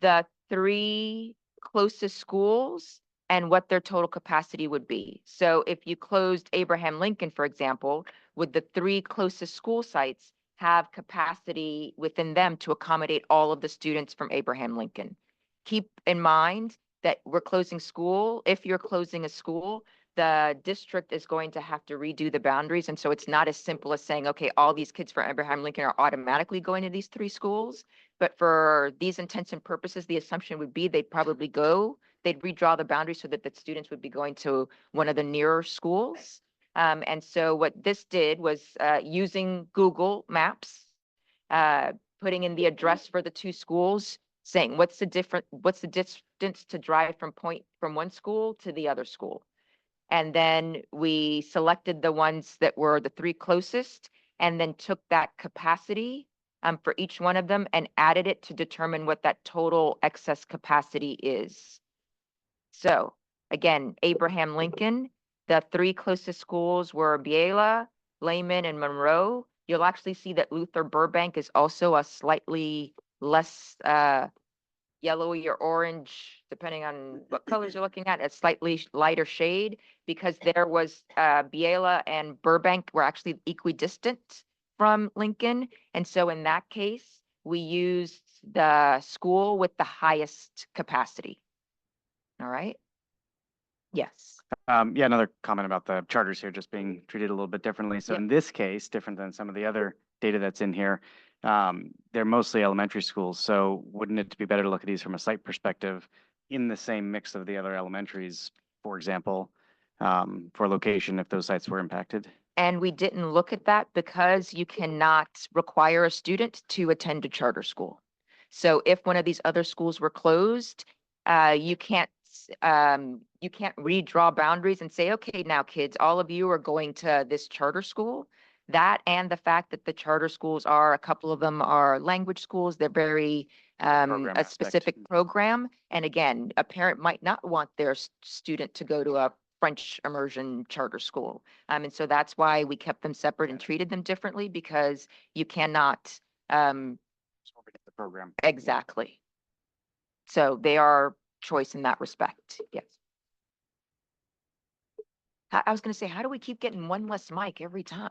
the 3 closest schools and what their total capacity would be. So if you closed Abraham Lincoln, for example, would the 3 closest school sites have capacity within them to accommodate all of the students from Abraham Lincoln? Keep in mind that we're closing school. If you're closing a school, the district is going to have to redo the boundaries. And so it's not as simple as saying, okay, all these kids from Abraham Lincoln are automatically going to these 3 schools. But for these intents and purposes, the assumption would be they'd redraw the boundaries so that the students would be going to one of the nearer schools. And so what this did was using Google Maps, putting in the address for the 2 schools, saying what's the distance to drive from one school to the other school. And then we selected the ones that were the 3 closest and then took that capacity for each one of them and added it to determine what that total excess capacity is. So again, Abraham Lincoln, the 3 closest schools were Biela, Lehman, and Monroe. You'll actually see that Luther Burbank is also a slightly less yellowy or orange, depending on what colors you're looking at, a slightly lighter shade, because there was Biela and Burbank were actually equidistant from Lincoln. And so in that case, we used the school with the highest capacity. All right. Yes. Yeah, another comment about the charters here just being treated a little bit differently. So Yep. in this case, different than some of the other data that's in here, they're mostly elementary schools. So wouldn't it be better to look at these from a site perspective in the same mix of the other elementaries, for example, for location if those sites were impacted? And we didn't look at that because you cannot require a student to attend a charter school. So if one of these other schools were closed, you can't redraw boundaries and say, okay, now kids, all of you are going to this charter school. That and the fact that the charter schools are, a couple of them are language schools, they're very Program a aspect. specific program. And again, a parent might not want their student to go to a French immersion charter school. And so that's why we kept them separate and treated them differently, because you cannot, The program. exactly. So they are choice in that respect. Yes. I was going to say, how do we keep getting one less mic every time?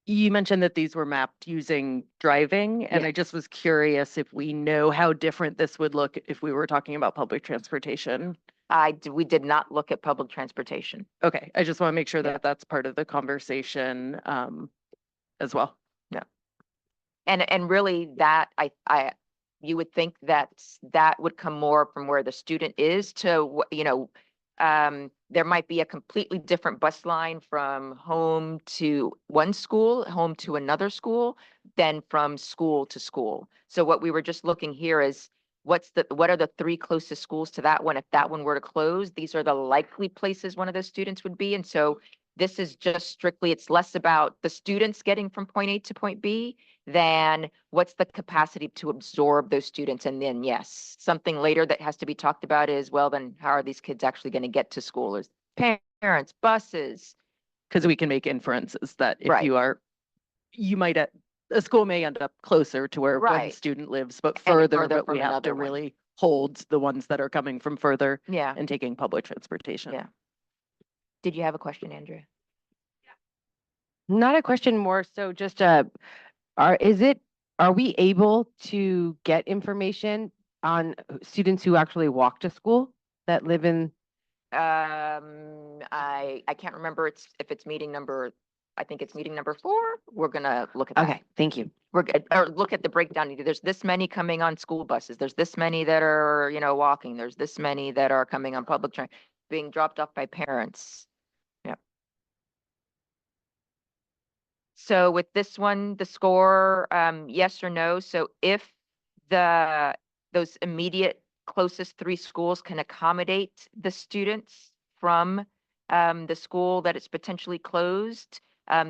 You mentioned that these were mapped using driving, and I just was curious if we know how different this would look if we were talking about public transportation. We did not look at public transportation. Okay, I just want to make sure that that's part of the conversation as well. Yeah. And really that you would think that that would come more from where the student is to, there might be a completely different bus line from home to one school, home to another school, than from school to school. So what we were just looking here is what are the three closest schools to that one? If that one were to close, these are the likely places one of those students would be. And so this is just strictly, it's less about the students getting from point A to point B than what's the capacity to absorb those students. And then, yes, something later that has to be talked about is, well, then how are these kids actually going to get to school? There's parents, buses. Because we can make inferences that if you might, a school may end up closer to where one Right. student lives, but And further, further but we from have to another one. really hold the ones that are coming from further Yeah. and taking public transportation. Yeah. Did you have a question, Andrea? Not a question, more so just are we able to get information on students who actually walk to school that live in? I can't remember if it's meeting number, I think it's meeting number 4. We're gonna look at that. Okay, thank you. We're good, or look at the breakdown. There's this many coming on school buses. There's this many that are, walking. There's this many that are coming on public transit, being dropped off by parents. Yep. So with this one, the score, yes or no. So if those immediate closest 3 schools can accommodate the students from the school that is potentially closed,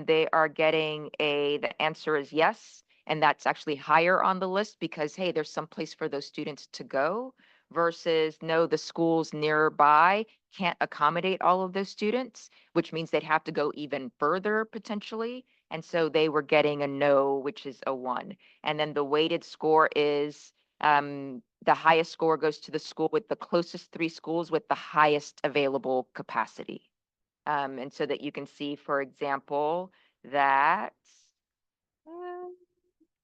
they are getting the answer is yes. And that's actually higher on the list because, hey, there's some place for those students to go, versus no, the schools nearby can't accommodate all of those students, which means they'd have to go even further potentially. And so they were getting a no, which is a 1. And then the weighted score is the highest score goes to the school with the closest 3 schools with the highest available capacity. And so that you can see, for example, that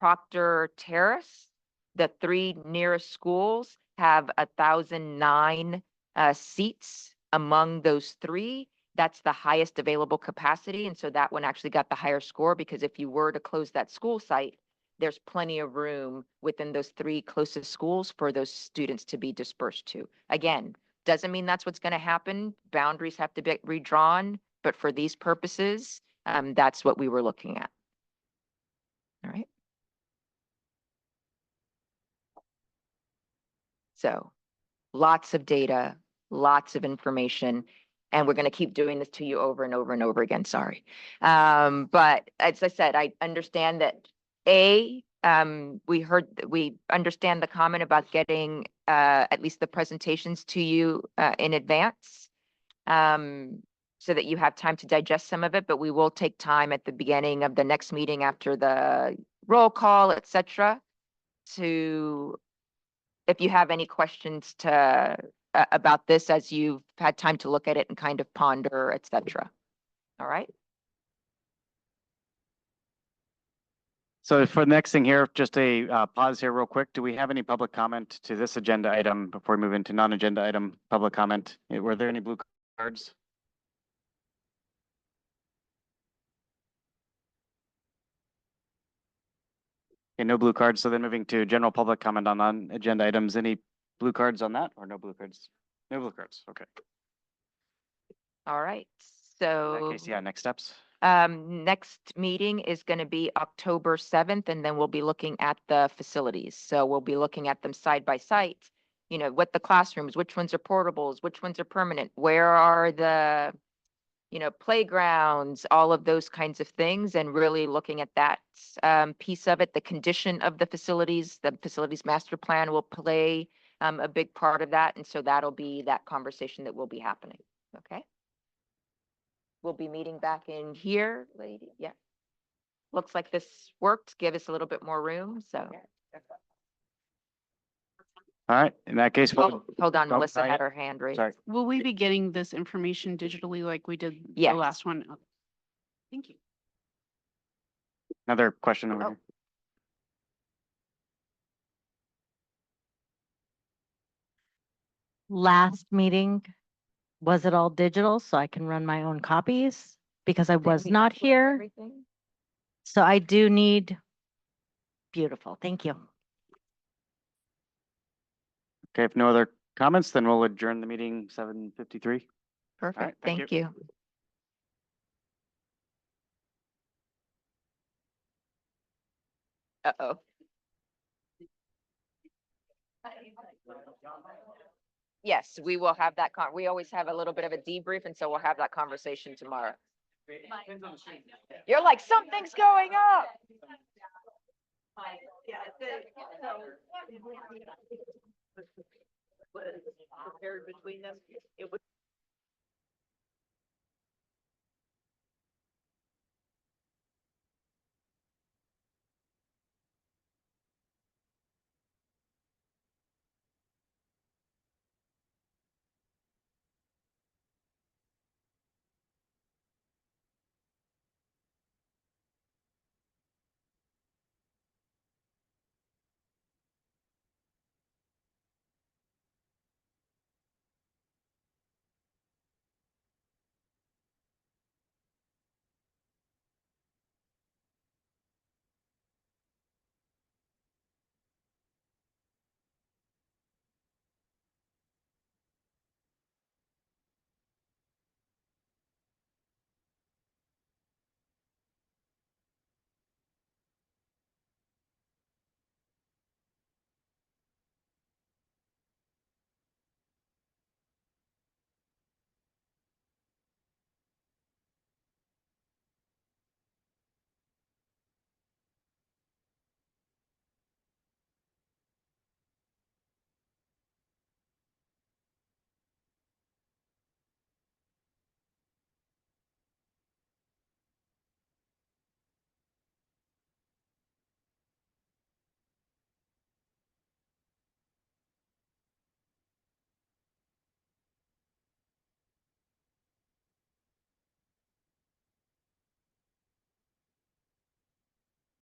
Proctor Terrace, the 3 nearest schools have 1,009 seats among those 3. That's the highest available capacity. And so that one actually got the higher score, because if you were to close that school site, there's plenty of room within those 3 closest schools for those students to be dispersed to. Again, doesn't mean that's what's going to happen. Boundaries have to be redrawn, but for these purposes, that's what we were looking at. All right. So lots of data, lots of information, and we're going to keep doing this to you over and over and over again. Sorry. But as I said, I understand that we understand the comment about getting at least the presentations to you in advance. so that you have time to digest some of it, but we will take time at the beginning of the next meeting after the roll call, et cetera, to, if you have any questions to, about this as you've had time to look at it and kind of ponder, et cetera. All right? So for the next thing here, just a pause here real quick. Do we have any public comment to this agenda item before we move into non-agenda item public comment? Were there any blue cards? Okay, no blue cards. So then moving to general public comment on non-agenda items. Any blue cards on that or no blue cards? No blue cards. Okay. All right. In So that case, yeah, next steps. next meeting is going to be October 7th, and then we'll be looking at the facilities. So we'll be looking at them side by side. You know, what the classrooms, which ones are portables, which ones are permanent, where are the, you know, playgrounds, all of those kinds of things, and really looking at that piece of it. The condition of the facilities master plan will play a big part of that. And so that'll be that conversation that will be happening. Okay. We'll be meeting back in here, lady. Yeah. Looks like this worked. Give us a little bit more room. So. All right. In that case, we'll. Hold on, Oh, Melissa not had yet. her hand raised. Sorry. Will we be getting this information digitally like we did the Yes. last one? Okay. Thank you. Another question over Oh. here. Last meeting, was it all digital so I can run my own copies? Because I was not here. Everything. So I do need, beautiful, thank you. Okay, if no other comments, then we'll adjourn the meeting 7:53. Perfect. right, thank Thank you. Uh-oh. Yes, we will have that we always have a little bit of a debrief, and so we'll have that conversation tomorrow. You're like, something's going up. Compared between them.